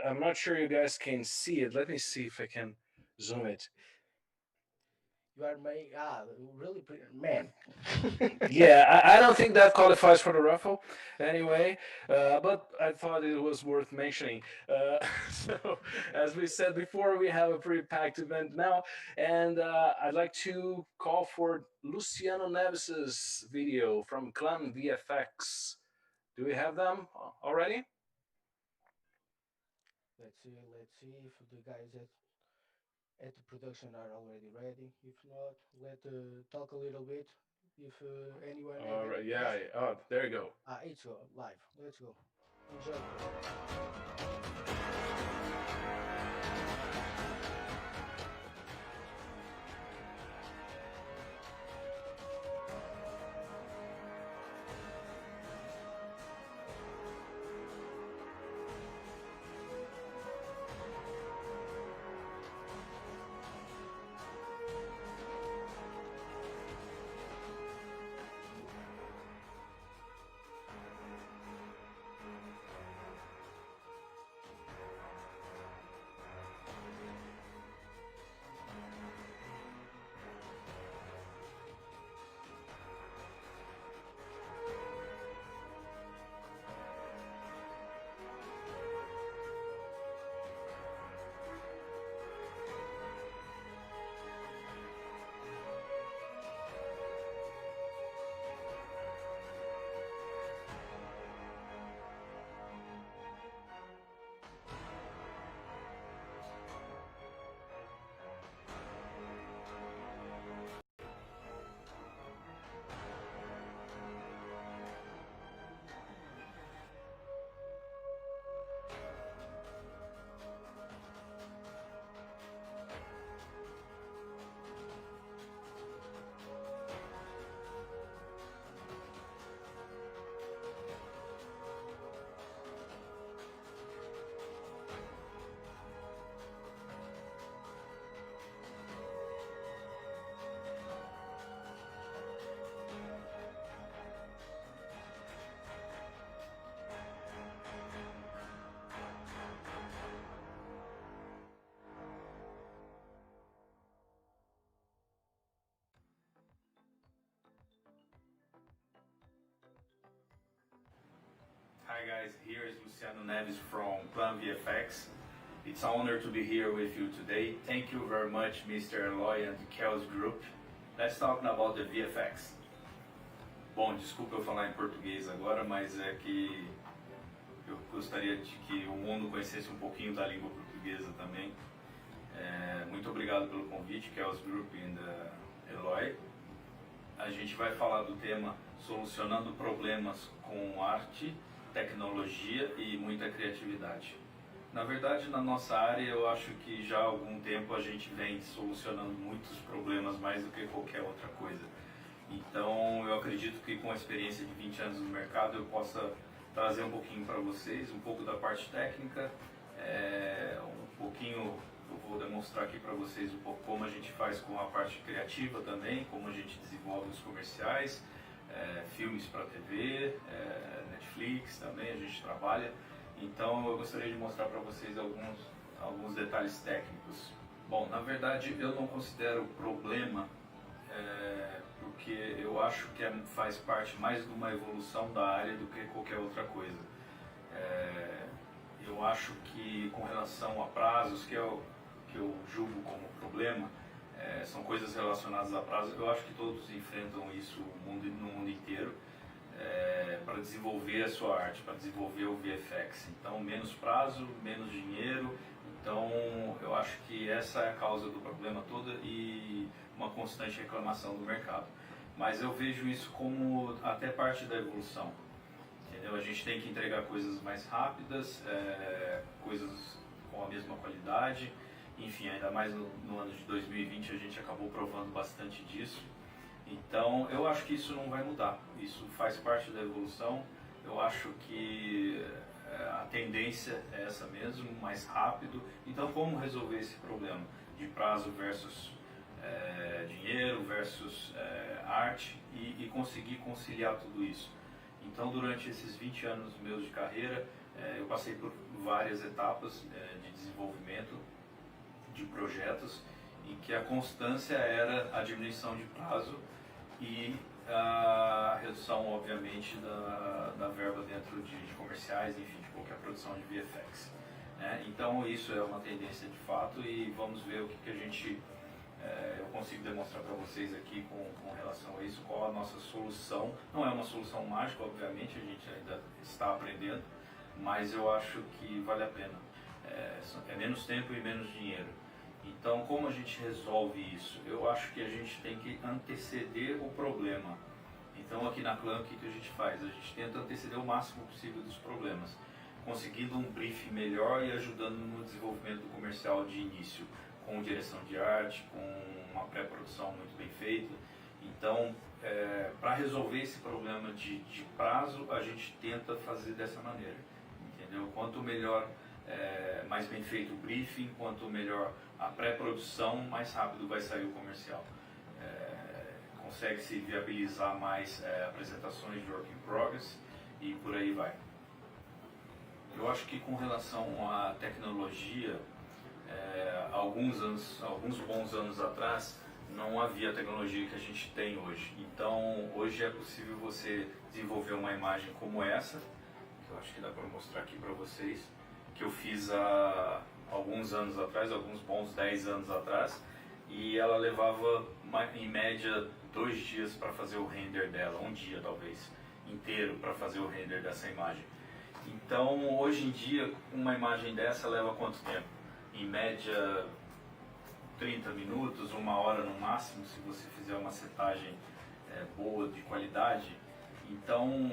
I'm not sure you guys can see it. Let me see if I can zoom it. You are really pretty man. Yeah, I don't think that qualifies for the raffle anyway, but I thought it was worth mentioning. So, as we said before, we have a pretty packed event now, and I'd like to call for Luciano Neves's video from Clan VFX. Do we have them already? Let's see if the guys at the production are already ready. If not, let talk a little bit. If anyone All right, yeah, yeah. Oh, there you go. It's live. Let's go. Enjoy. Hi guys, here is Luciano Neves from Plan VFX. It's an honor to be here with you today. Thank you very much, Mr. Eloy and the ChaosGroup. Let's talk about the VFX. Bom, desculpa eu falar em português agora, mas é que eu gostaria de que o mundo conhecesse um pouquinho da língua portuguesa também. Muito obrigado pelo convite, ChaosGroup e Eloy. A gente vai falar do tema solucionando problemas com arte, tecnologia e muita criatividade. Na verdade, na nossa área, eu acho que já há algum tempo a gente vem solucionando muitos problemas mais do que qualquer outra coisa. Então, eu acredito que com a experiência de 20 anos no mercado, eu possa trazer um pouquinho para vocês, um pouco da parte técnica, um pouquinho, eu vou demonstrar aqui para vocês um pouco como a gente faz com a parte criativa também, como a gente desenvolve os comerciais, filmes para TV, Netflix também a gente trabalha. Então eu gostaria de mostrar para vocês alguns detalhes técnicos. Bom, na verdade eu não considero problema, porque eu acho que faz parte mais de uma evolução da área do que qualquer outra coisa. Eu acho que com relação a prazos, que eu julgo como problema, são coisas relacionadas a prazo. Eu acho que todos enfrentam isso no mundo inteiro, para desenvolver a sua arte, para desenvolver o VFX. Então, menos prazo, menos dinheiro. Então, eu acho que essa é a causa do problema todo e uma constante reclamação do mercado. Mas eu vejo isso como até parte da evolução. Entendeu? A gente tem que entregar coisas mais rápidas, coisas com a mesma qualidade. Enfim, ainda mais no ano de 2020 a gente acabou provando bastante disso. Então, eu acho que isso não vai mudar. Isso faz parte da evolução. Eu acho que a tendência é essa mesmo, mais rápido. Então, como resolver esse problema de prazo versus dinheiro versus arte e conseguir conciliar tudo isso? Então, durante esses 20 anos meus de carreira, eu passei por várias etapas de desenvolvimento de projetos em que a constância era a diminuição de prazo e a redução, obviamente, da verba dentro de comerciais, enfim, de qualquer produção de VFX. Então, isso é uma tendência de fato e vamos ver o que a gente eu consigo demonstrar para vocês aqui com relação a isso, qual a nossa solução. Não é uma solução mágica, obviamente, a gente ainda está aprendendo, mas eu acho que vale a pena. É menos tempo e menos dinheiro. Então, como a gente resolve isso? Eu acho que a gente tem que anteceder o problema. Então, aqui na Clã, o que a gente faz? A gente tenta anteceder o máximo possível dos problemas, conseguindo um briefing melhor e ajudando no desenvolvimento do comercial de início, com direção de arte, com uma pré-produção muito bem feita. Então, para resolver esse problema de prazo, a gente tenta fazer dessa maneira, entendeu? Quanto melhor, mais bem feito o briefing, quanto melhor a pré-produção, mais rápido vai sair o comercial. Consegue-se viabilizar mais apresentações de work in progress e por aí vai. Eu acho que com relação à tecnologia, alguns bons anos atrás, não havia a tecnologia que a gente tem hoje. Então, hoje é possível você desenvolver uma imagem como essa, que eu acho que dá para mostrar aqui para vocês, que eu fiz há alguns anos atrás, alguns bons 10 anos atrás, e ela levava em média 2 dias para fazer o render dela, um dia talvez, inteiro para fazer o render dessa imagem. Então, hoje em dia, uma imagem dessa leva quanto tempo? Em média 30 minutos, 1 hora no máximo, se você fizer uma setagem boa, de qualidade. Então,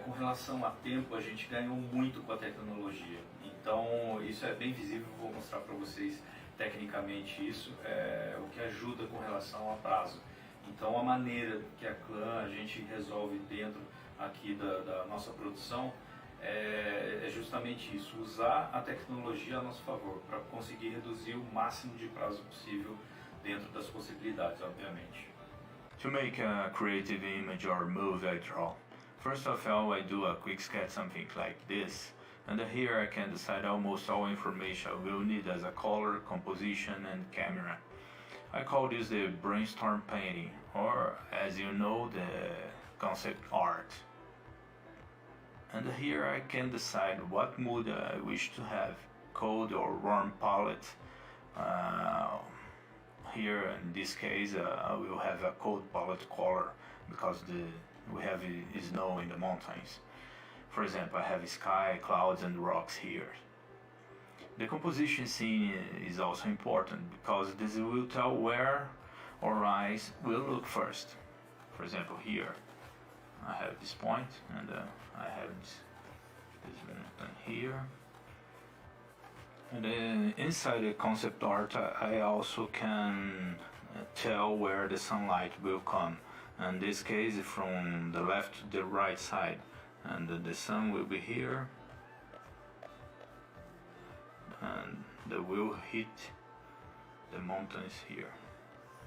com relação a tempo, a gente ganhou muito com a tecnologia. Então, isso é bem visível, vou mostrar para vocês tecnicamente isso, o que ajuda com relação a prazo. Então, a maneira que a Clã, a gente resolve dentro aqui da nossa produção, é justamente isso, usar a tecnologia a nosso favor, para conseguir reduzir o máximo de prazo possível dentro das possibilidades, obviamente. To make a creative image or movie I draw, first of all I do a quick sketch, something like this, and here I can decide almost all information I will need as a color, composition and camera. I call this the brainstorm painting, or as you know, the concept art. And here I can decide what mood I wish to have, cold or warm palette. Here in this case I will have a cold palette color because we have snow in the mountains. For example, I have sky, clouds and rocks here. The composition scene is also important because this will tell where our eyes will look first. For example, here I have this point and I have this mountain here. And then inside the concept art I also can tell where the sunlight will come. In this case from the left to the right side. And the sun will be here. And they will hit the mountains here,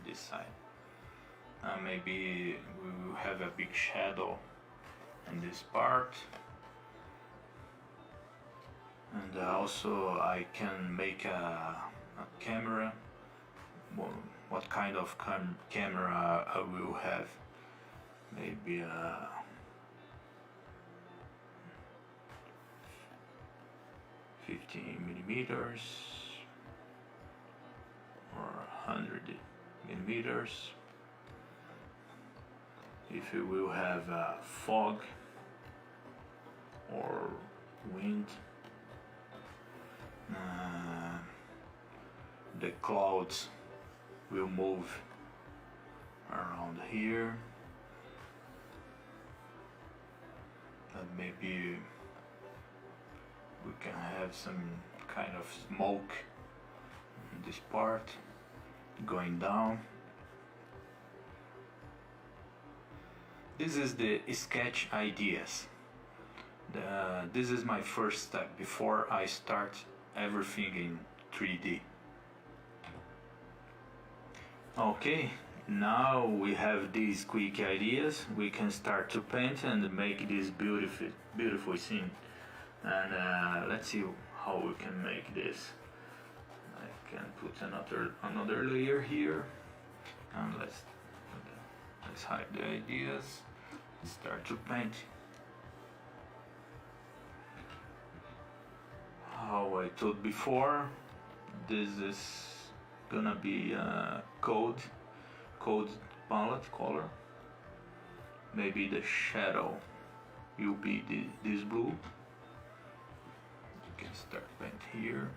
this side. And maybe we will have a big shadow in this part. And also I can make a camera, what kind of camera I will have. Maybe a 15 millimeters or 100 millimeters. If you will have fog or wind, the clouds will move around here, and maybe we can have some kind of smoke in this part going down. This is the sketch ideas. This is my first step before I start everything in 3D. Okay, now we have these quick ideas. We can start to paint and make this beautiful scene. And let's see how we can make this. I can put another layer here, and let's hide the ideas. Start to paint. How I told before, this is gonna be a code palette color. Maybe the shadow will be this blue. You can start paint here.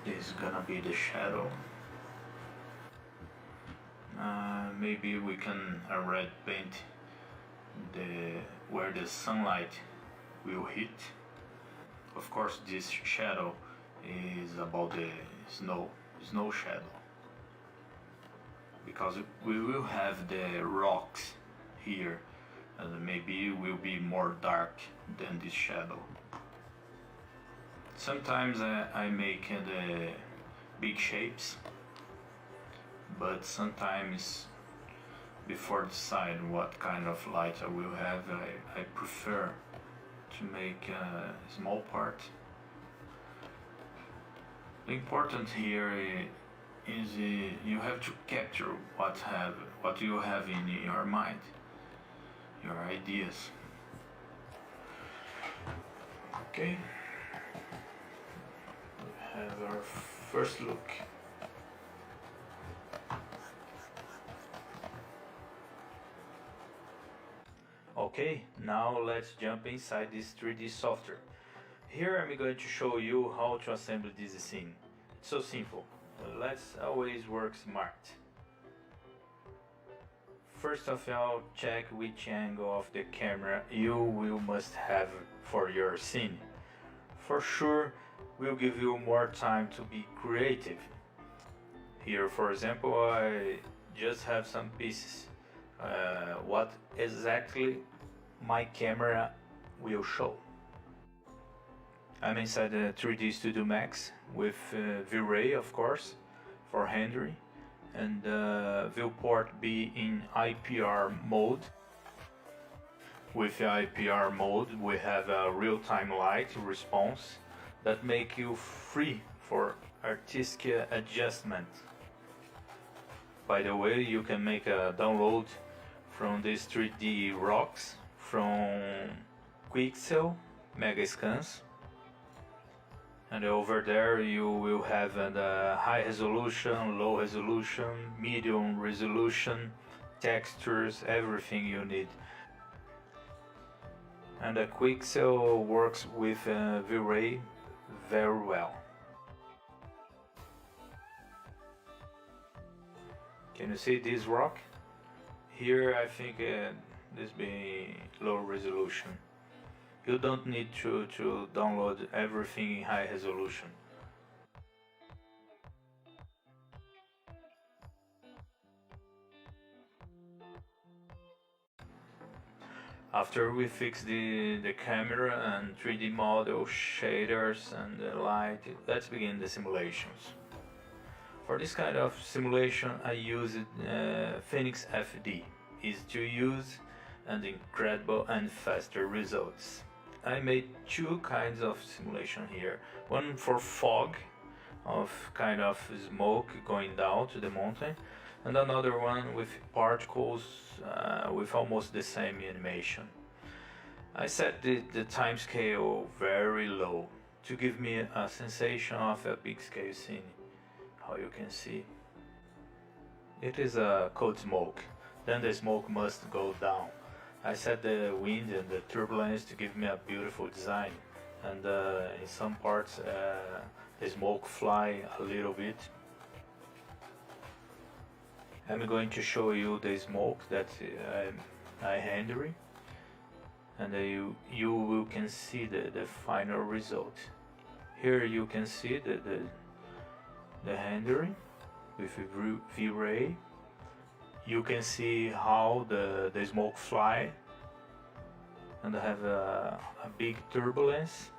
This is gonna be the shadow. Maybe we can red paint where the sunlight will hit. Of course, this shadow is about the snow shadow, because we will have the rocks here, and maybe it will be more dark than this shadow. Sometimes I make the big shapes, but sometimes before decide what kind of light I will have, I prefer to make a small part. The important here is you have to capture what you have in your mind, your ideas. Okay, we have our first look. Okay, now let's jump inside this 3D software. Here I'm going to show you how to assemble this scene. It's so simple. Let's always work smart. First of all, check which angle of the camera you will must have for your scene. For sure, will give you more time to be creative. Here, for example, I just have some pieces. What exactly my camera will show. I'm inside the 3D Studio Max with V-Ray, of course, for rendering, and viewport be in IPR mode. With IPR mode, we have a real-time light response that make you free for artistic adjustment. By the way, you can make a download from these 3D rocks from Quixel Megascans, and over there you will have a high resolution, low resolution, medium resolution, textures, everything you need. And the Quixel works with V-Ray very well. Can you see this rock? Here I think this being low resolution. You don't need to download everything in high resolution. After we fix the camera and 3D model, shaders and the light, let's begin the simulations. For this kind of simulation I used Phoenix FD. Easy to use and incredible and faster results. I made two kinds of simulation here. One for fog, of kind of smoke going down to the mountain, and another one with particles with almost the same animation. I set the time scale very low to give me a sensation of a big scale scene. How you can see, it is a cold smoke, then the smoke must go down. I set the wind and the turbulence to give me a beautiful design, and in some parts the smoke fly a little bit. I'm going to show you the smoke that I handle, and you will can see the final result. Here you can see the handling with V-Ray. You can see how the smoke fly and have a big turbulence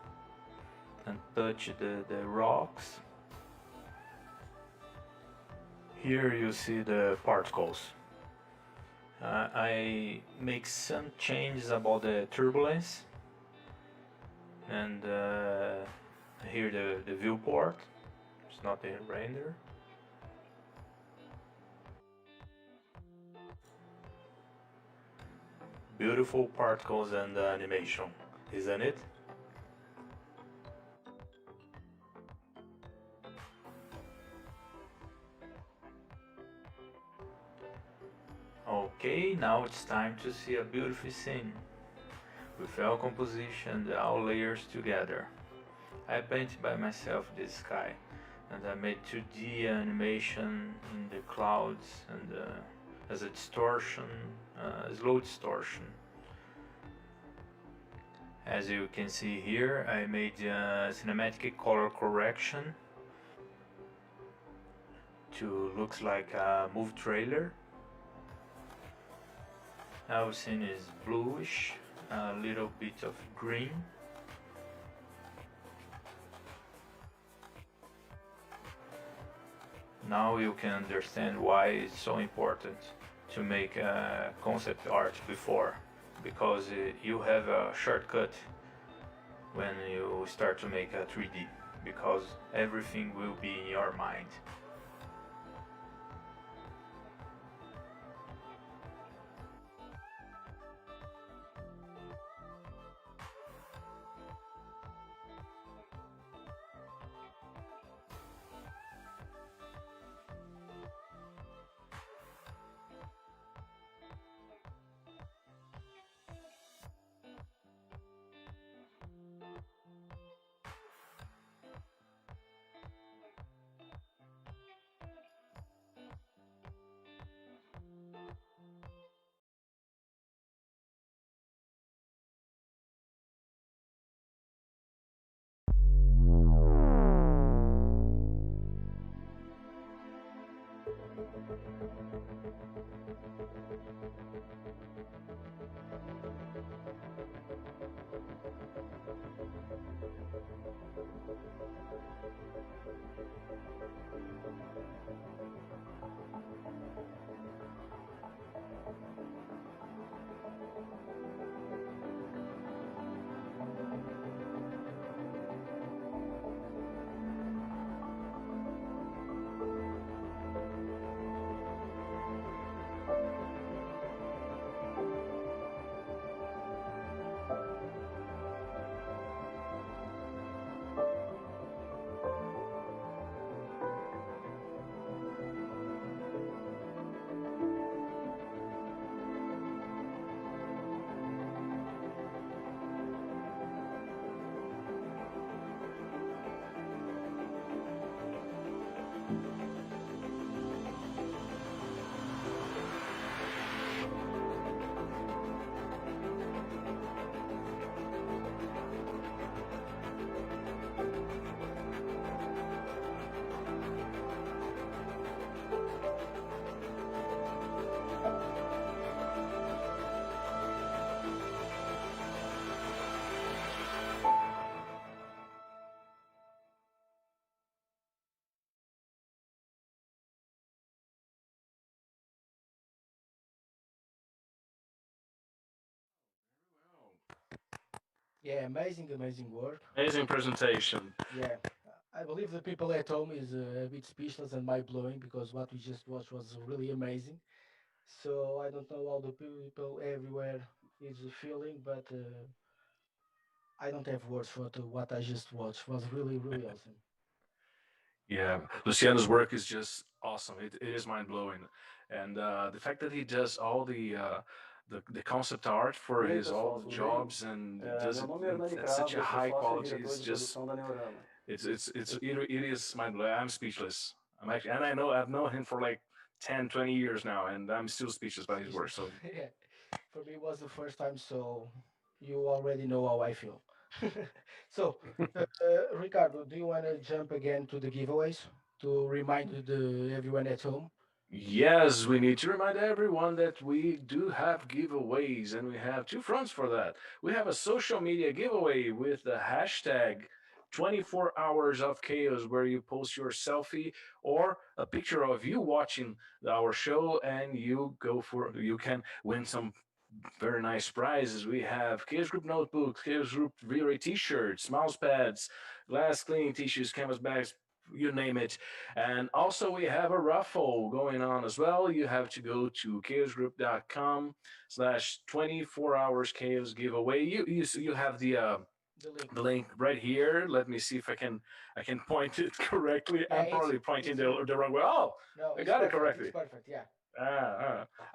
and touch the rocks. Here you see the particles. I make some changes about the turbulence, and here the viewport. It's not a render. Beautiful particles and animation, isn't it? Okay, now it's time to see a beautiful scene with all composition, all layers together. I painted by myself this sky, and I made 2D animation in the clouds and as a distortion, slow distortion. As you can see here, I made cinematic color correction to looks like a movie trailer. Our scene is bluish, a little bit of green. Now you can understand why it's so important to make concept art before, because you have a shortcut when you start to make a 3D, because everything will be in your mind. Yeah, amazing, amazing work. Amazing presentation. Yeah, I believe the people at home is a bit speechless and mind blowing because what we just watched was really amazing. So I don't know how the people everywhere is feeling, but I don't have words for what I just watched. It was really, really awesome. Yeah, Luciano's work is just awesome. It is mind blowing, and the fact that he does all the concept art for E aí, his all pessoal, the tudo bem? jobs and does Meu it nome é Hernani at such Cravo, a eu sou high sócio e quality diretor is de just produção da Neurama. it is mind blowing. I'm speechless. I'm actually, and I know I've known him for like 10, 20 years now, and I'm still speechless by his work. Speechless. So Yeah, for me it was the first time, so you already know how I feel. So, Ricardo, do you want to jump again to the giveaways to remind everyone at home? yes, we need to remind everyone that we do have giveaways, and we have two fronts for that. We have a social media giveaway with the hashtag 24 hours of chaos, where you post your selfie or a picture of you watching our show, and you can win some very nice prizes. We have Chaos Group notebooks, Chaos Group V-Ray t-shirts, mouse pads, glass cleaning tissues, canvas bags, you name it. And also we have a raffle going on as well. You have to go to chaosgroup.com/24 hours chaos giveaway. You have The link. the link right here. Let me see if I can point it correctly. Yeah, I'm probably pointing it's the wrong way. Oh, no, I it's got it perfect. It's correctly. perfect. Yeah.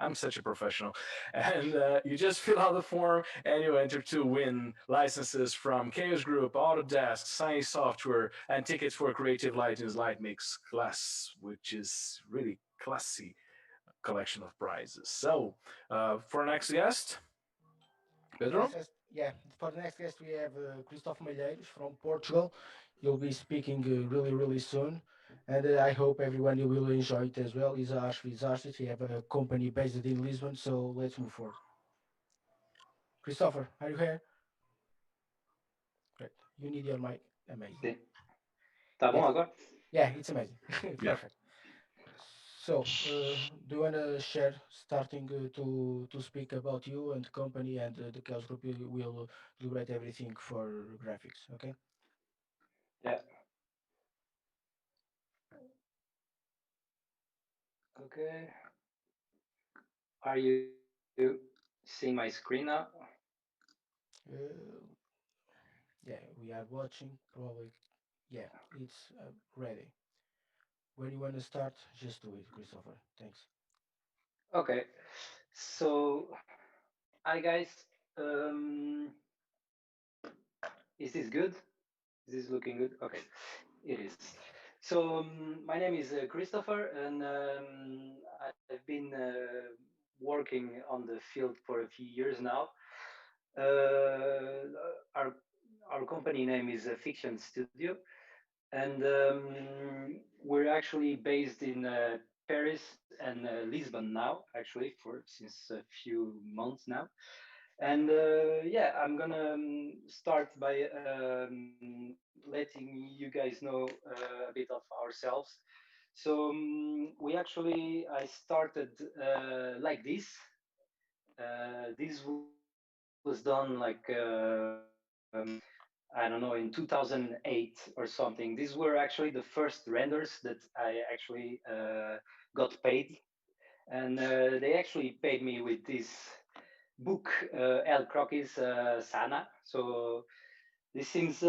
I'm such a professional. And you just fill out the form and you enter to win licenses from Chaos Group, Autodesk, Science Software, and tickets for Creative Lighting's Light Mix class, which is really classy collection of prizes. So, for our next guest, Pedro? Yeah, for the next guest, we have Christophe Malheiros from Portugal. He'll be speaking really, really soon. And I hope everyone will enjoy it as well. He's artist. He have a company based in Lisbon. So let's move forward. Christopher, are you here? Great. You need your mic. Amazing. Sim. Tá bom Yes. agora? Yeah, it's amazing. Yeah. Perfect. So, do you want to share, starting to speak about you and company and the Chaos Group will deliberate everything for graphics, okay? Yeah. Okay. Are you seeing my screen now? Uh, yeah, we are watching, probably, yeah, it's ready. When you want to start, just do it, Christopher. Thanks. Okay. So, hi guys. Um, is this good? Is this looking good? Okay, it is. So, my name is Christopher, and I've been working on the field for a few years now. Our company name is Fiction Studio, and we're actually based in Paris and Lisbon now, actually, for since a few months now. And yeah, I'm gonna start by letting you guys know a bit of ourselves. So I started like this. This was done like I don't know, in 2008 or something. These were actually the first renders that I actually got paid, and they actually paid me with this book, El Croquis Sana. So this seems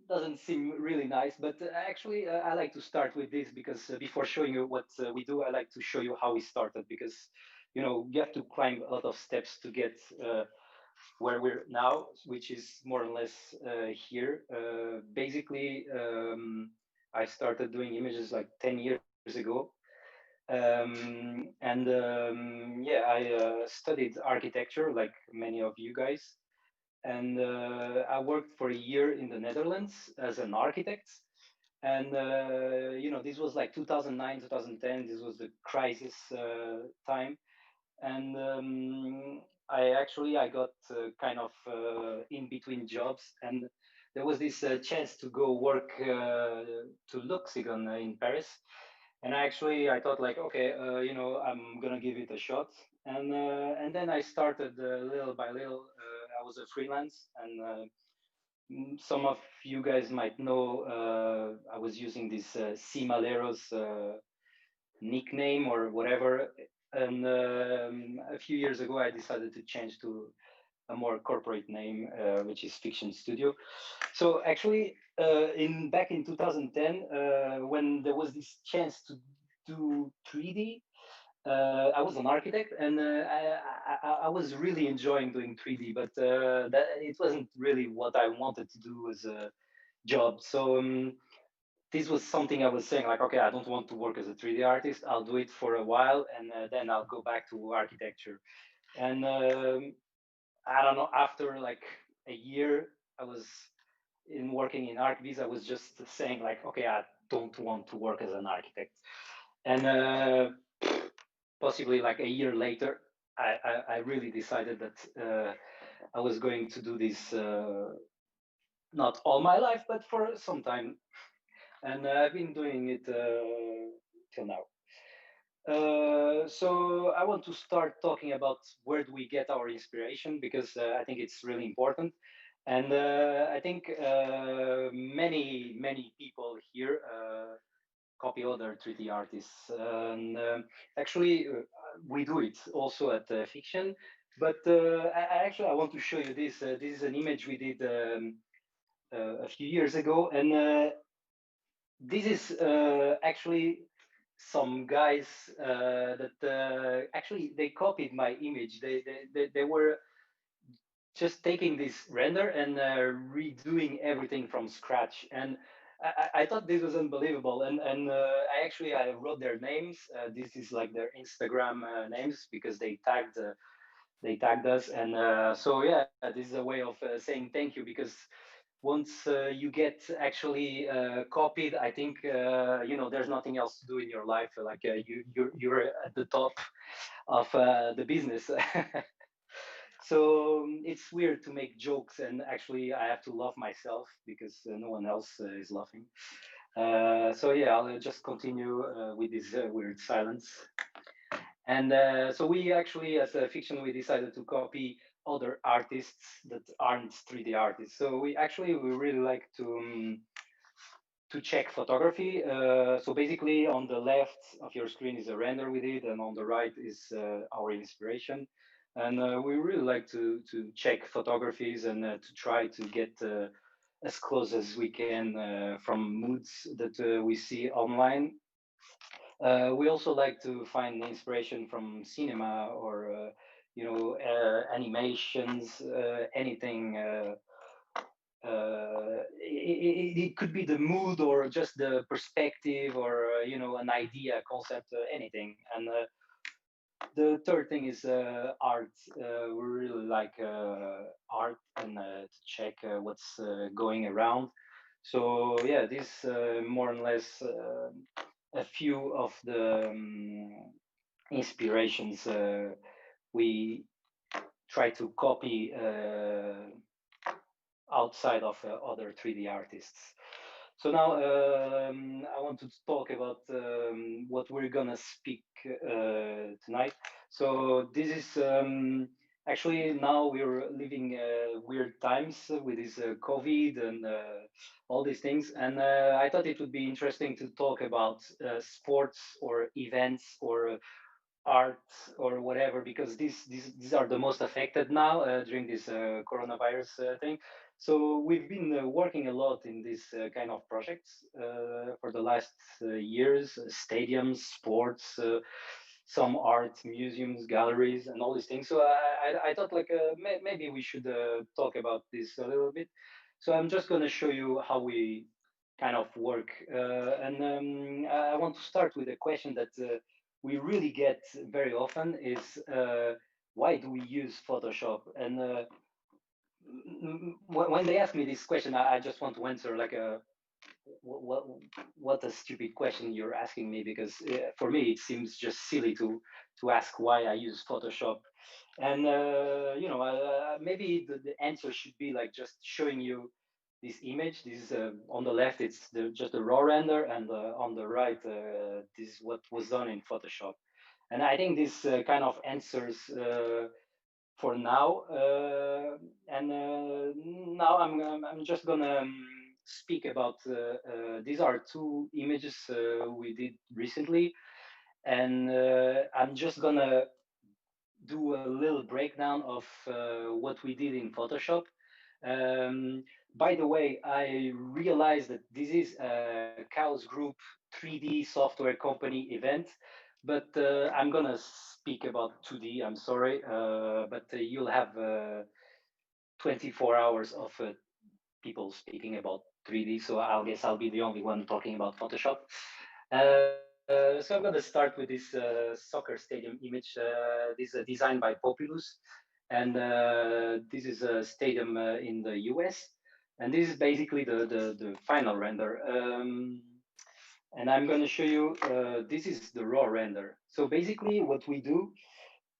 doesn't seem really nice, but actually I like to start with this because before showing you what we do, I like to show you how we started because you have to climb a lot of steps to get where we're now, which is more or less here. Basically, I started doing images like 10 years ago. And yeah, I studied architecture like many of you guys. And I worked for a year in the Netherlands as an architect. And this was like 2009, 2010. This was the crisis time, and I got kind of in between jobs, and there was this chance to go work to Luxigon in Paris, and I thought like, okay, I'm gonna give it a shot, and then I started little by little. I I was a freelance, and some of you guys might know I was using this Cimaleros nickname or whatever. And a few years ago, I decided to change to a more corporate name, which is Fiction Studio. So actually, in back in 2010, when there was this chance to do 3D, I was an architect, and I was really enjoying doing 3D, but that it wasn't really what I wanted to do as a job. So this was something I was saying, like, okay, I don't want to work as a 3D artist. I'll do it for a while, and then I'll go back to architecture. And I don't know, after like a year, I was in working in ArcViz, I was just saying like, okay, I don't want to work as an architect. And possibly like a year later, I really decided that I was going to do this, not all my life, but for some time. And I've been doing it till now. So I want to start talking about where do we get our inspiration, because I think it's really important. And I think many people here copy other 3D artists. And actually, we do it also at Fiction. But I want to show you this. This is an image we did a few years ago, and this is actually some guys that actually they copied my image. They were just taking this render and redoing everything from scratch. And I thought this was unbelievable. And I wrote their names. This is like their Instagram names, because they tagged us. And so yeah, this is a way of saying thank you, because once you get actually copied, I think there's nothing else to do in your life. Like you're at the top of the business. So it's weird to make jokes, and actually I have to laugh myself, because no one else is laughing. So yeah, I'll just continue with this weird silence. And so we actually, as a Fiction, we decided to copy other artists that aren't 3D artists. So we really like to check photography. So basically, on the left of your screen is a render we did, and on the right is our inspiration. And we really like to check photographies, and to try to get as close as we can from moods that we see online. We also like to find inspiration from cinema, or animations, anything. It could be the mood, or just the perspective, or an idea, concept, anything. And the third thing is art. We really like art, and to check what's going around. So yeah, this more or less a few of the inspirations we try to copy outside of other 3D artists. So now I want to talk about what we're gonna speak tonight. So this is actually, now we're living weird times with this COVID and all these things, and I thought it would be interesting to talk about sports or events or art or whatever, because these are the most affected now during this coronavirus thing. So we've been working a lot in this kind of projects for the last years: stadiums, sports, some art museums, galleries, and all these things. So I thought like maybe we should talk about this a little bit. So I'm just going to show you how we kind of work, and I want to start with a question that we really get very often is why do we use Photoshop? And when they ask me this question, I just want to answer like what what a stupid question you're asking me, because for me it seems just silly to ask why I use Photoshop. And maybe the answer should be like just showing you this image. This is on the left, it's just a raw render, and on the right, this is what was done in Photoshop. And I think this kind of answers for now, and now I'm just gonna speak about. These are two images we did recently, and I'm just gonna do a little breakdown of what we did in Photoshop. Um, by the way, I realized that this is a ChaosGroup 3D software company event, but I'm gonna speak about 2D. I'm sorry, but you'll have 24 hours of people speaking about 3D, so I guess I'll be the only one talking about Photoshop. So I'm going to start with this soccer stadium image. This is designed by Populous, and this is a stadium in the US. And this is basically the final render. And I'm going to show you, this is the raw render. So basically what we do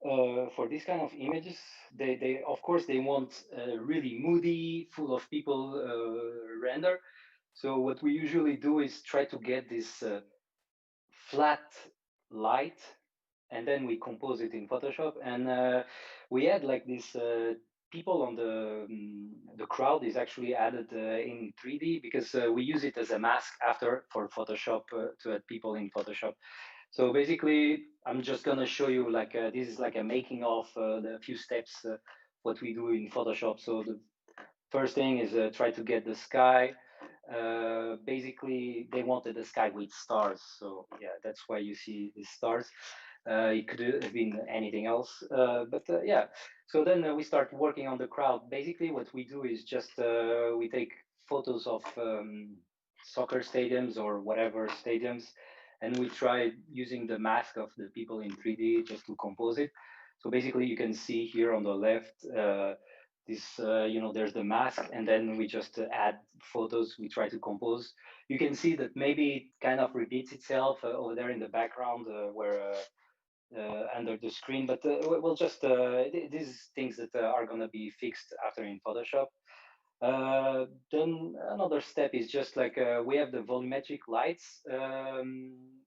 for this kind of images, they of course they want really moody, full of people render. So what we usually do is try to get this flat light, and then we compose it in Photoshop. And we had like this people on the crowd is actually added in 3D because we use it as a mask after for Photoshop to add people in Photoshop. So basically, I'm just gonna show you like this is like a making of the few steps what we do in Photoshop. So the first thing is try to get the sky. Basically, they wanted the sky with stars, so yeah, that's why you see the stars. It could have been anything else, but yeah. So then we start working on the crowd. Basically, what we do is just we take photos of soccer stadiums or whatever stadiums, and we try using the mask of the people in 3D just to compose it. So basically, you can see here on the left. This there's the mask, and then we just add photos, we try to compose. You can see that maybe it kind of repeats itself over there in the background where under the screen, but we'll just these things that are going to be fixed after in Photoshop. Then another step is just like we have the volumetric lights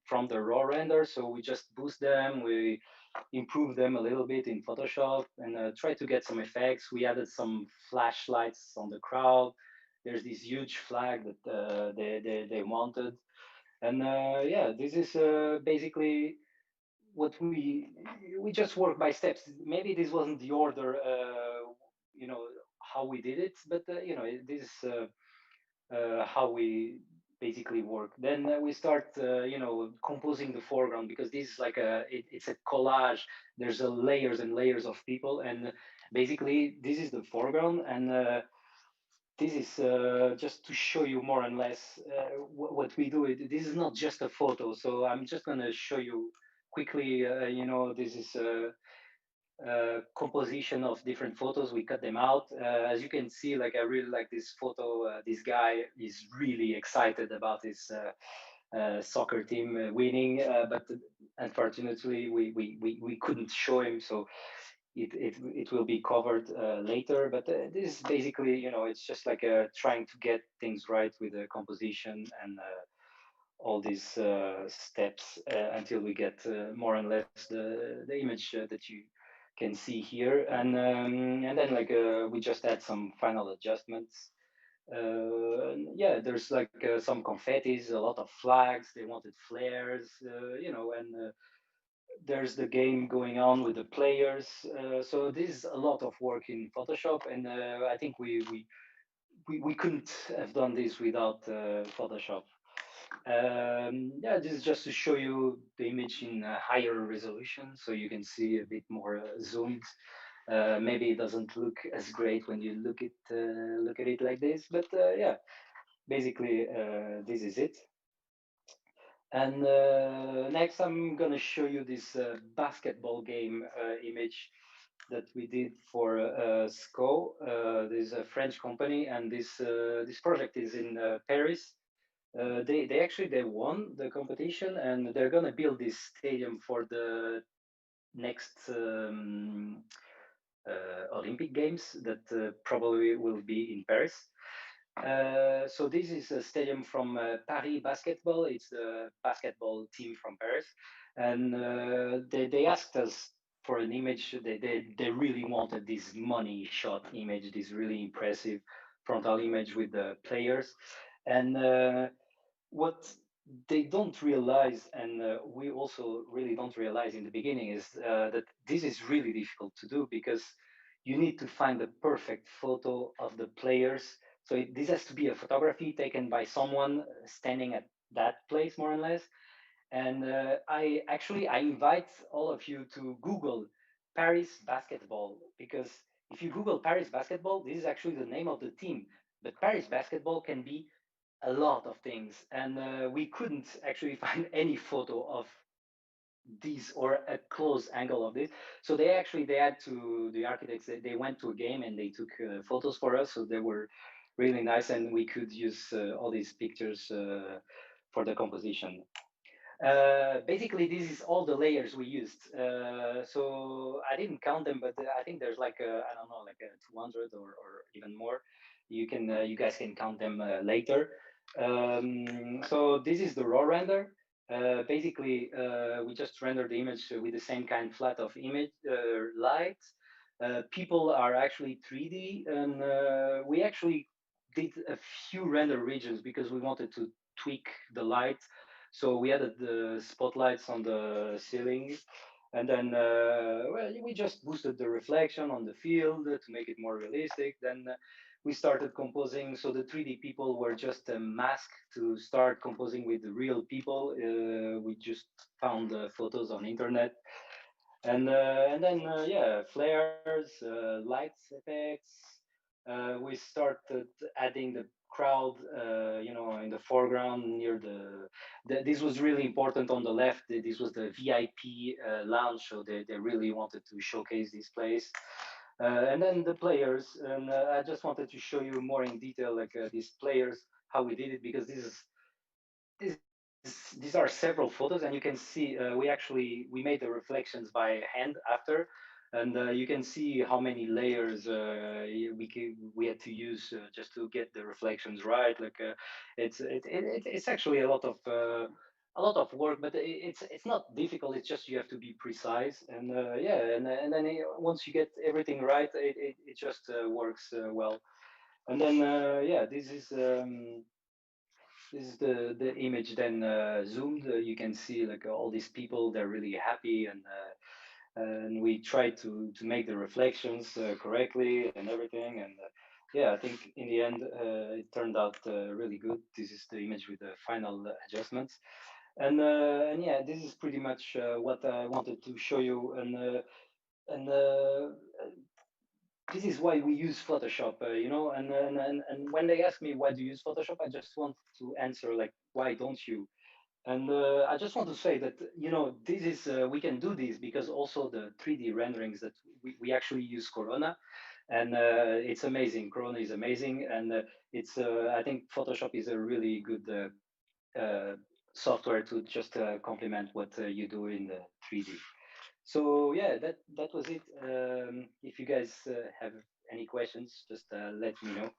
from the raw render, so we just boost them, we improve them a little bit in Photoshop, and try to get some effects. We added some flashlights on the crowd. There's this huge flag that they wanted, and yeah, this is basically what we just work by steps. Maybe this wasn't the order, how we did it, but this is how we basically work. Then we start, composing the foreground because this is like it's a collage. There's layers and layers of people, and basically this is the foreground, and this is just to show you more and less what we do. This is not just a photo, so I'm just going to show you quickly. This is composition of different photos. We cut them out. As you can see, like I really like this photo. This guy is really excited about his soccer team winning, but unfortunately we couldn't show him, so it will be covered later. But this is basically, it's just like trying to get things right with the composition and all these steps until we get more and less the image that you can see here, and then like we just add some final adjustments. Yeah, there's like some confettis, a lot of flags. They wanted flares, and there's the game going on with the players. So this is a lot of work in Photoshop, and I think we couldn't have done this without Photoshop. Yeah, this is just to show you the image in a higher resolution, so you can see a bit more zoomed. Maybe it doesn't look as great when you look at it like this, but yeah, basically this is it. And next, I'm gonna show you this basketball game image that we did for SCO. This is a French company, and this project is in Paris. They actually they won the competition, and they're gonna build this stadium for the next Olympic Games that probably will be in Paris. So this is a stadium from Paris Basketball. It's the basketball team from Paris, and they asked us for an image. They really wanted this money shot image, this really impressive frontal image with the players. And what they don't realize, and we also really don't realize in the beginning, is that this is really difficult to do because you need to find the perfect photo of the players. So this has to be a photography taken by someone standing at that place, more or less. And I invite all of you to Google Paris basketball, because if you Google Paris basketball, this is actually the name of the team. But Paris basketball can be a lot of things, and we couldn't actually find any photo of these or a close angle of this. So they had to, the architects, they went to a game and they took photos for us. So they were really nice, and we could use all these pictures for the composition. Basically, this is all the layers we used. So I didn't count them, but I think there's like I don't know, like 200 or even more. You guys can count them later. So this is the raw render. Basically, we just render the image with the same kind flat of image light. People are actually 3D, and we actually did a few render regions because we wanted to tweak the light. So we added the spotlights on the ceiling, and then well, we just boosted the reflection on the field to make it more realistic. Then we started composing. So the 3D people were just a mask to start composing with the real people. We just found photos on internet, and then yeah, flares, lights effects. We started adding the crowd, in the foreground near this was really important on the left. This was the VIP lounge, so they really wanted to showcase this place. And then the players, and I just wanted to show you more in detail, like these players, how we did it, because these are several photos, and you can see we made the reflections by hand after, and you can see how many layers we had to use just to get the reflections right. Like it's actually a lot of work, but it's not difficult. It's just you have to be precise, and yeah, and then once you get everything right, it just works well. And then yeah, this is the image then zoomed. You can see like all these people. They're really happy, and we try to make the reflections correctly and everything. And yeah, I think in the end it turned out really good. This is the image with the final adjustments. And yeah, this is pretty much what I wanted to show you. And this is why we use Photoshop, and when they ask me why do you use Photoshop, I just want to answer like, why don't you? And I just want to say that this is we can do this because also the 3D renderings that we actually use Corona, and it's amazing. Corona is amazing, and it's I think Photoshop is a really good software to just complement what you do in the 3D. So yeah, that was it. If you guys have any questions, just let me know.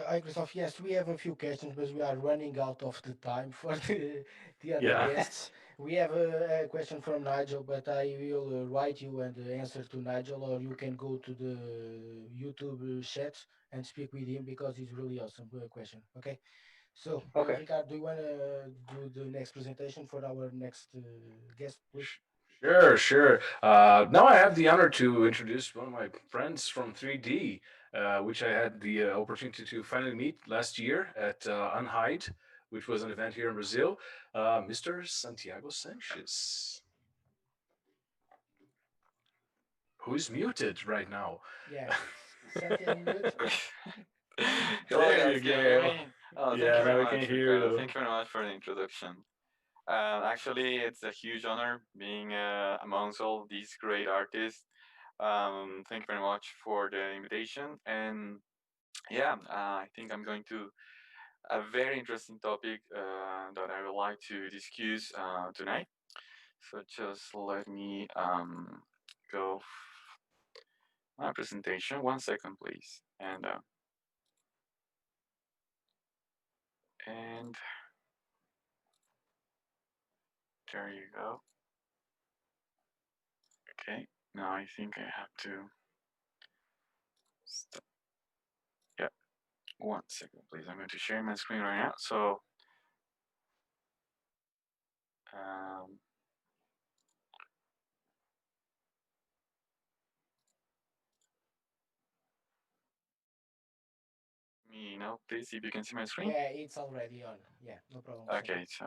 Hi, Christoph. Yes, we have a few questions, but we are running out of the time for the other Yeah. guests. We have a question from Nigel, but I will write you and answer to Nigel, or you can go to the YouTube chat and speak with him because it's really awesome question. Okay. So, Okay. Ricardo, do you want to do the next presentation for our next guest, please? Sure, sure. Now I have the honor to introduce one of my friends from 3D, which I had the opportunity to finally meet last year at Unhide, which was an event here in Brazil, Mr. Santiago Sanchez, who is muted right now. Yeah. Santi, unmute. Hello There guys, you can you hear go. me? Oh, thank you Yeah, very now we can much, hear Ricardo. you. Thank you very much for the introduction. Actually, it's a huge honor being amongst all these great artists. Thank you very much for the invitation. And yeah, I think I'm going to a very interesting topic that I would like to discuss tonight. So just let me go my presentation. 1 second, please. And There you go. Okay, now I think I have to stop. Yeah, 1 second, please. I'm going to share my screen right now. So, um, me know, please, if you can see my screen. Yeah, it's already on. Yeah, no problem. Okay, so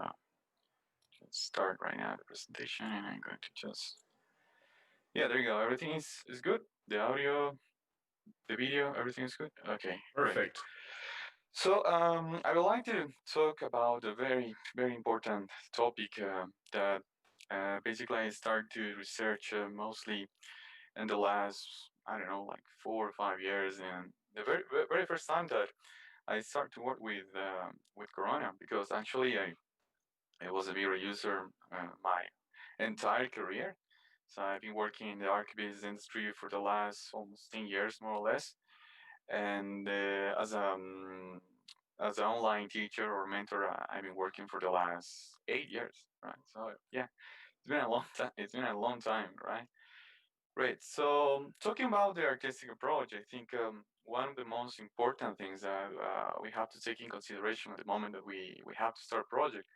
let's start right now the presentation, and I'm going to just yeah, there you go. Everything is good. The audio, the video, everything is good. Okay, great. Perfect. So I would like to talk about a very important topic that basically I started to research mostly in the last I don't know like 4 or 5 years, and the very first time that I started to work with Corona, because actually I was a Vero user my entire career. So I've been working in the archivist industry for the last almost 10 years, more or less, and as an online teacher or mentor, I've been working for the last 8 years, right? So yeah, it's been a long time. It's been a long time, right? Great. So talking about the artistic approach, I think one of the most important things that we have to take in consideration at the moment that we have to start a project,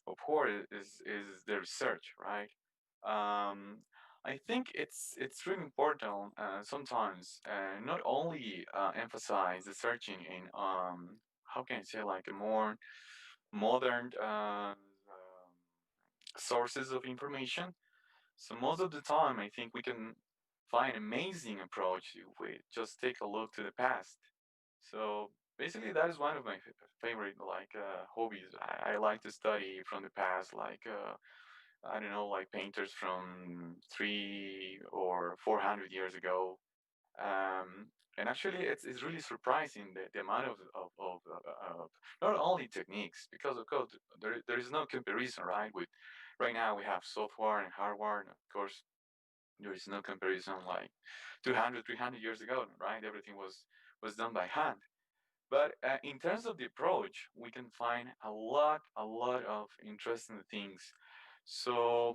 of course, is the research, right? Um, I think it's really important sometimes not only emphasize the searching in how can I say like a more modern sources of information. So most of the time, I think we can find amazing approach if we just take a look to the past. So basically, that is one of my favorite like hobbies. I like to study from the past, like I don't know, like painters from 300 or 400 years ago. And actually, it's really surprising the amount of not only techniques, because of course there is no comparison, right? With right now we have software and hardware, and of course there is no comparison like 200, 300 years ago, right? Everything was done by hand. But in terms of the approach, we can find a lot of interesting things. So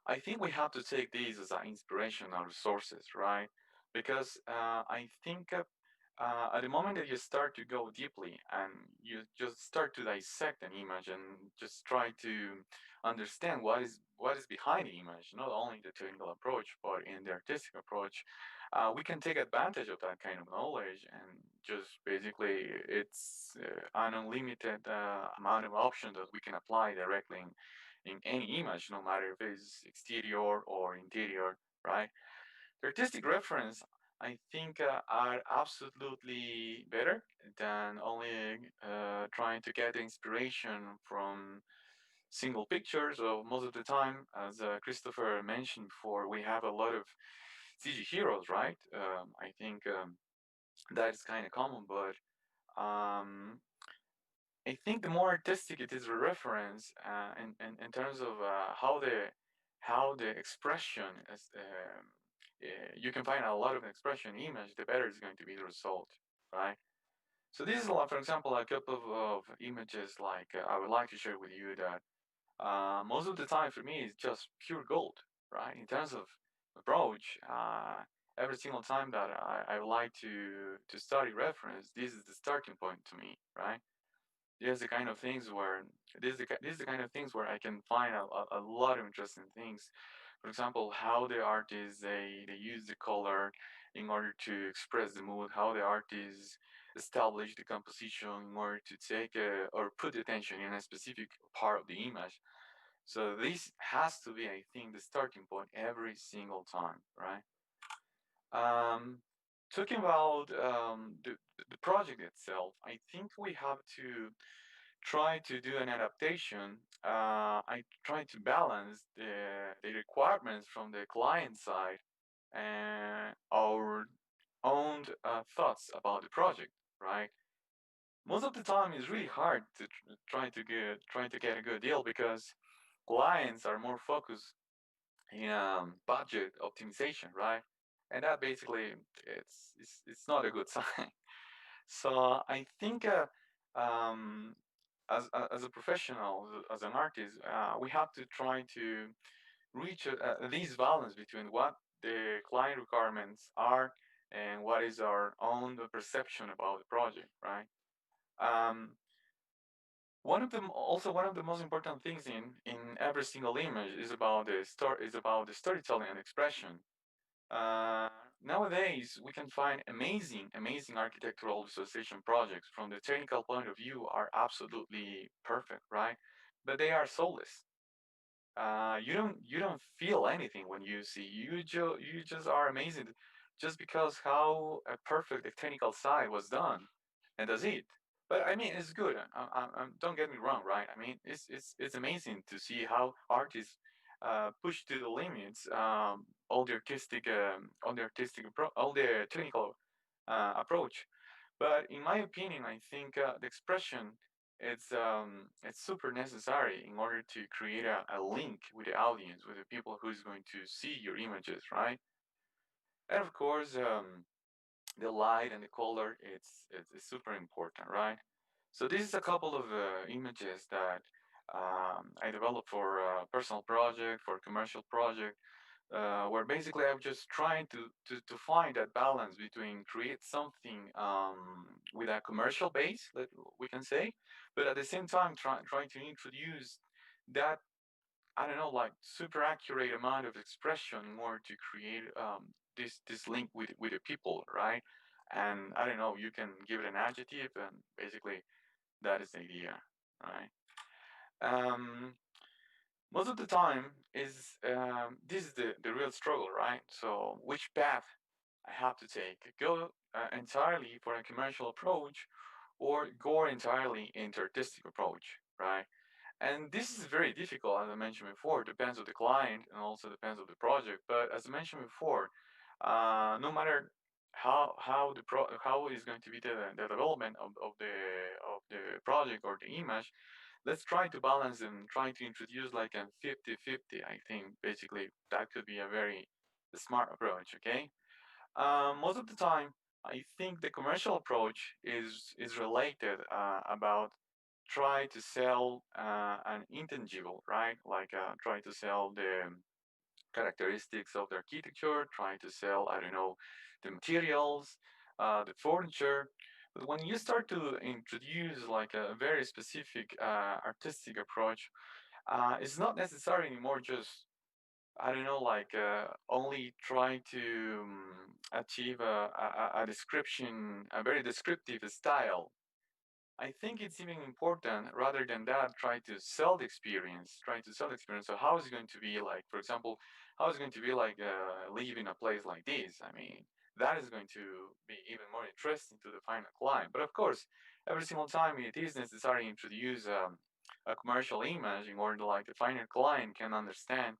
I think we have to take these as an inspirational resources, right? Because I think at the moment that you start to go deeply and you just start to dissect an image and just try to understand what is behind the image, not only the technical approach, but in the artistic approach, we can take advantage of that kind of knowledge and just basically it's an unlimited amount of options that we can apply directly in any image, no matter if it's exterior or interior, right? The artistic reference, I think, are absolutely better than only trying to get inspiration from single pictures. So most of the time, as Christopher mentioned before, we have a lot of CG heroes, right? I think that is kind of common, but um, I think the more artistic it is a reference, in terms of how the expression is, you can find a lot of expression image, the better is going to be the result, right? So this is, like, for example, a couple of images like I would like to share with you that most of the time for me is just pure gold, right? In terms of approach, every single time that I would like to study reference, this is the starting point to me, right? There's the kind of things where this is the kind of things where I can find a lot of interesting things. For example, how the artists they use the color in order to express the mood, how the artists establish the composition in order to take or put attention in a specific part of the image. So this has to be, I think, the starting point every single time, right? Um, Talking about the project itself, I think we have to try to do an adaptation. I try to balance the requirements from the client side and our own thoughts about the project, right? Most of the time, it's really hard to try to get a good deal because clients are more focused in budget optimization, right? And that basically it's not a good sign. So I think um, as a professional, as an artist, we have to try to reach this balance between what the client requirements are and what is our own perception about the project, right? Um, one of the most important things in every single image is about the storytelling and expression. Uh, Nowadays, we can find amazing architectural visualization projects from the technical point of view are absolutely perfect, right? But they are soulless. You don't feel anything when you see. You just are amazed just because how perfect the technical side was done, and that's it. But I mean, it's good. Don't get me wrong, right? I mean, it's amazing to see how artists push to the limits all the technical approach. But in my opinion, I think the expression it's super necessary in order to create a link with the audience, with the people who's going to see your images, right? And of course, the light and the color it's super important, right? So this is a couple of images that I developed for a personal project, for a commercial project, where basically I'm just trying to find that balance between create something with a commercial base, that we can say, but at the same time trying to introduce that I don't know, like super accurate amount of expression in order to create this link with the people, right? And I don't know, you can give it an adjective, and basically that is the idea, right? Um, Most of the time is this is the real struggle, right? So which path I have to take? Go entirely for a commercial approach, or go entirely into artistic approach, right? And this is very difficult, as I mentioned before. Depends on the client and also depends on the project. But as I mentioned before, no matter how is going to be the development of the project or the image, let's try to balance and try to introduce like a 50-50. I think basically that could be a very smart approach. Okay. Most of the time, I think the commercial approach is related about try to sell an intangible, right? Like try to sell the characteristics of the architecture, trying to sell, I don't know, the materials, the furniture. But when you start to introduce like a very specific artistic approach, it's not necessary anymore just I don't know, like only trying to achieve a description, a very descriptive style. I think it's even important rather than that, try to sell the experience, trying to sell the experience. So how is it going to be like, for example, how is it going to be like live in a place like this? I mean, that is going to be even more interesting to the final client. But of course, every single time it is necessary to introduce a commercial image in order to like the final client can understand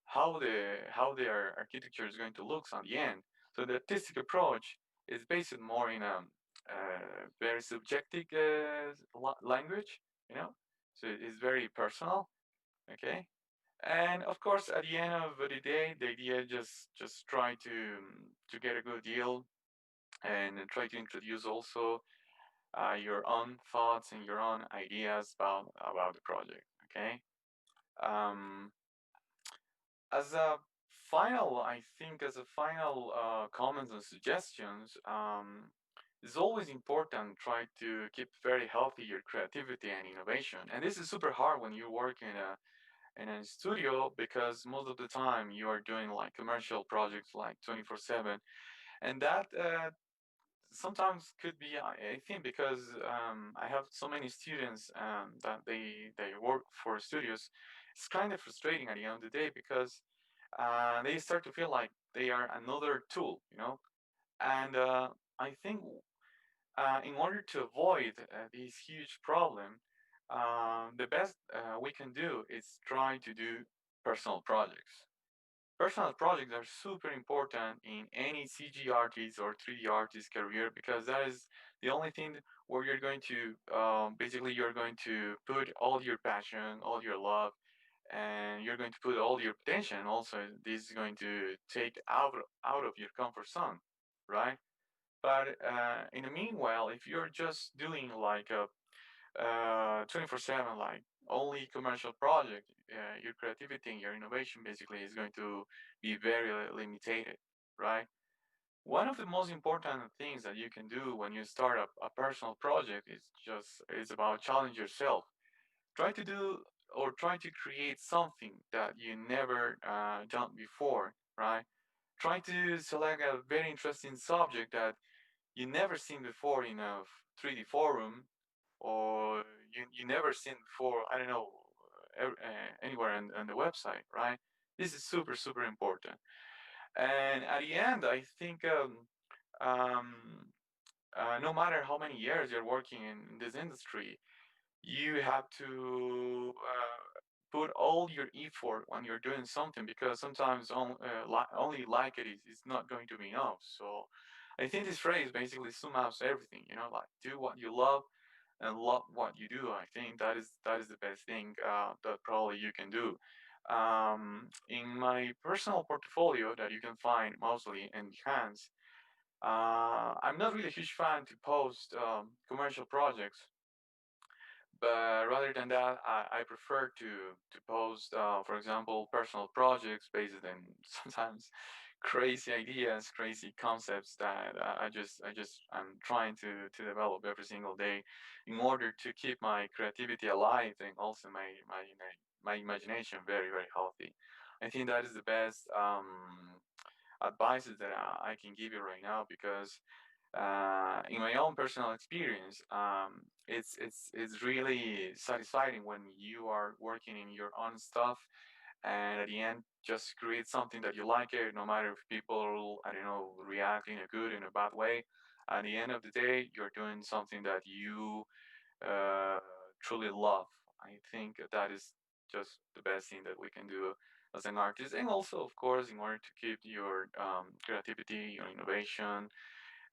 how their architecture is going to look on the end. So the artistic approach is based more in a very subjective language, you know. So it's very personal, okay. And of course, at the end of the day, the idea is just try to get a good deal and try to introduce also your own thoughts and your own ideas about the project, okay. Um, as a I think as a final comments and suggestions, it's always important try to keep very healthy your creativity and innovation. And this is super hard when you work in a studio because most of the time you are doing like commercial projects like 24/7, and that sometimes could be I think because I have so many students that they work for studios. It's kind of frustrating at the end of the day because they start to feel like they are another tool, you know. And I think in order to avoid this huge problem, the best we can do is try to do personal projects. Personal projects are super important in any CG artist or 3D artist career because that is the only thing where you're going to basically you're going to put all your passion, all your love, and you're going to put all your potential. And also, this is going to take out of your comfort zone, right? But in the meanwhile, if you're just doing like 24/7, like only commercial project, your creativity and your innovation basically is going to be very limited, right? One of the most important things that you can do when you start a personal project is about challenge yourself. Try to do or try to create something that you never done before, right? Try to select a very interesting subject that you never seen before in a 3D forum, or you never seen before, I don't know, anywhere on the website, right? This is super, super important. And at the end, I think um, no matter how many years you're working in this industry, you have to put all your effort when you're doing something, because sometimes only like it is not going to be enough. So I think this phrase basically sums up everything, like do what you love and love what you do. I think that is the best thing that probably you can do. In my personal portfolio that you can find mostly in Behance, I'm not really a huge fan to post commercial projects, but rather than that, I prefer to post, for example, personal projects based on sometimes crazy ideas, crazy concepts that I'm trying to develop every single day in order to keep my creativity alive and also my imagination very, very healthy. I think that is the best advices that I can give you right now, because in my own personal experience, it's really satisfying when you are working in your own stuff, and at the end just create something that you like it, no matter if people, I don't know, react in a good and a bad way. At the end of the day, you're doing something that you uh, truly love. I think that is just the best thing that we can do as an artist, and also, of course, in order to keep your creativity, your innovation,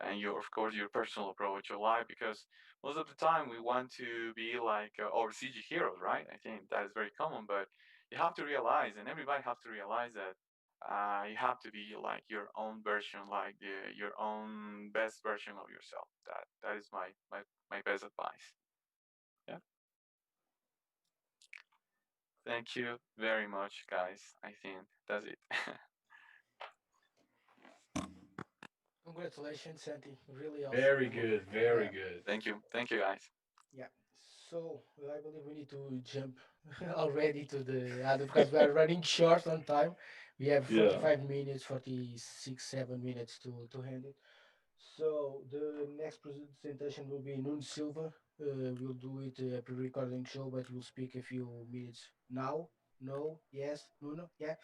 and your, of course, your personal approach of life, because most of the time we want to be like our CG heroes, right? I think that is very common, but you have to realize, and everybody have to realize that you have to be like your own version, like your own best version of yourself. That is my best advice. Yeah. Thank you very much, guys. I think that's it. Congratulations, Santi. Really awesome. Very good, very Yeah. good. Thank you, guys. Yeah. So I believe we need to jump already to the other because we are running short on time. We have Yeah. 45 minutes, 46, 7 minutes to hand it. So the next presentation will be Nuno Silva. We'll do it a pre-recording show, but we'll speak a few minutes now. No, yes, Nuno, yeah.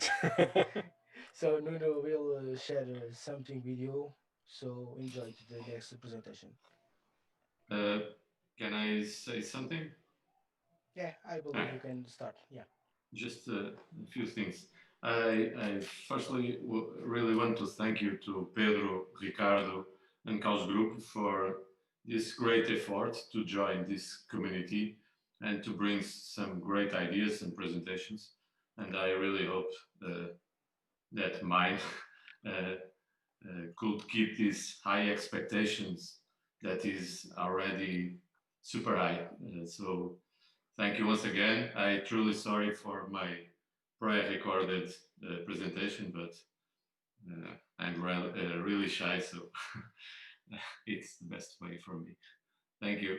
So Nuno will share something with you. So enjoy the next presentation. Uh, can I say something? Yeah, I believe you can start. Yeah. Just a few things. I firstly really want to thank you to Pedro, Ricardo, and ChaosGroup for this great effort to join this community and to bring some great ideas and presentations. And I really hope that mine uh, could keep these high expectations that is already super high. So thank you once again. I truly sorry for my pre-recorded presentation, but I'm really shy, so it's the best way for me. Thank you.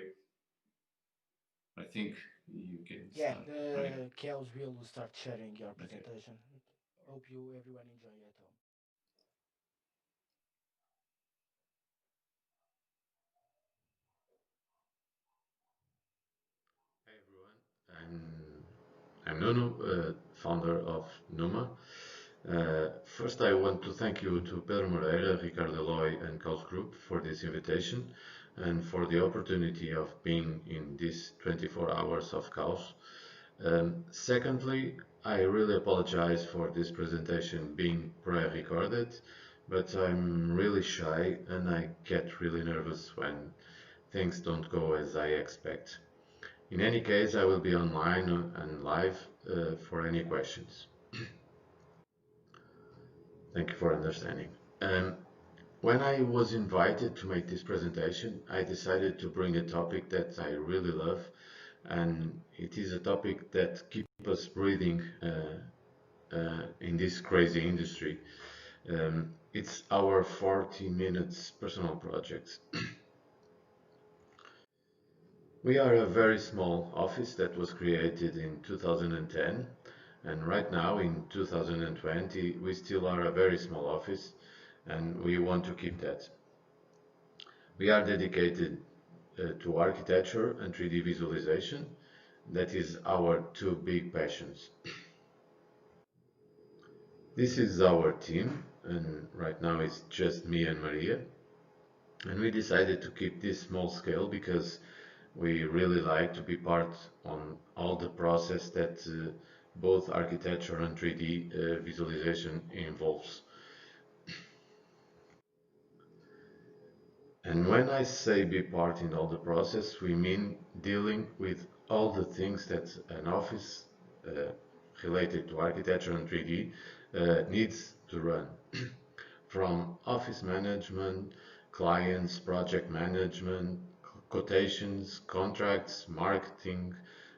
I think you can Yeah, start. Right? the Chaos will start sharing your Okay. presentation. Hope you everyone enjoy at home. Hi everyone. I'm Nuno, founder of Numa. First, I want to thank you to Pedro Moreira, Ricardo Eloy, and Chaos Group for this invitation and for the opportunity of being in this 24 hours of chaos. Secondly, I really apologize for this presentation being pre-recorded, but I'm really shy and I get really nervous when things don't go as I expect. In any case, I will be online and live for any questions. Thank you for understanding. when I was invited to make this presentation, I decided to bring a topic that I really love, and it is a topic that keeps us breathing in this crazy industry. It's our 40 minutes personal project. We are a very small office that was created in 2010, and right now in 2020 we still are a very small office, and we want to keep that. We are dedicated to architecture and 3D visualization. That is our two big passions. This is our team, and right now it's just me and Maria. And we decided to keep this small scale because we really like to be part on all the process that both architecture and 3D visualization involves. And when I say be part in all the process, we mean dealing with all the things that an office related to architecture and 3D needs to run. From office management, clients, project management, quotations, contracts, marketing,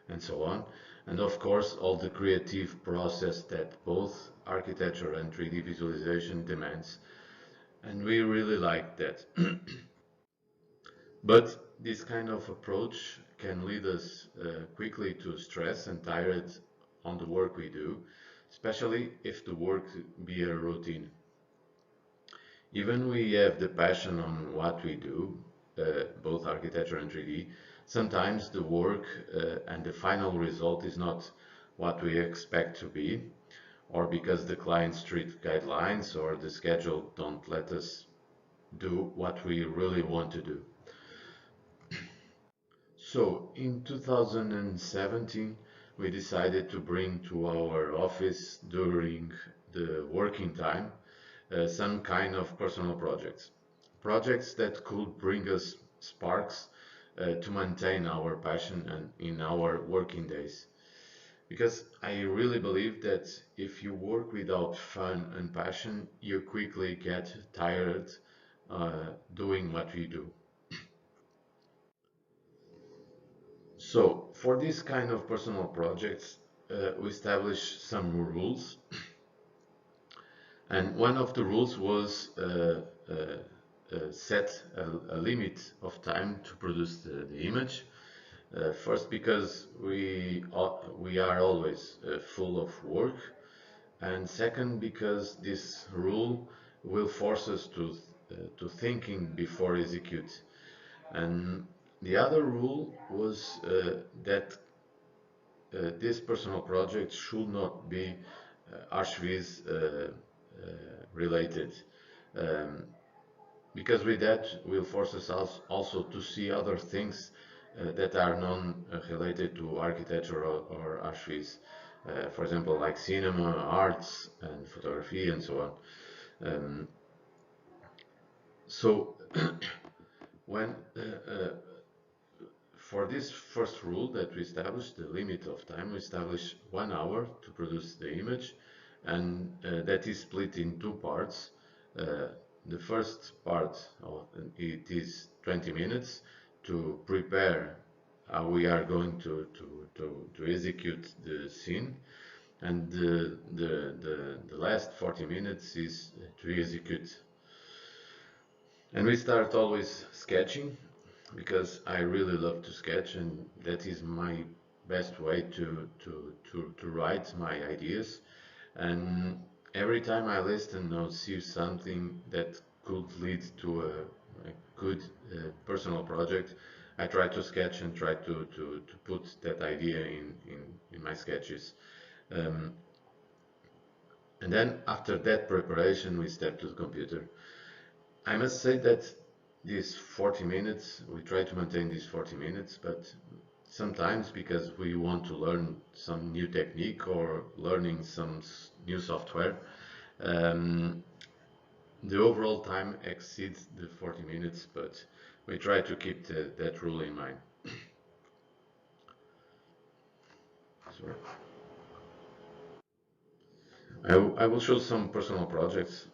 and so on. And of course, all the creative process that both architecture and 3D visualization demands. And we really like that. But this kind of approach can lead us quickly to stress and tired on the work we do, especially if the work be a routine. Even we have the passion on what we do, both architecture and 3D, sometimes the work and the final result is not what we expect to be, or because the client's strict guidelines or the schedule don't let us do what we really want to do. So in 2017, we decided to bring to our office during the working time some kind of personal projects. Projects that could bring us sparks to maintain our passion and in our working days. Because I really believe that if you work without fun and passion, you quickly get tired doing what we do. So for this kind of personal projects, we established some rules, and one of the rules was set a limit of time to produce the image. First, because we are always full of work, and second, because this rule will force us to thinking before execute. And the other rule was that this personal project should not be Auschwitz related, um, because with that will force us also to see other things that are non-related to architecture or Auschwitz. For example, like cinema, arts, and photography, and so on. So, when for this first rule that we established, the limit of time, we established 1 hour to produce the image, and that is split in two parts. Uh, the first part, it is 20 minutes to prepare how we are going to execute the scene, and the last 40 minutes is to execute. And we start always sketching, because I really love to sketch, and that is my best way to write my ideas. And every time I listen or see something that could lead to a good personal project, I try to sketch and try to put that idea in my sketches. Um, and then after that preparation, we step to the computer. I must say that these 40 minutes, we try to maintain these 40 minutes, but sometimes because we want to learn some new technique or learning some new software, um, the overall time exceeds the 40 minutes, but we try to keep that rule in mind. Sorry. I will show some personal projects.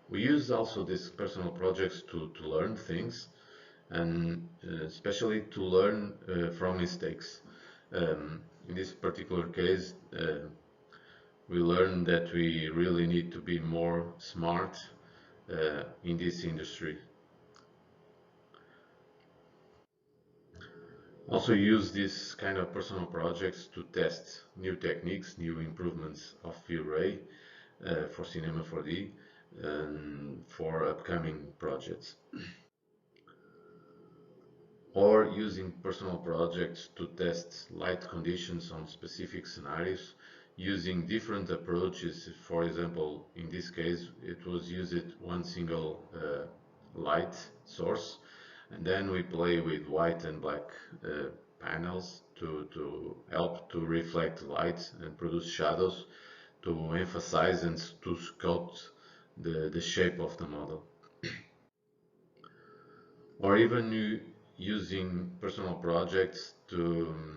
We use also these personal projects to learn things and especially to learn from mistakes. In this particular case, we learned that we really need to be more smart in this industry. Also use this kind of personal projects to test new techniques, new improvements of V-Ray for Cinema 4D and for upcoming projects. Or using personal projects to test light conditions on specific scenarios using different approaches. For example, in this case, it was used one single light source, and then we play with white and black panels to help to reflect light and produce shadows to emphasize and to sculpt the shape of the model. Or even using personal projects to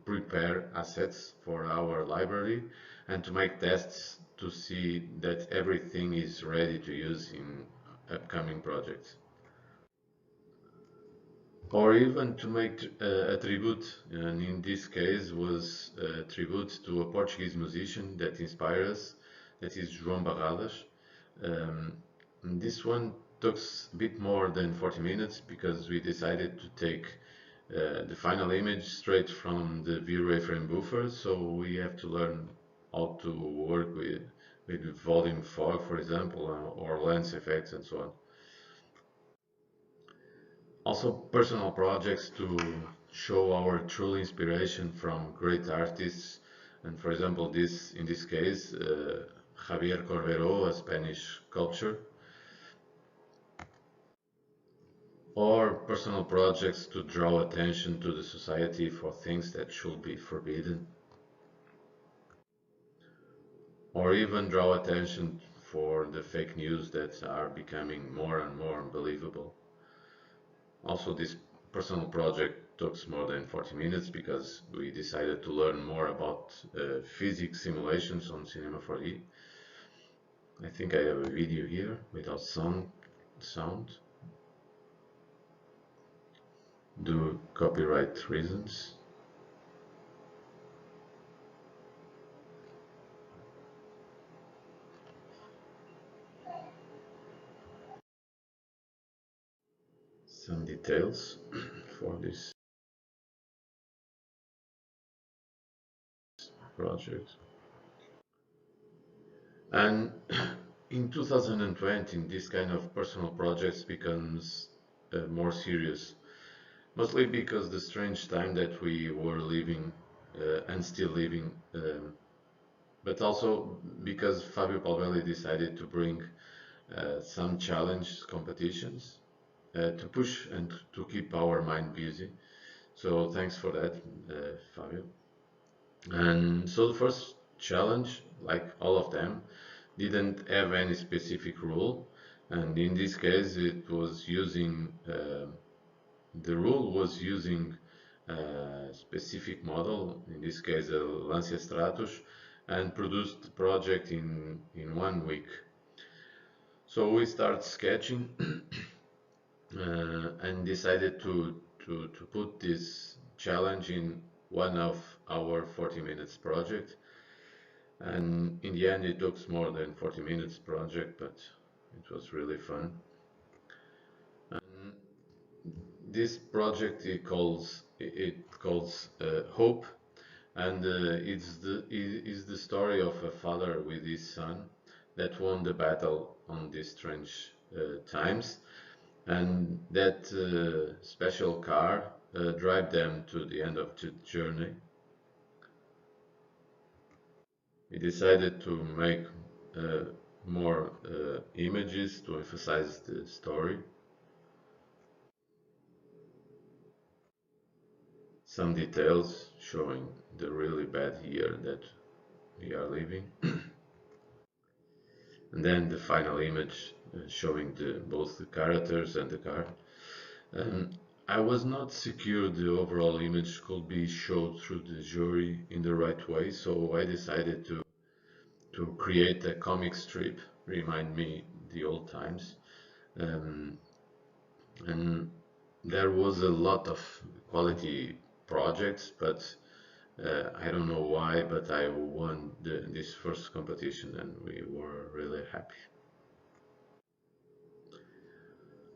prepare assets for our library and to make tests to see that everything is ready to use in upcoming projects. Or even to make a tribute, and in this case was a tribute to a Portuguese musician that inspired us, that is João Barradas. This one took a bit more than 40 minutes because we decided to take the final image straight from the V-Ray frame buffer, so we have to learn how to work with volume fog, for example, or lens effects and so on. Also personal projects to show our true inspiration from great artists, and for example in this case Javier Corberó, a Spanish sculptor. Or personal projects to draw attention to the society for things that should be forbidden. Or even draw attention for the fake news that are becoming more and more believable. Also, this personal project took more than 40 minutes because we decided to learn more about physics simulations on Cinema 4D. I think I have a video here without sound. Due copyright reasons. Some details for this project. And in 2020, this kind of personal projects becomes more serious, mostly because the strange time that we were living and still living, but also because Fabio Palvelli decided to bring some challenge competitions to push and to keep our mind busy. So thanks for that, Fabio. And so the first challenge, like all of them, didn't have any specific rule, and in this case it was using the rule was using a specific model, in this case a Lancia Stratus, and produced the project in 1 week. So we start sketching and decided to put this challenge in one of our 40 minutes project, and in the end it took more than 40 minutes project, but it was really fun. And this project it calls Hope, and it's the story of a father with his son that won the battle on these strange times, and that special car drive them to the end of the journey. We decided to make more images to emphasize the story. Some details showing the really bad year that we are living. And then the final image showing both the characters and the car. I was not secure the overall image could be showed through the jury in the right way, so I decided to create a comic strip remind me the old times. Um, and there was a lot of quality projects, but I don't know why, but I won this first competition and we were really happy.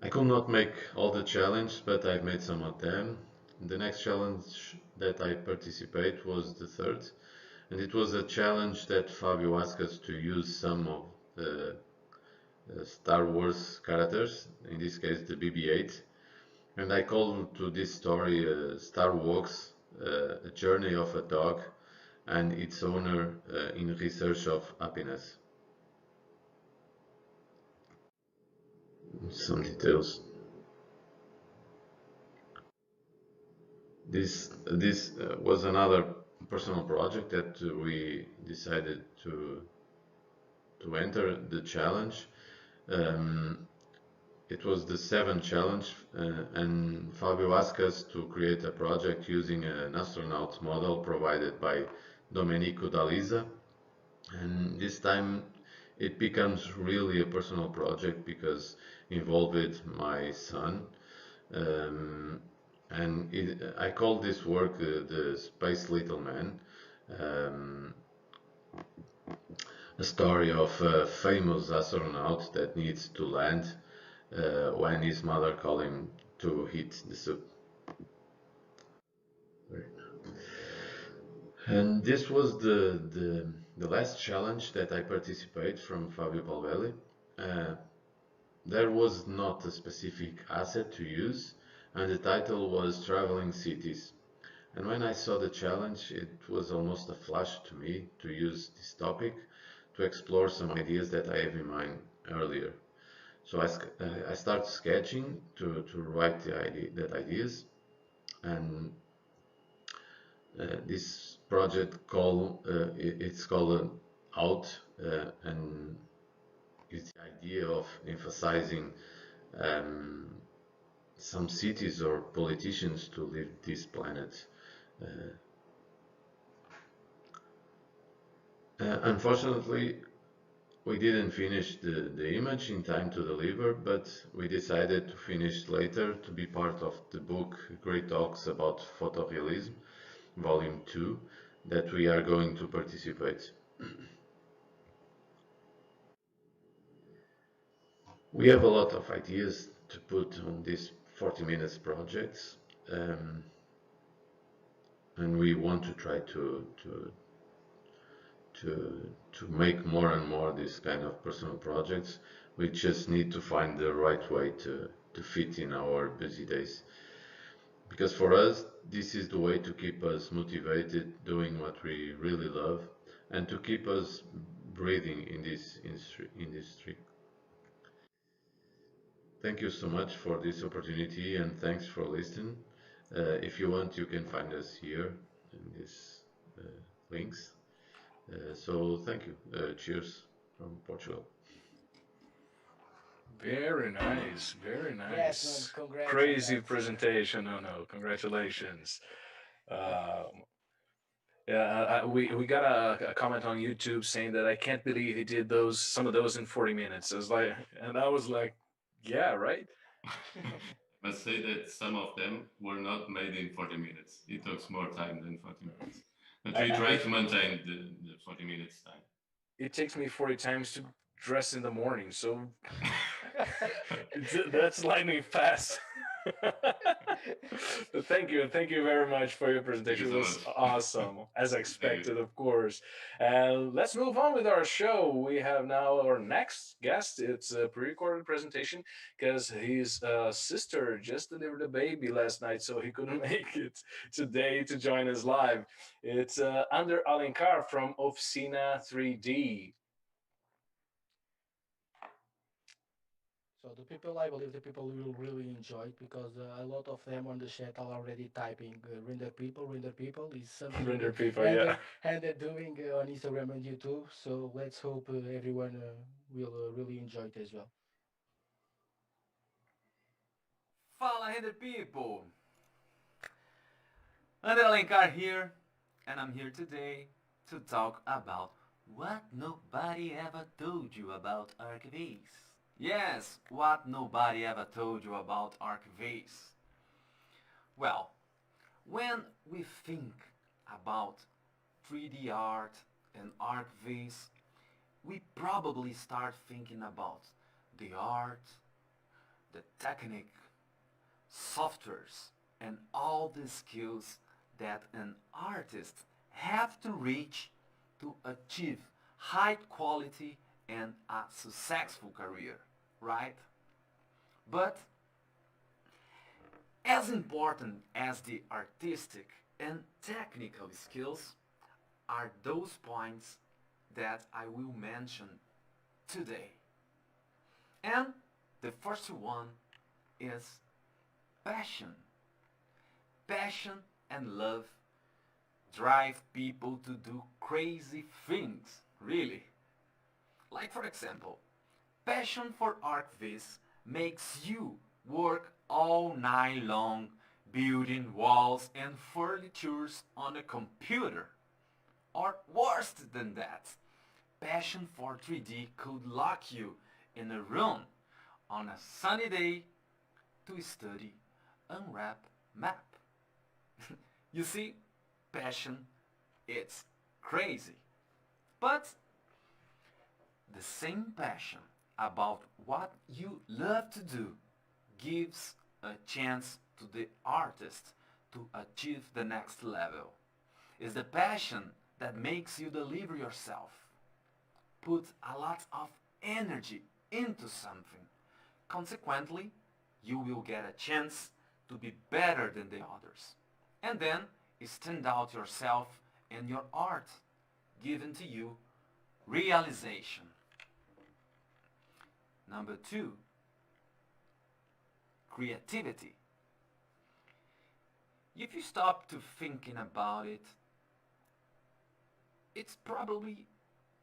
I could not make all the challenges, but I've made some of them. The next challenge that I participate was the third, and it was a challenge that Fabio asked us to use some of the Star Wars characters, in this case the BB-8, and I called to this story Star Wars, a journey of a dog and its owner in research of happiness. Some details. This was another personal project that we decided to enter the challenge. It was the seventh challenge, and Fabio asked us to create a project using an astronaut model provided by Domenico D'Alisa. And this time it becomes really a personal project because involved my son. And I call this work the Space Little Man, um, a story of a famous astronaut that needs to land when his mother calls him to hit the soup. And this was the last challenge that I participate from Fabio Palvelli. There was not a specific asset to use, and the title was Traveling Cities. And when I saw the challenge, it was almost a flash to me to use this topic to explore some ideas that I have in mind earlier. So I start sketching to write that ideas, and this project it's called Out, and it's the idea of emphasizing um, some cities or politicians to leave this planet. Unfortunately, we didn't finish the image in time to deliver, but we decided to finish later to be part of the book Great Talks about Photorealism, Volume 2, that we are going to participate. We have a lot of ideas to put on these 40 minutes projects, and we want to try to make more and more this kind of personal projects. We just need to find the right way to fit in our busy days. Because for us, this is the way to keep us motivated doing what we really love and to keep us breathing in this industry. Thank you so much for this opportunity and thanks for listening. If you want, you can find us here in these links. So thank you. Cheers from Portugal. Very nice, very Yes, man, nice. congrats on Crazy that. presentation. Oh no, congratulations. Yeah, we got a comment on YouTube saying that I can't believe he did some of those in 40 minutes. I was like, yeah, right. Must say that some of them were not made in 40 minutes. It took more time than 40 minutes. But we try to maintain the 40 minutes time. It takes me 40 times to dress in the morning, so that's lightning fast. Thank you very much for your presentation. It was awesome, as expected, of course. And let's move on with our show. We have now our next guest. It's a pre-recorded presentation because his sister just delivered a baby last night, so he couldn't make it today to join us live. It's Ander Alencar from Oficina 3D. So the people, I believe the people will really enjoy it because a lot of them on the chat are already typing render people is something Render people, and yeah. and they're doing on Instagram and YouTube. So let's hope everyone will really enjoy it as well. Fala, Render People! Ander Alencar here, and I'm here today to talk about What nobody ever told you about archives. Yes, what nobody ever told you about archives. Well, when we think about 3D art and archives, we probably start thinking about the art, the technique, softwares, and all the skills that an artist have to reach to achieve high quality and a successful career, right? But as important as the artistic and technical skills are those points that I will mention today. And the first one is passion. Passion and love drive people to do crazy things, really. Like for example, passion for archivists makes you work all night long building walls and furnitures on a computer. Or worse than that, passion for 3D could lock you in a room on a sunny day to study unwrap map. You see, passion, it's crazy. But the same passion about what you love to do gives a chance to the artist to achieve the next level. It's the passion that makes you deliver yourself. Put a lot of energy into something. Consequently, you will get a chance to be better than the others. And then stand out yourself and your art given to you realization. Number 2, creativity. If you stop to thinking about it, it's probably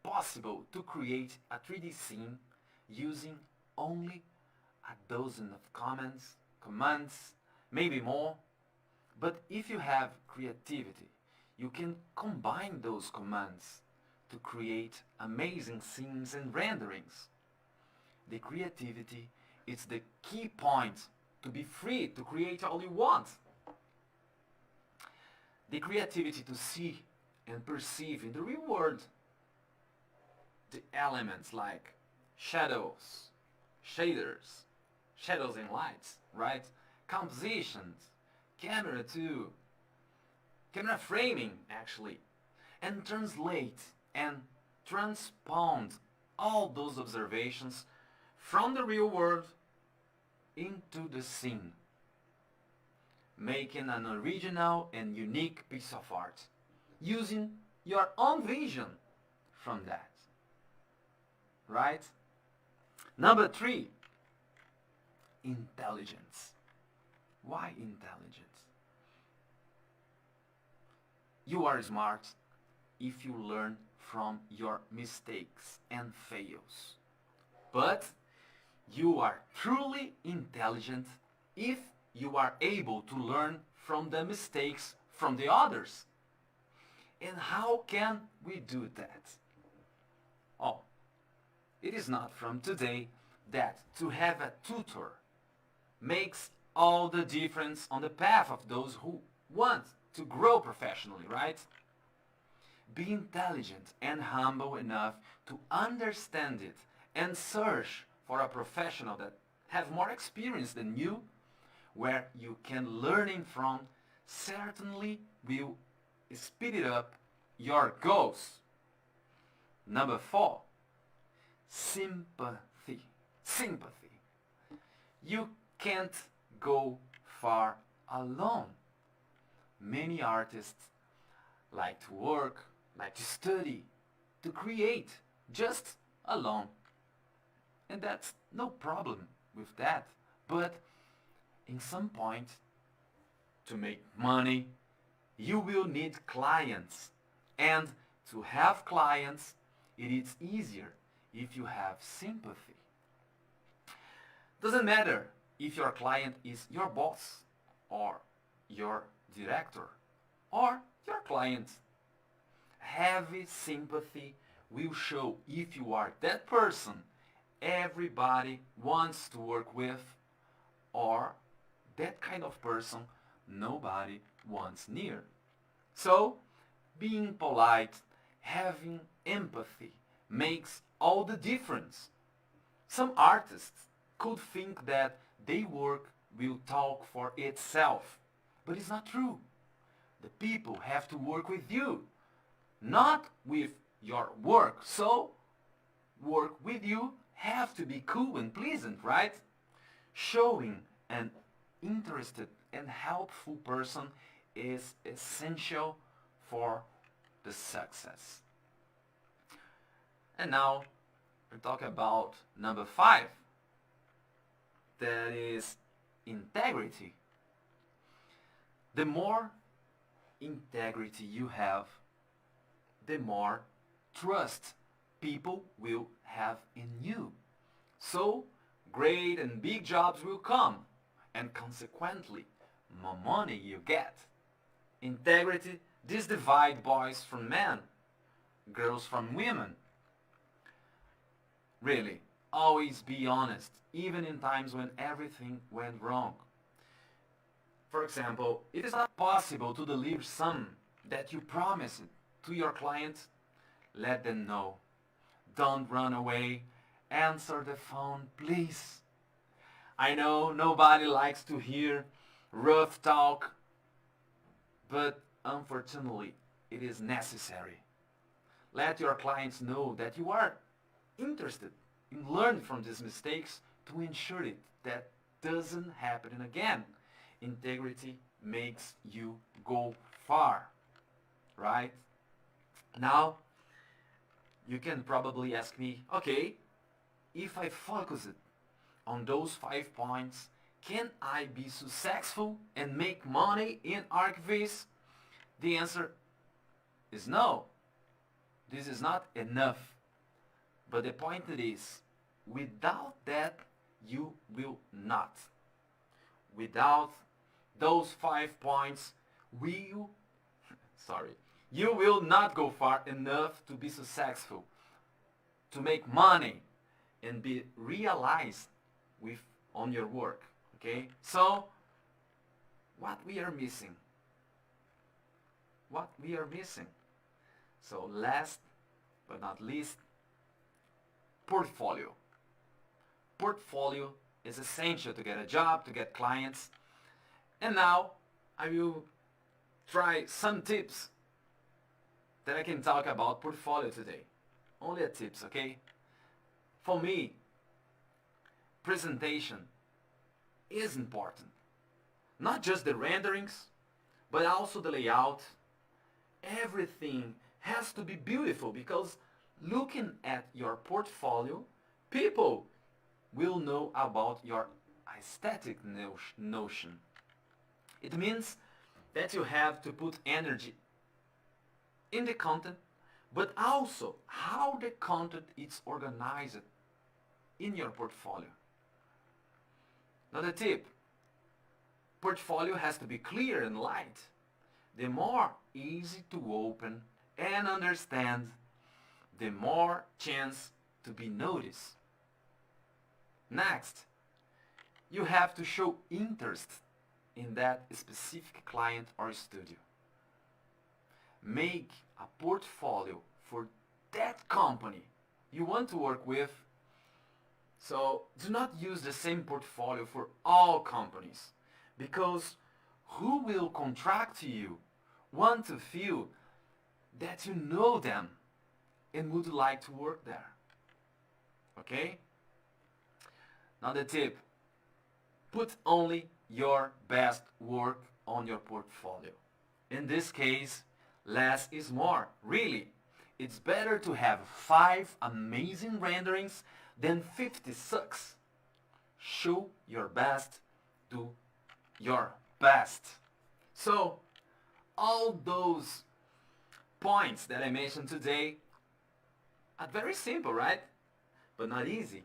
possible to create a 3D scene using only a dozen of commands, maybe more. But if you have creativity, you can combine those commands to create amazing scenes and renderings. The creativity is the key point to be free to create all you want. The creativity to see and perceive in the real world the elements like shadows, shaders, shadows and lights, right? Compositions, camera too, camera framing actually, and translate and transpound all those observations from the real world into the scene, making an original and unique piece of art, using your own vision from that, right? Number 3, intelligence. Why intelligence? You are smart if you learn from your mistakes and fails. But you are truly intelligent if you are able to learn from the mistakes from the others. And how can we do that? Oh, it is not from today that to have a tutor makes all the difference on the path of those who want to grow professionally, right? Be intelligent and humble enough to understand it and search for a professional that have more experience than you, where you can learning from certainly will speed it up your goals. Number 4, sympathy. Sympathy. You can't go far alone. Many artists like to work, like to study, to create, just alone. And that's no problem with that. But in some point, to make money, you will need clients. And to have clients, it is easier if you have sympathy. Doesn't matter if your client is your boss or your director or your client. Have sympathy will show if you are that person everybody wants to work with, or that kind of person nobody wants near. So, being polite, having empathy makes all the difference. Some artists could think that their work will talk for itself, but it's not true. The people have to work with you, not with your work. So, work with you have to be cool and pleasant, right? Showing an interested and helpful person is essential for the success. And now we talk about number 5, that is integrity. The more integrity you have, the more trust people will have in you. So, great and big jobs will come, and consequently, more money you get. Integrity, this divide boys from men, girls from women. Really, always be honest, even in times when everything went wrong. For example, it is not possible to deliver some that you promised to your client. Let them know. Don't run away. Answer the phone, please. I know nobody likes to hear rough talk, but unfortunately, it is necessary. Let your clients know that you are interested in learning from these mistakes to ensure it that doesn't happen again. Integrity makes you go far, right? Now, you can probably ask me, okay, if I focus it on those 5 points, can I be successful and make money in ArcViz? The answer is no. This is not enough. But the point is, without that, you will not. Without those 5 points, you will not go far enough to be successful, to make money, and be realized on your work. Okay? So, what we are missing? What we are missing? So, last but not least, portfolio. Portfolio is essential to get a job, to get clients. And now I will try some tips that I can talk about portfolio today. Only a tips, okay? For me, presentation is important. Not just the renderings, but also the layout. Everything has to be beautiful, because looking at your portfolio, people will know about your aesthetic notion. It means that you have to put energy in the content, but also how the content is organized in your portfolio. Another tip, portfolio has to be clear and light. The more easy to open and understand, the more chance to be noticed. Next, you have to show interest in that specific client or studio. Make a portfolio for that company you want to work with. So do not use the same portfolio for all companies, because who will contract to you want to feel that you know them and would like to work there. Okay? Another tip, put only your best work on your portfolio. In this case, less is more. Really, it's better to have 5 amazing renderings than 50 sucks. Show your best, do your best. So, all those points that I mentioned today are very simple, right? But not easy,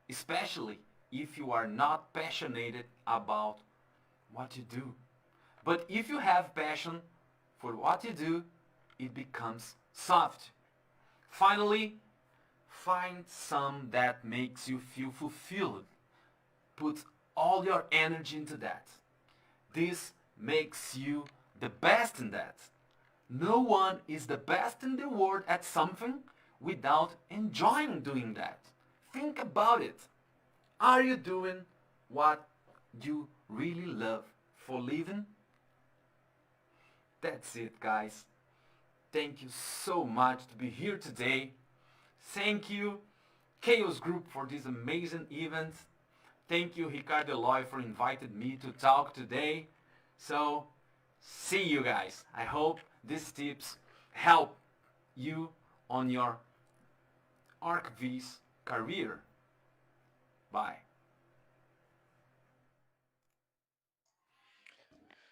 especially if you are not passionate about what you do. But if you have passion for what you do, it becomes soft. Finally, find some that makes you feel fulfilled. Put all your energy into that. This makes you the best in that. No one is the best in the world at something without enjoying doing that. Think about it. Are you doing what you really love for living? That's it, guys. Thank you so much to be here today. Thank you, Chaos Group, for this amazing event. Thank you, Ricardo Eloy, for inviting me to talk today. So, see you guys. I hope these tips help you on your ArcV's career. Bye.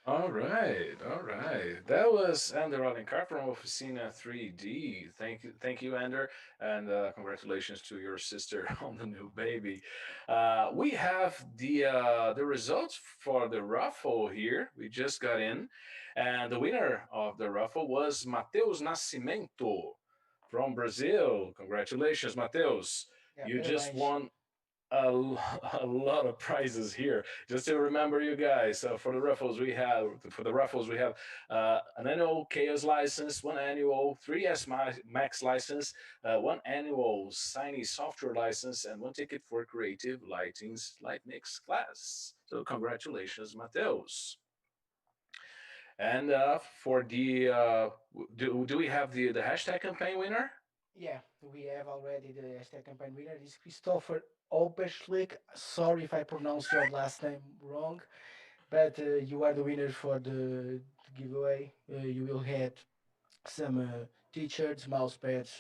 All right, all right. That was Ander Alencar from Oficina 3D. Thank you, Ander, and congratulations to your sister on the new baby. We have the results for the raffle here. We just got in, and the winner of the raffle was Mateus Nascimento from Brazil. Congratulations, Mateus! Yeah, You just parabéns. won a lot of prizes here. Just to remember you guys, for the raffles we have an annual Chaos license, one annual 3S Max license, one annual Shiny software license, and one ticket for Creative Lighting's Lightmix class. So congratulations, Mateus. And for the do we have the hashtag campaign winner? Yeah, we have already the hashtag campaign winner. It's Christopher Oberschlick. Sorry if I pronounced your last name wrong, but you are the winner for the giveaway. You will get some t-shirts, mouse pads,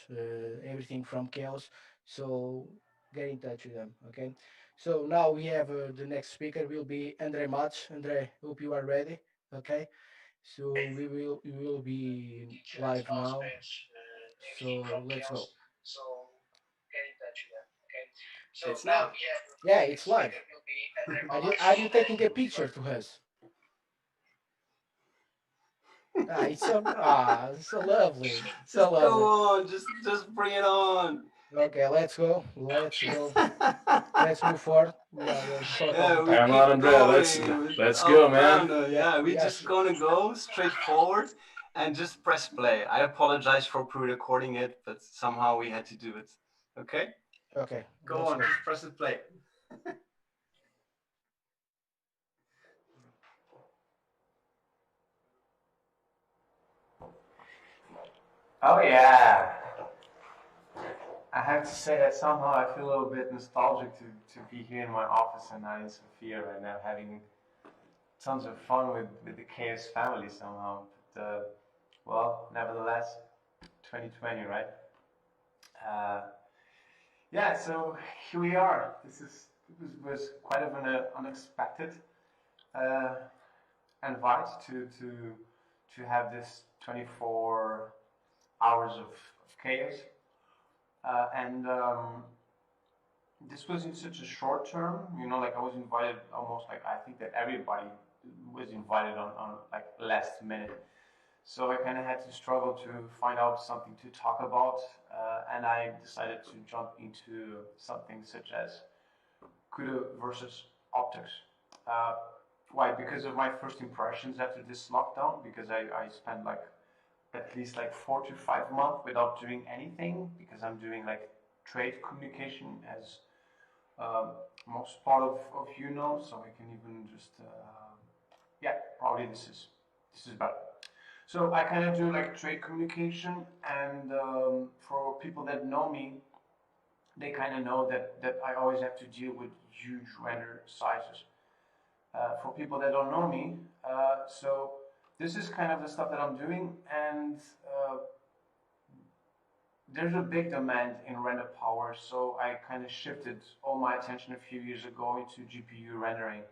everything from Chaos. So get in touch with them, okay? So now we have the next speaker will be Andre Mats. Andre, hope you are ready, okay? So we will be T-shirts, live mouse now. pads, everything So from let's go. Chaos. So get in touch with them. Okay. So It's now live. we have Yeah, the it's next live. speaker will be Andre Are you Malach. are you taking a picture to us? It's so lovely. It's so Just go lovely. on. Just bring it on. Okay, let's go. Let's go. Let's move forward. We are short of Yeah, the we time. Come on, keep Andrea. going with Let's our go, man. plan. Yeah, we Yes. just gonna go straight forward and just press play. I apologize for pre-recording it, but somehow we had to do it. Okay? Okay, Go let's on, go. just press the play. Oh yeah. I have to say that somehow I feel a little bit nostalgic to be here in my office in Sofia right now, having tons of fun with the Chaos family somehow. But well, nevertheless, 2020, right? Uh, yeah, so here we are. Was quite of an unexpected uh, invite to have this 24 hours of chaos, and this was in such a short term. You know, like I was invited almost like I think that everybody was invited on like last minute. So I kind of had to struggle to find out something to talk about, and I decided to jump into something such as CUDA versus optics. Uh, why? Because of my first impressions after this lockdown, because I spent like at least like 4 to 5 months without doing anything, because I'm doing like trade communication as most part of you know, so I can even just yeah, probably this is better. So I kind of do like trade communication, and for people that know me, they kind of know that I always have to deal with huge render sizes. For people that don't know me, so this is kind of the stuff that I'm doing, and there's a big demand in render power, so I kind of shifted all my attention a few years ago into GPU rendering,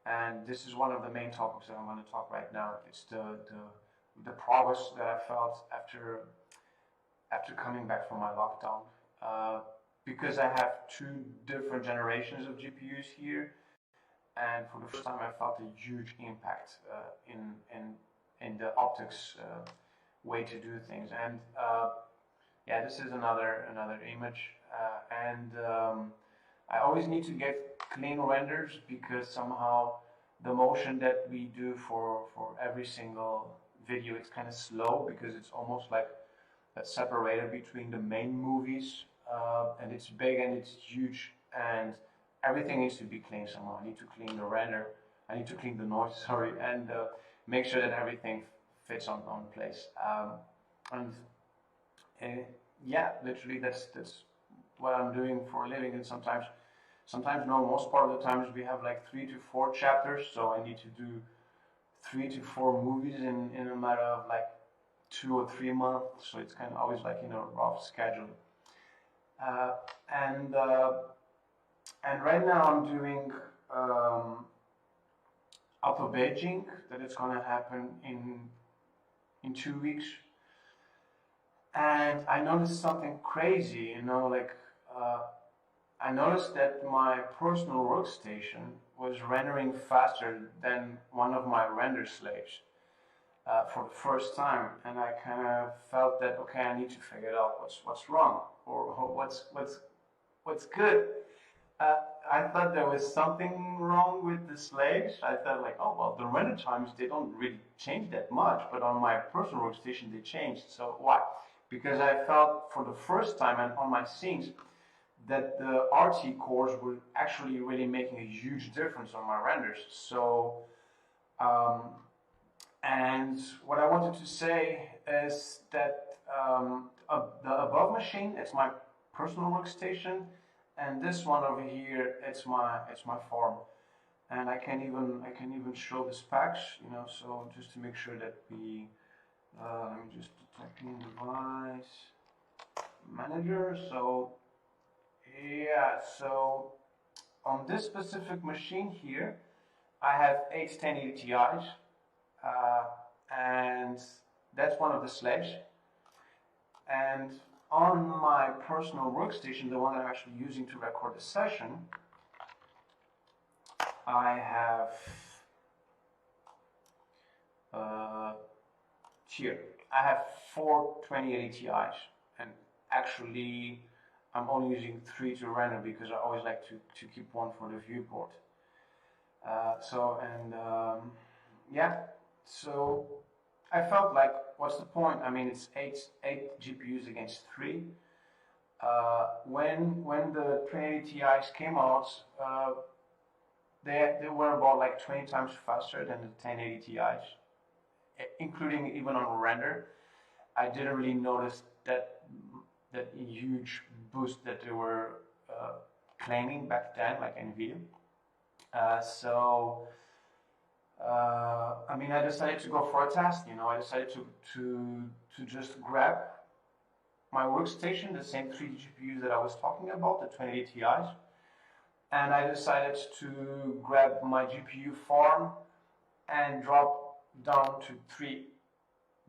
and this is one of the main topics that I'm going to talk right now. It's the progress that I felt after coming back from my lockdown, because I have two different generations of GPUs here, and for the first time I felt a huge impact in the optics way to do things, and yeah, this is another image, and I always need to get clean renders because somehow the motion that we do for every single video, it's kind of slow because it's almost like a separator between the main movies, and it's big and it's huge, and everything needs to be clean somehow. I need to clean the render, I need to clean the noise, sorry, and make sure that everything fits on place. And yeah, literally that's what I'm doing for a living. And sometimes no, most part of the times we have like 3 to 4 chapters, so I need to do 3 to 4 movies in a matter of like 2 or 3 months. So it's kind of always like rough schedule. Uh, and uh, and right now I'm doing auto Beijing that it's gonna happen in 2 weeks. And I noticed something crazy, like I noticed that my personal workstation was rendering faster than one of my render slaves for the first time, and I kind of felt that okay, I need to figure out what's wrong or what's good. I thought there was something wrong with the slaves. I thought like, oh well, the render times they don't really change that much, but on my personal workstation they changed. So why? Because I felt for the first time and on my scenes that the RT cores were actually really making a huge difference on my renders. So, and what I wanted to say is that the above machine, it's my personal workstation, and this one over here, it's my farm. And I can even show the specs, so just to make sure that we, let me just type in device manager. So yeah, so on this specific machine here, I have 8 1080 Ti's, and that's one of the slaves. And on my personal workstation, the one I'm actually using to record the session, I have here, I have 4 2080 Ti's, and actually I'm only using 3 to render because I always like to keep one for the viewport. Yeah, so I felt like, what's the point? I mean, it's eight GPUs against 3. When the 2080 Ti's came out, they were about like 20 times faster than the 1080 Ti's, including even on render. I didn't really notice that huge boost that they were claiming back then, like NVIDIA. I mean, I decided to go for a test. I decided to just grab my workstation, the same 3 GPUs that I was talking about, the 2080 Ti's, and I decided to grab my GPU farm and drop down to 3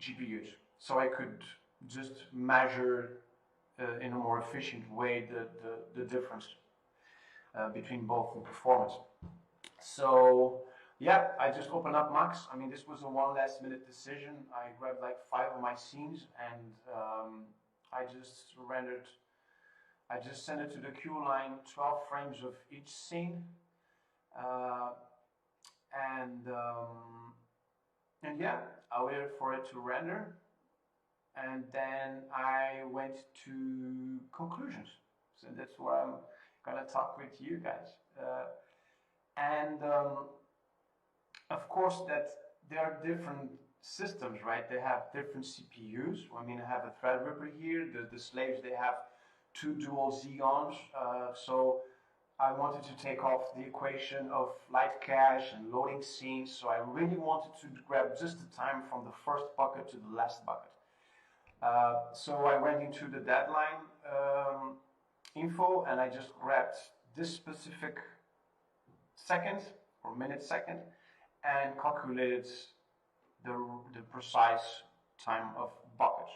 GPUs, so I could just measure in a more efficient way the difference between both in performance. So yeah, I just opened up Max. I mean, this was a one last minute decision. I grabbed like 5 of my scenes and I just sent it to the queue line, 12 frames of each scene, uh, and yeah, I waited for it to render, and then I went to conclusions. So that's where I'm gonna talk with you guys. And of course, that there are different systems, right? They have different CPUs. I mean, I have a Threadripper here. The slaves, they have 2 dual Xeons. So I wanted to take off the equation of light cache and loading scenes. So I really wanted to grab just the time from the first bucket to the last bucket. So I went into the deadline info and I just grabbed this specific second or minute second and calculated the precise time of bucket.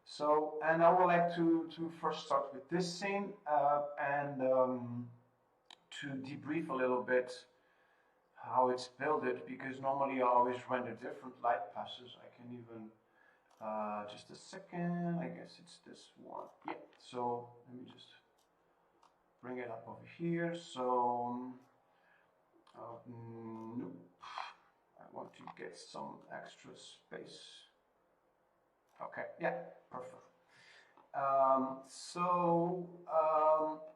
So, and I would like to first start with this scene and to debrief a little bit how it's built, because normally I always render different light passes. I can even Just a second. I guess it's this one. Yeah. So let me just bring it up over here. So nope. I want to get some extra space. Okay. Yeah. Perfect.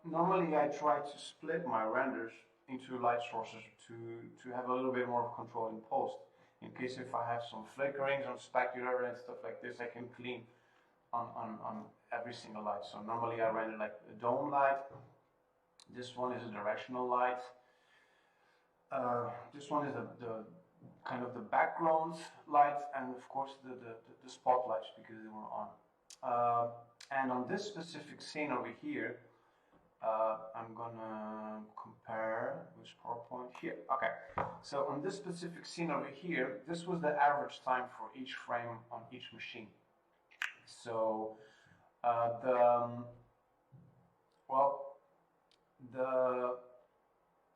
Normally I try to split my renders into light sources to have a little bit more of control in post. In case if I have some flickerings or specular and stuff like this, I can clean on every single light. So normally I render like a dome light. This one is a directional light. This one is the kind of the background light, and of course the spotlights because they were on. And on this specific scene over here, I'm gonna compare which PowerPoint here. Okay, so on this specific scene over here, this was the average time for each frame on each machine. So well, the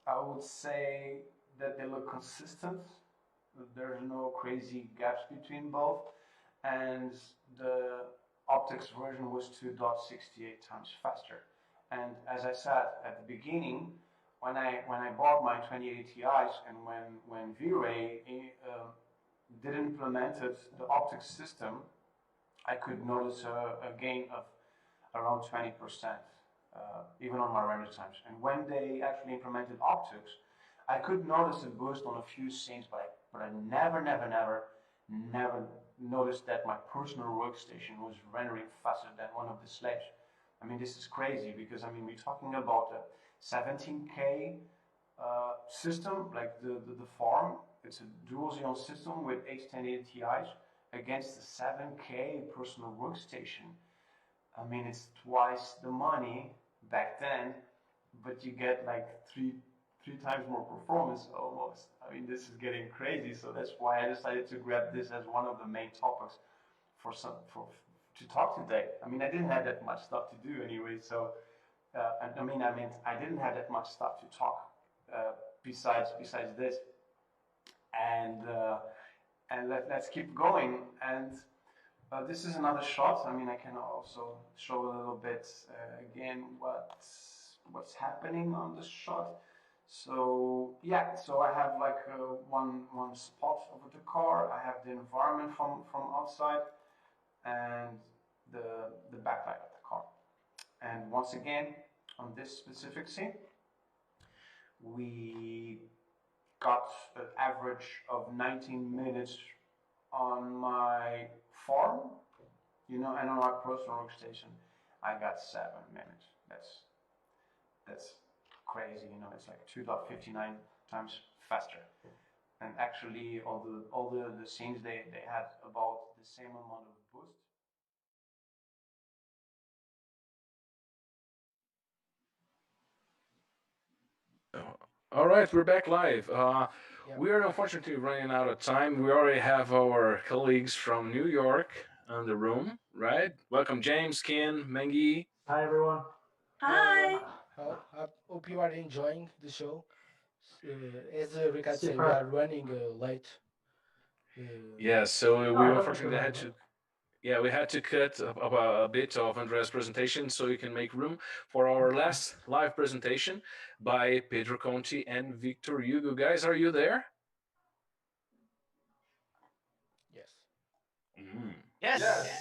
I would say that they look consistent. There's no crazy gaps between both, and the optics version was 2.68 times faster. And as I said at the beginning, when I bought my 2080 Ti's and when V-Ray did implemented the optics system, I could notice a gain of around 20%, even on my render times. And when they actually implemented optics, I could notice a boost on a few scenes, but I never noticed that my personal workstation was rendering faster than one of the slaves. I mean, this is crazy because I mean we're talking about a 17K system, like the farm. It's a dual Xeon system with 8 Ti's against the 7K personal workstation. I mean, it's twice the money back then, but you get like three times more performance almost. I mean, this is getting crazy. So that's why I decided to grab this as one of the main topics for to talk today. I mean, I didn't have that much stuff to do anyway. So I didn't have that much stuff to talk besides this, and let's keep going. And this is another shot. I mean, I can also show a little bit again what's happening on the shot. So yeah, so I have like one spot over the car. I have the environment from outside and the backlight of the car. And once again, on this specific scene, we got an average of 19 minutes on my farm, and on my personal workstation, I got 7 minutes. That's crazy, It's like 2.59 times faster. And actually, all the scenes they had about the same amount of boost. All right, we're back live. Yep. We are unfortunately running out of time. We already have our colleagues from New York on the room, right? Welcome, James, Ken, Mengi. Hi, everyone. Hi. I hope you are enjoying the show. As Ricardo said, we Super. are running late. Yeah, so we Oh, don't feel unfortunately bad, had man. to. Yeah, we had to cut a bit of Andrea's presentation so we can make room for our last live presentation by Pedro Conti and Victor Hugo. Guys, are you there? Yes. Mm. Yes.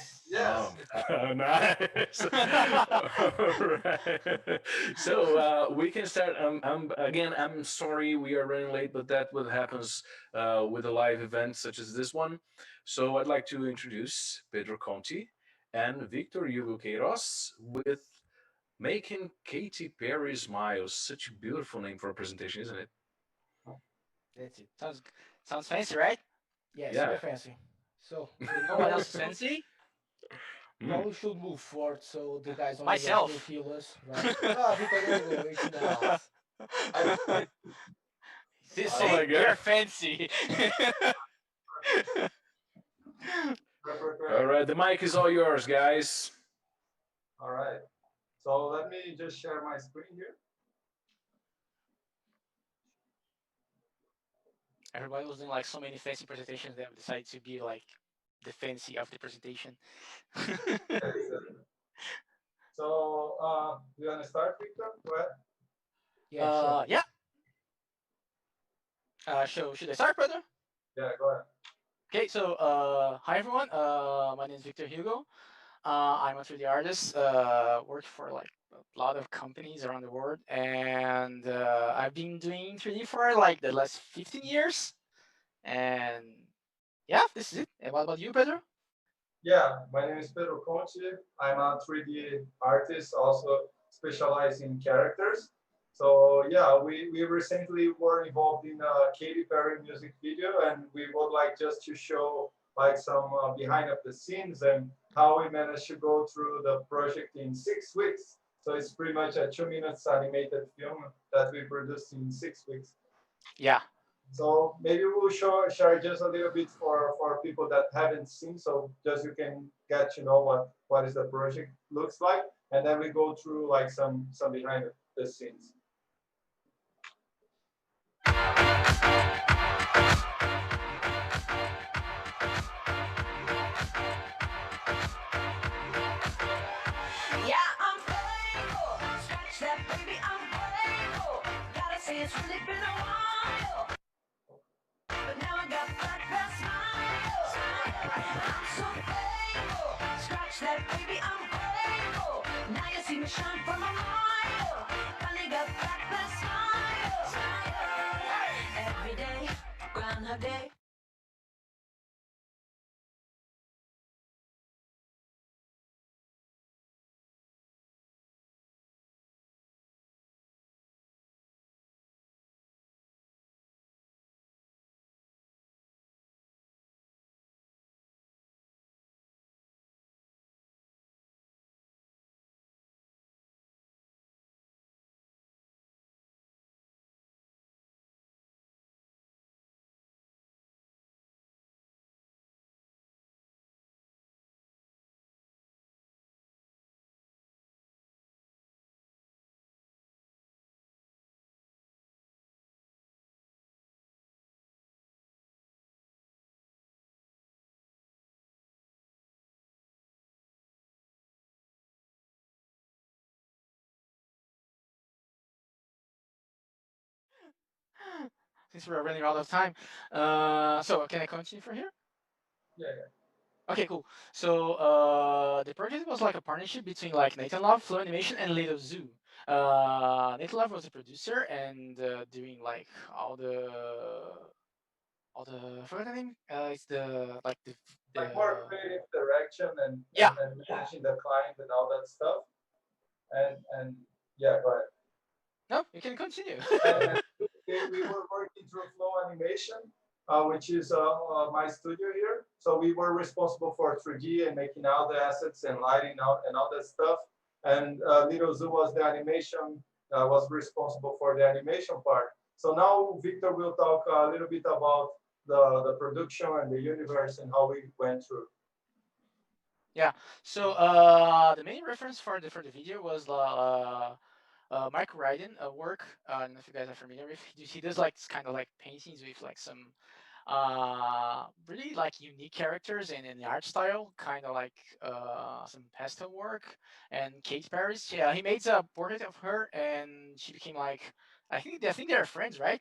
Oh, nice. All right. So we can start. Again, I'm sorry we are running late, but that what happens with a live event such as this one. So I'd like to introduce Pedro Conti and Victor Hugo Queiroz with Making Katy Perry Smile. Such a beautiful name for a presentation, isn't it? That's it. Sounds fancy, right? Yeah, Yeah. super fancy. So No one else is fancy. probably should move forward so the guys on the rest will Myself. feel us, right? Ah, Victor, there you go. It's in the house. See, Oh my you're God. fancy. All right, the mic is all yours, guys. All right. So let me just share my screen here. Everybody was doing like so many fancy presentations. They have decided to be like the fancy of the presentation. So, you want to start, Victor? Go ahead. Yeah, sure. Yeah. Should I start, brother? Yeah, go ahead. Okay, so hi everyone. My name is Victor Hugo. I'm a 3D artist. Worked for like a lot of companies around the world, and I've been doing 3D for like the last 15 years. And yeah, this is it. And what about you, Pedro? Yeah, my name is Pedro Conte. I'm a 3D artist, also specialized in characters. So yeah, we recently were involved in a Katy Perry music video, and we would like just to show like some behind of the scenes and how we managed to go through the project in 6 weeks. So it's pretty much a 2 minutes animated film that we produced in 6 weeks. Yeah. So maybe we'll share just a little bit for people that haven't seen, so just you can get to know what is the project looks like, and then we go through like some behind the scenes. Yeah, I'm playful. Scratch that, baby, I'm playful. Gotta say it's really been a while. But now I got black past smile. I'm so playful. Scratch that, baby, I'm playful. Now you see me shine from a mile. Finally got black past smile. Every day, Groundhog Day. Since we're running out of time, so can I continue from here? Yeah, Okay, cool. So the project was like a partnership between like Nathan Love, Flow Animation, and Little Zoo. Nathan Love was a producer and doing like all the I forgot the name. It's the like like more the creative direction yeah. and managing the client and all that stuff. And yeah, go ahead. No, you can continue. And we were working through Flow Animation, which is my studio here. So we were responsible for 3D and making all the assets and lighting out and all that stuff. And Little Zoo was the animation, was responsible for the animation part. So now Victor will talk a little bit about the production and the universe and how we went through. Yeah. So the main reference for the video was Mike Ryden work. I don't know if you guys are familiar with. He does like kind of like paintings with like some really like unique characters and in the art style, kind of like some pastel work. And Kate Paris, yeah, he made a portrait of her, and she became like I think they're friends, right?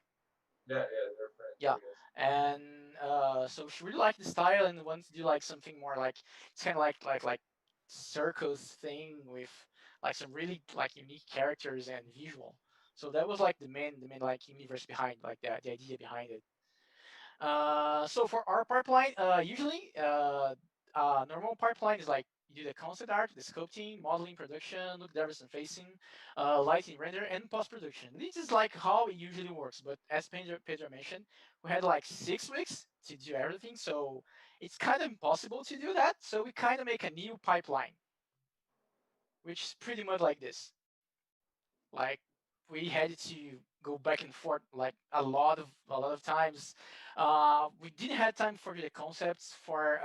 Yeah, yeah, they're friends, Yeah, I guess. and so she really liked the style and wanted to do like something more like it's kind of like circus thing with like some really like unique characters and visual. So that was like the main like universe behind like the idea behind it. So for our pipeline, usually normal pipeline is like you do the concept art, the sculpting, modeling, production, look, drivers and facing, lighting, render, and post production. This is like how it usually works. But as Pedro mentioned, we had like 6 weeks to do everything, so it's kind of impossible to do that. So we kind of make a new pipeline, which is pretty much like this. Like we had to go back and forth like a lot of times. We didn't have time for the concepts for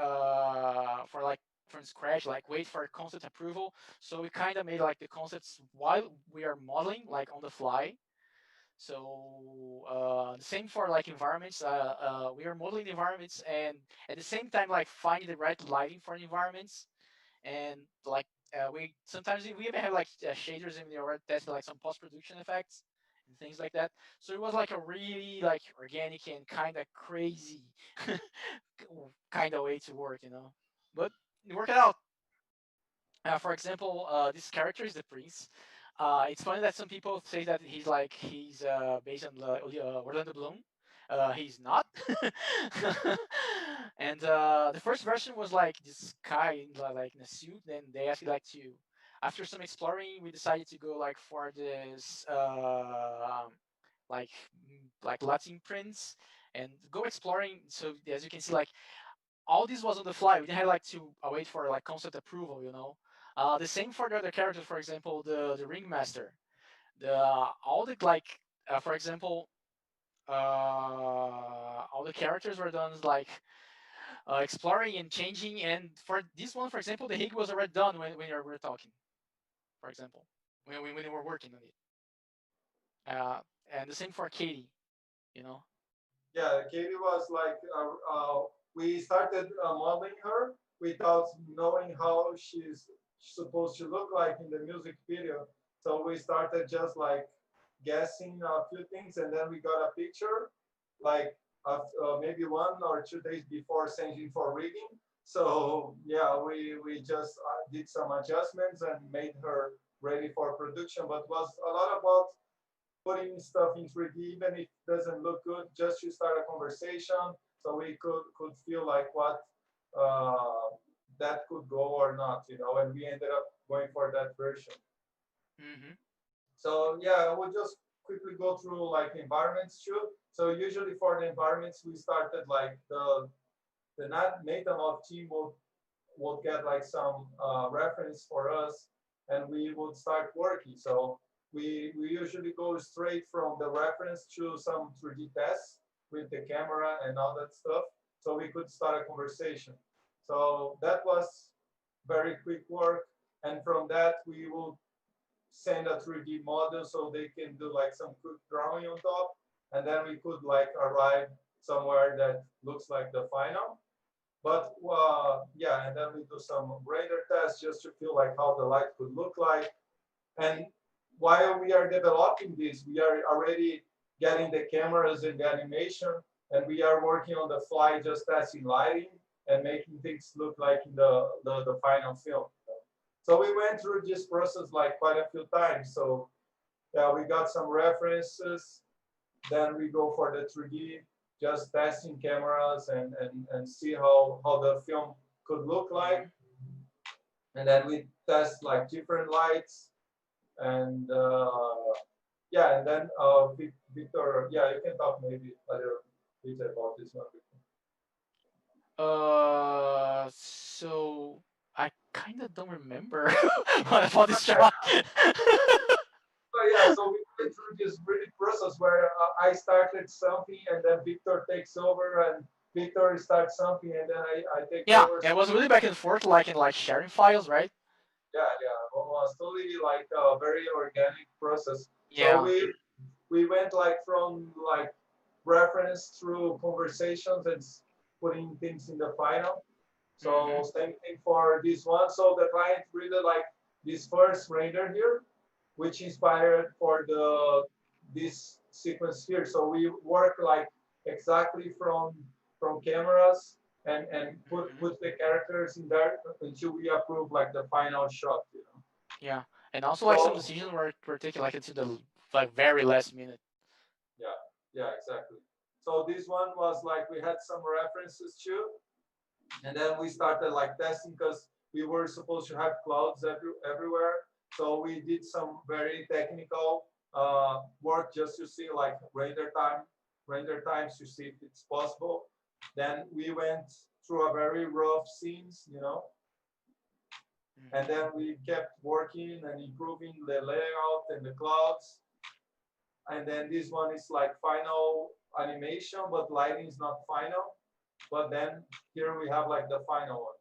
like from scratch, like wait for concept approval. So we kind of made like the concepts while we are modeling, like on the fly. So the same for like environments. We are modeling environments and at the same time like finding the right lighting for the environments and like we sometimes we even have like shaders and we already tested like some post production effects and things like that. So it was like a really like organic and kind of crazy kind of way to work, you know. But it worked out. For example, this character is the prince. It's funny that some people say that he's based on Orlando Bloom. He's not. And the first version was like this guy like in a suit. Then they asked like to, after some exploring, we decided to go like for this like like Latin prince and go exploring. So as you can see, like all this was on the fly. We didn't have like to wait for like concept approval, you know. The same for the other characters, for example, the ringmaster. The all the like, for example, all the characters were done like exploring and changing. And for this one, for example, the hig was already done when we were talking. For example, when we were working on it. And the same for Katie, you know. Yeah, Katie was like, we started modeling her without knowing how she's supposed to look like in the music video. So we started just like guessing a few things, and then we got a picture, like maybe 1 or 2 days before sending for rigging. So yeah, we just did some adjustments and made her ready for production. But was a lot about putting stuff in 3D, even if it doesn't look good, just to start a conversation, so we could feel like what uh, that could go or not, you know. And we ended up going for that version. Mm-hmm. So yeah, we'll just quickly go through like environments too. So usually for the environments, we started like the Nathan of team would get like some reference for us, and we would start working. So we usually go straight from the reference to some 3D tests with the camera and all that stuff, so we could start a conversation. So that was very quick work, and from that we will send a 3D model so they can do like some quick drawing on top, and then we could like arrive somewhere that looks like the final. But yeah, and then we do some render tests just to feel like how the light could look like. And while we are developing this, we are already getting the cameras and the animation, and we are working on the fly, just testing lighting and making things look like in the final film. So we went through this process like quite a few times. So yeah, we got some references, then we go for the 3D, just testing cameras and see how the film could look like. And then we test like different lights and yeah, and then Victor, yeah, you can talk maybe a little bit about this one. So I kind of don't remember what about this job. So yeah, so we went through this really process where I started something and then Victor takes over and Victor starts something and then I take Yeah, over. yeah, it was really back and forth, like in like sharing files, right? Yeah, yeah, it was totally like a very organic process. So Yeah. we went like from like reference through conversations and putting things in the final. So same thing for this one. So the client really like this first render here, which inspired for this sequence here. So we work like exactly from cameras and put the characters in there until we approve like the final shot, you know. Yeah, and also like some So decisions were taken like into the like very last minute. yeah, yeah, exactly. So this one was like we had some references too, and then we started like testing because we were supposed to have clouds everywhere. So we did some very technical work just to see like render times to see if it's possible. Then we went through a very rough scenes, you know, and then we kept working and improving the layout and the clouds. And then this one is like final animation, but lighting is not final. But then here we have like the final one.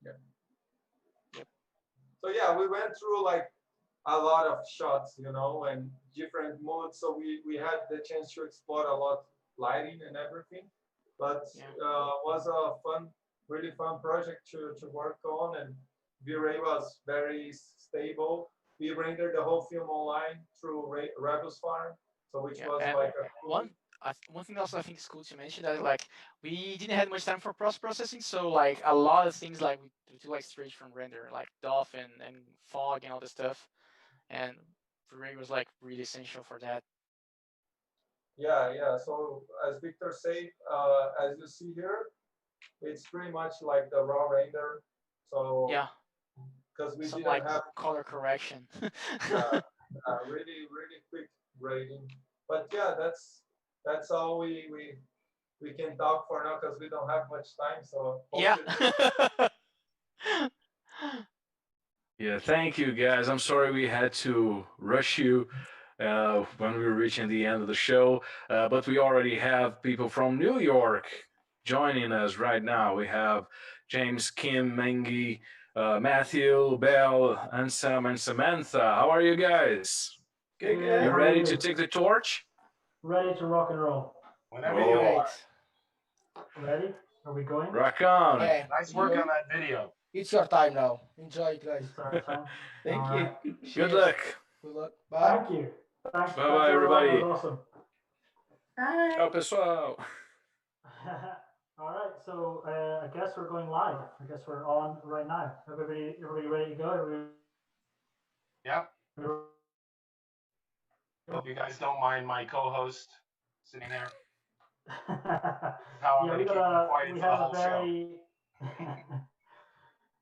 Yeah. Yep. So yeah, we went through like a lot of shots, and different modes. So we had the chance to explore a lot lighting and everything. But Yeah. was a really fun project to work on, and V-Ray was very stable. We rendered the whole film online through Rebus Farm, so which Yeah. was And like a one cool. one thing also I think is cool to mention that like we didn't have much time for post processing, so like a lot of things like we do like straight from render, like DOF and fog and all this stuff, and V-Ray was like really essential for that. Yeah, yeah. So as Victor said, as you see here, it's pretty much like the raw render. So Yeah. because we Some didn't like have color correction. yeah, really really quick grading. But yeah, that's all we can talk for now because we don't have much time. So Yeah. hopefully, Yeah, thank you guys. I'm sorry we had to rush you when we were reaching the end of the show, but we already have people from New York joining us right now. We have James, Kim, Mengi, Matthew, Bell, Ansam, and Samantha. How are you guys? Good, You good. How are ready to you? take the torch? Ready to rock and roll. Whenever you Oh, Great. are. Ready? Are we going? rock on. Okay. Nice work on that video. It's your time now. Enjoy it, guys. It's our time. Thank All you. right. Good Cheers. luck. Good luck. Bye. Thank you. Bye Thanks bye, everyone. That was everybody. awesome. Ciao, Bye. pessoal. All right. So I guess we're going live. I guess we're on right now. Everybody ready to go? Yep. Hope you guys don't mind my co-host sitting there. How I'm Yeah, going to keep him quiet we for the have a whole show. very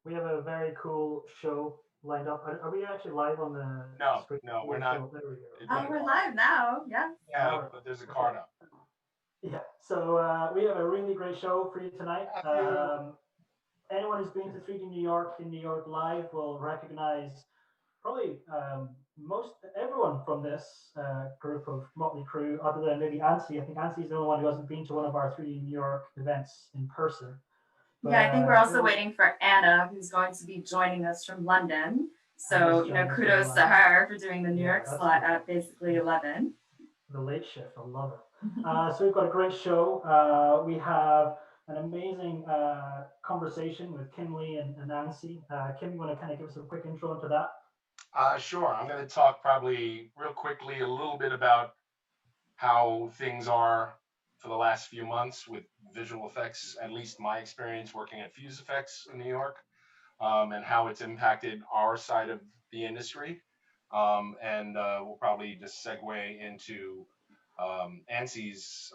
we have a very cool show lined up. Are we actually live on the No, screen? no, we're not. There we Oh, we're live now. Yeah. Yeah, go. but there's a card up. Yeah. So we have a really great show for you tonight. Anyone who's been to 3D New York in New York Live will recognize probably most everyone from this group of Motley Crew, other than maybe Ansi. I think Ansi's the only one who hasn't been to one of our 3D New York events in person. But, Yeah, I think we're also waiting for Anna, who's going to be joining us from London. So, kudos to her for doing the New York slot at basically 11. The late shift, I love it. So we've got a great show. We have an amazing conversation with Kimberly and Nancy. Kim, you want to kind of give us a quick intro into that? Sure. I'm going to talk probably real quickly a little bit about how things are for the last few months with visual effects, at least my experience working at Fuse Effects in New York, and how it's impacted our side of the industry. And we'll probably just segue into Ansi's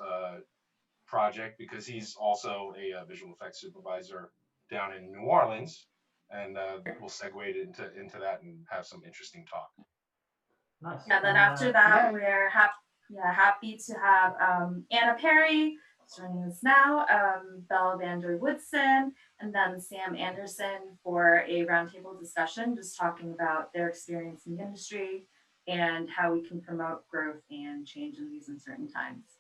project because he's also a visual effects supervisor down in New Orleans. And we'll segue into that and have some interesting talk. Nice. Yeah, then after that, we're happy to have Anna Perry joining us now, Belle Vander Woodson, and then Sam Anderson for a roundtable discussion, just talking about their experience in the industry and how we can promote growth and change in these uncertain times.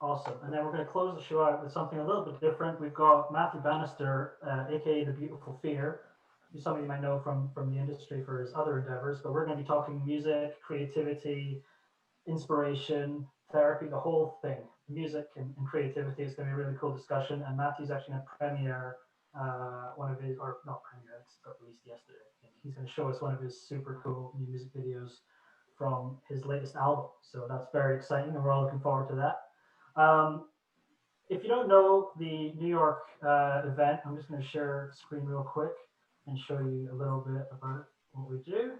Awesome. And then we're going to close the show out with something a little bit different. We've got Matthew Bannister, aka The Beautiful Fear, who's somebody you might know from the industry for his other endeavors. But we're going to be talking music, creativity, inspiration, therapy, the whole thing. Music and creativity is going to be a really cool discussion. And Matthew's actually going to premiere one of his, or not premiere, it's got released yesterday, I think. He's going to show us one of his super cool new music videos from his latest album. So that's very exciting, and we're all looking forward to that. If you don't know the New York event, I'm just going to share screen real quick and show you a little bit about what we do.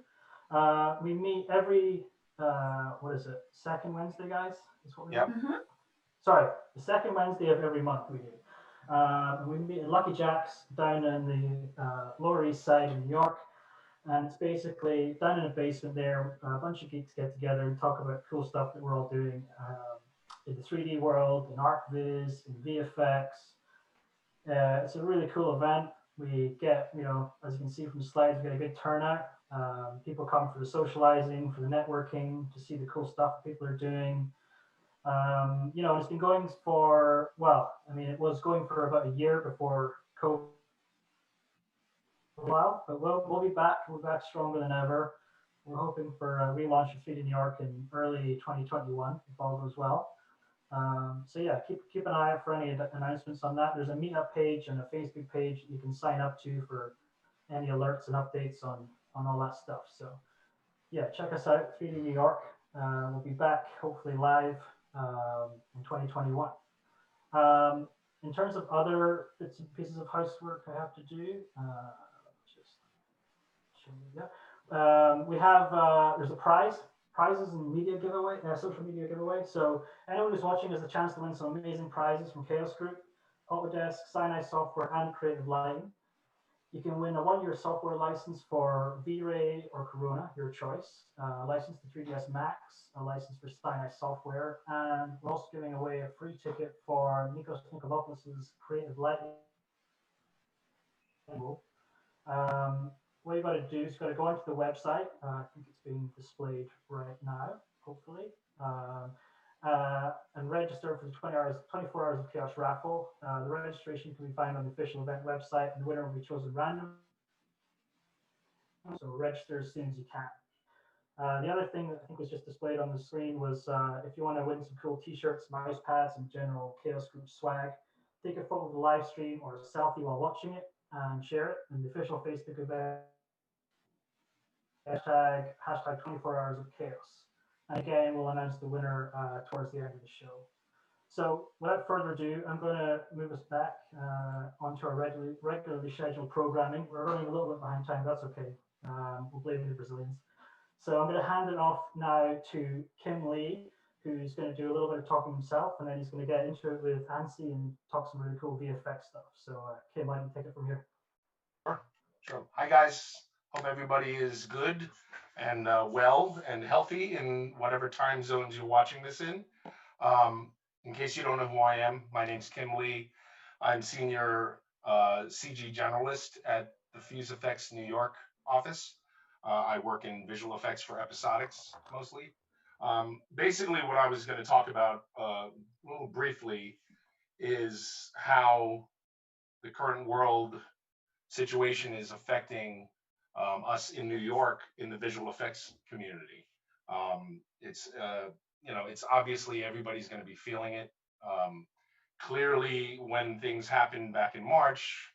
We meet every, second Wednesday, guys? Is what we do? Sorry, the second Wednesday of every month we do. We meet at Lucky Jack's down in the Lower East Side in New York. And it's basically down in a basement there, a bunch of geeks get together and talk about cool stuff that we're all doing in the 3D world, in ArcViz, in VFX. It's a really cool event. We get, as you can see from the slides, we get a good turnout. People come for the socializing, for the networking, to see the cool stuff that people are doing. It's been going for, it was going for about a year before COVID. a while, but we'll be back. We're back stronger than ever. We're hoping for a relaunch of 3D New York in early 2021 if all goes well. So yeah, keep an eye out for any announcements on that. There's a meetup page and a Facebook page you can sign up to for any alerts and updates on all that stuff. So yeah, check us out, 3D New York. We'll be back hopefully live in 2021. In terms of other bits and pieces of housework I have to do, just show you that. We have there's a prizes and media giveaway, social media giveaway. So anyone who's watching has a chance to win some amazing prizes from Chaos Group, Autodesk, Sinai Software, and Creative Lighting. You can win a 1-year software license for V-Ray or Corona, your choice, a license to 3ds Max, a license for Sinai Software, and we're also giving away a free ticket for Nikos Nikolopoulos' Creative Lighting. What you got to do is you got to go onto the website. I think it's being displayed right now, hopefully, and register for the 24 hours of Chaos raffle. The registration can be found on the official event website, and the winner will be chosen randomly. So register as soon as you can. The other thing that I think was just displayed on the screen was if you want to win some cool T-shirts, mouse pads, and general Chaos Group swag, take a photo of the live stream or a selfie while watching it and share it in the official Facebook event. Hashtag 24 hours of chaos. And again, we'll announce the winner towards the end of the show. So without further ado, I'm going to move us back onto our regularly scheduled programming. We're running a little bit behind time. That's okay. We'll blame the Brazilians. So I'm going to hand it off now to Kim Lee, who's going to do a little bit of talking himself, and then he's going to get into it with Ansi and talk some really cool VFX stuff. So Kim, why don't you take it from here? Sure. Hi, guys. Hope everybody is good and well and healthy in whatever time zones you're watching this in. In case you don't know who I am, my name's Kim Lee. I'm senior CG generalist at the Fuse Effects New York office. I work in visual effects for episodics mostly. Basically, what I was going to talk about a little briefly is how the current world situation is affecting us in New York in the visual effects community. It's it's obviously everybody's going to be feeling it. Clearly, when things happened back in March,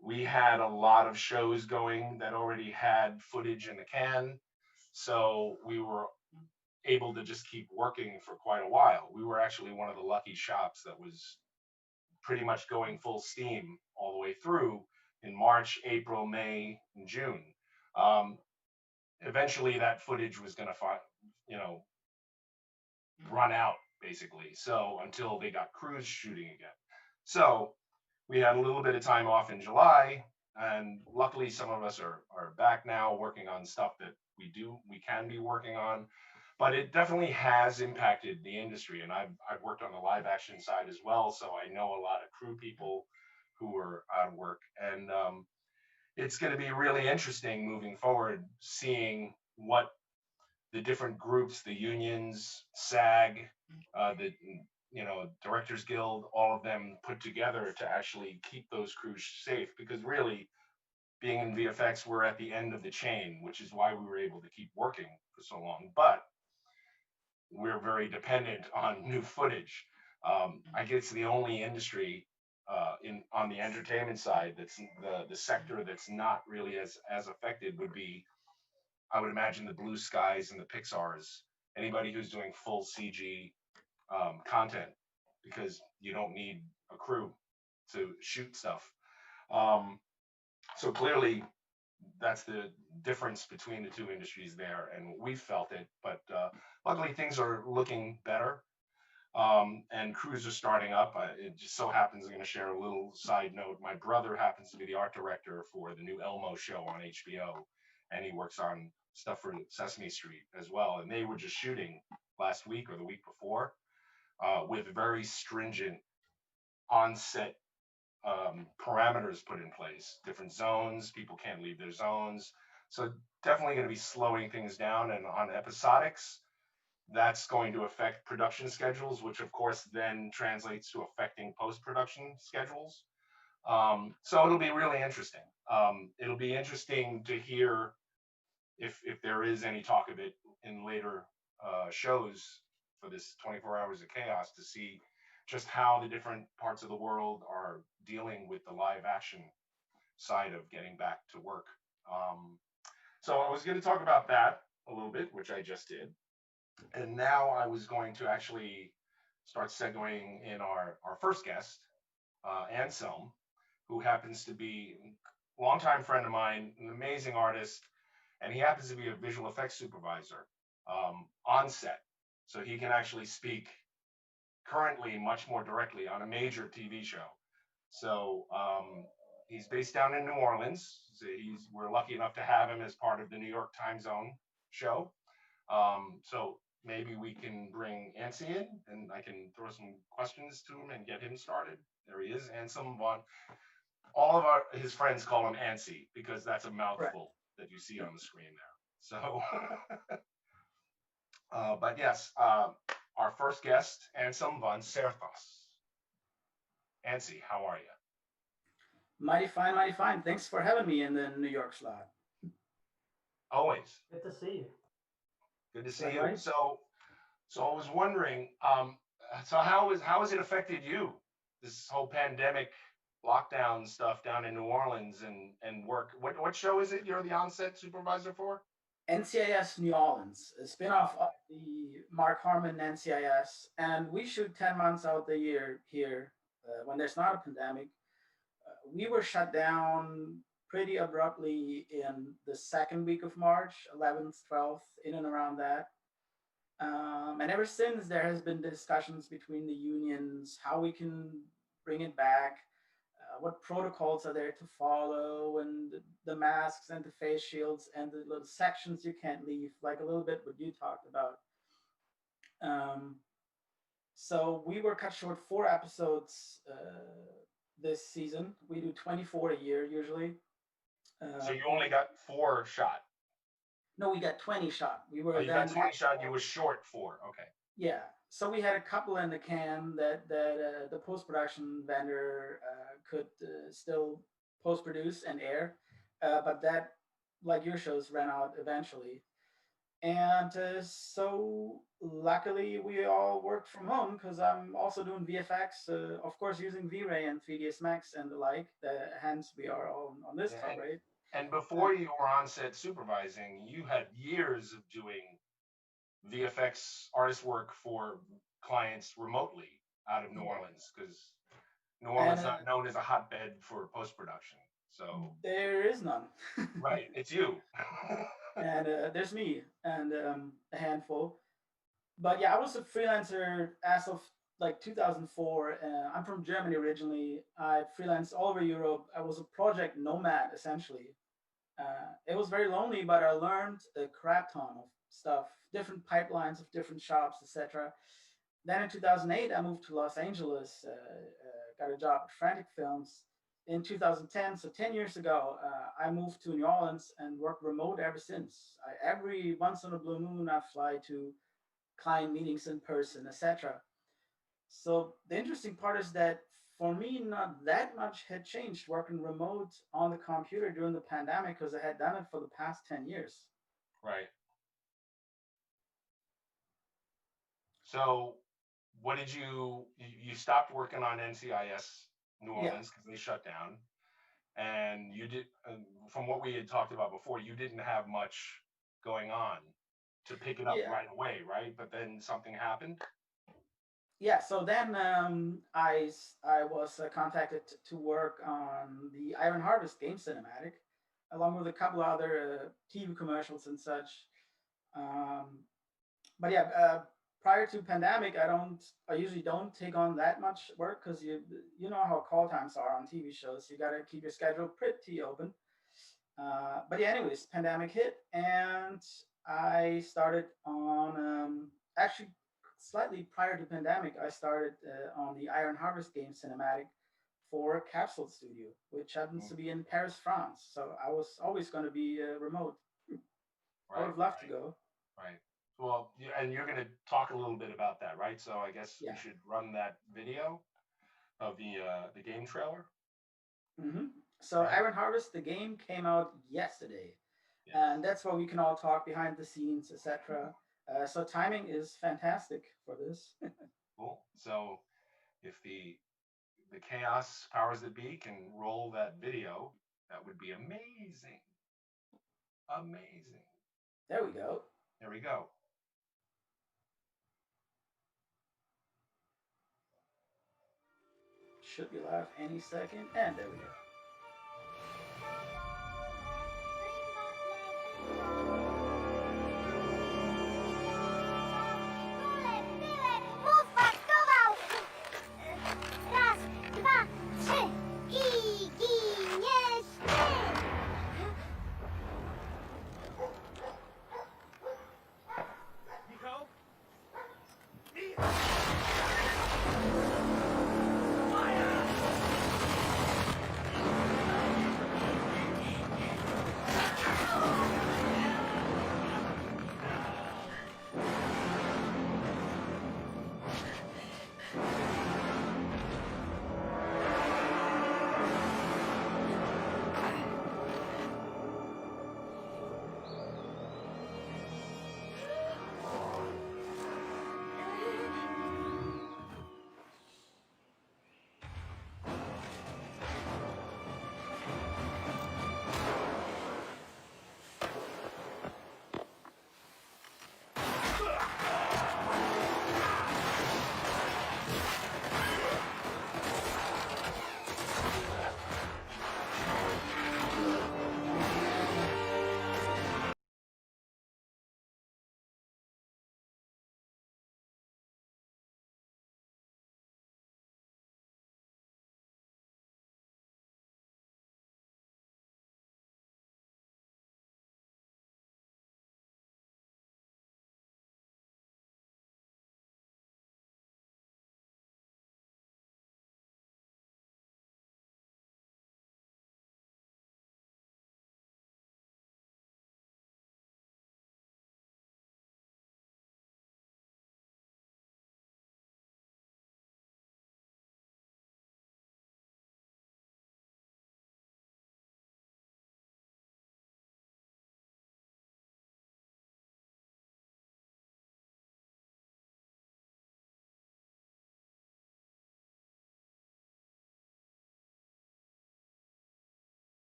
we had a lot of shows going that already had footage in the can, so we were able to just keep working for quite a while. We were actually one of the lucky shops that was pretty much going full steam all the way through in March, April, May, and June. Eventually, that footage was going to run out basically. So until they got crews shooting again, so we had a little bit of time off in July, and luckily some of us are back now working on stuff that we can be working on. But it definitely has impacted the industry, and I've worked on the live action side as well, so I know a lot of crew people who are out of work, and it's going to be really interesting moving forward, seeing what the different groups, the unions, SAG, the Directors Guild, all of them put together to actually keep those crews safe. Because really, being in VFX, we're at the end of the chain, which is why we were able to keep working for so long. But we're very dependent on new footage. I guess the only industry on the entertainment side that's the sector that's not really as affected would be, I would imagine, the Blue Skies and the Pixars. Anybody who's doing full CG content, because you don't need a crew to shoot stuff. So clearly, that's the difference between the two industries there, and we felt it. But luckily, things are looking better, and crews are starting up. It just so happens, I'm going to share a little side note. My brother happens to be the art director for the new Elmo show on HBO, and he works on stuff for Sesame Street as well. And they were just shooting last week or the week before with very stringent on-set parameters put in place. Different zones, people can't leave their zones. So definitely going to be slowing things down. And on episodics, that's going to affect production schedules, which of course then translates to affecting post-production schedules. So it'll be really interesting. It'll be interesting to hear if there is any talk of it in later shows for this 24 hours of chaos, to see just how the different parts of the world are dealing with the live action side of getting back to work. Um, so I was going to talk about that a little bit, which I just did. And now I was going to actually start segueing in our first guest, Anselm, who happens to be a longtime friend of mine, an amazing artist, and he happens to be a visual effects supervisor on set. So he can actually speak currently much more directly on a major TV show. So he's based down in New Orleans. So we're lucky enough to have him as part of the New York time zone show. So maybe we can bring Ansi in, and I can throw some questions to him and get him started. There he is, Anselm Vaughn. All of his friends call him Ansi because that's a mouthful that you see on the screen there. So, but yes, our first guest, Anselm Van Serthos. Ansi, how are you? Mighty fine, mighty fine. Thanks for having me in the New York slot. Always. Good to see you. Good to see you. Likewise. So I was wondering, so how has it affected you? This whole pandemic lockdown stuff down in New Orleans and work. What show is it you're the on-set supervisor for? NCIS New Orleans, a spin-off of the Mark Harmon NCIS, and we shoot 10 months out the year here when there's not a pandemic. We were shut down pretty abruptly in the second week of March, 11th, 12th, in and around that. And ever since, there has been discussions between the unions how we can bring it back, what protocols are there to follow, and the masks and the face shields and the little sections you can't leave, like a little bit what you talked about. Um, so we were cut short 4 episodes this season. We do 24 a year usually. So you only got 4 shot. No, we got 20 shot. We were you got 20 shot. You were short 4. Okay. Yeah. So we had a couple in the can that the post production vendor could still post produce and air, but that, like your shows, ran out eventually. And so luckily we all worked from home because I'm also doing VFX, of course, using V-Ray and 3ds Max and the like. Hence we are all on this top, right? And before you were on set supervising, you had years of doing VFX artist work for clients remotely out of New Orleans, because New Orleans is not known as a hotbed for post production. So there is none. Right, it's you. And there's me and a handful. But yeah, I was a freelancer as of like 2004. I'm from Germany originally. I freelanced all over Europe. I was a project nomad essentially. It was very lonely, but I learned a crap ton of stuff, different pipelines of different shops, etc. Then in 2008, I moved to Los Angeles, got a job at Frantic Films. In 2010, so 10 years ago, I moved to New Orleans and worked remote ever since. Every once in a blue moon, I fly to client meetings in person, etc. So the interesting part is that for me, not that much had changed working remote on the computer during the pandemic because I had done it for the past 10 years. Right. So what did you stopped working on NCIS New Orleans because they shut down, and you did, from what we had talked about before, you didn't have much going on to pick it up right away, right? But then something happened. Yeah, so then I was contacted to work on the Iron Harvest game cinematic, along with a couple other TV commercials and such. But yeah, prior to pandemic, I usually don't take on that much work because you know how call times are on TV shows. You got to keep your schedule pretty open. But yeah, anyways, pandemic hit, and I started on actually slightly prior to pandemic. I started on the Iron Harvest game cinematic for Capsule Studio, which happens to be in Paris, France. So I was always going to be remote. I would have loved to go. Right. Well, and you're going to talk a little bit about that, right? So I guess we should run that video of the game trailer. Mm-hmm. So Right. Iron Harvest, the game came out yesterday, Yes. and that's where we can all talk behind the scenes, etc. So timing is fantastic for this. Cool. So if the chaos powers that be can roll that video, that would be amazing. Amazing. There we go. There we go. Should be live any second, and there we go.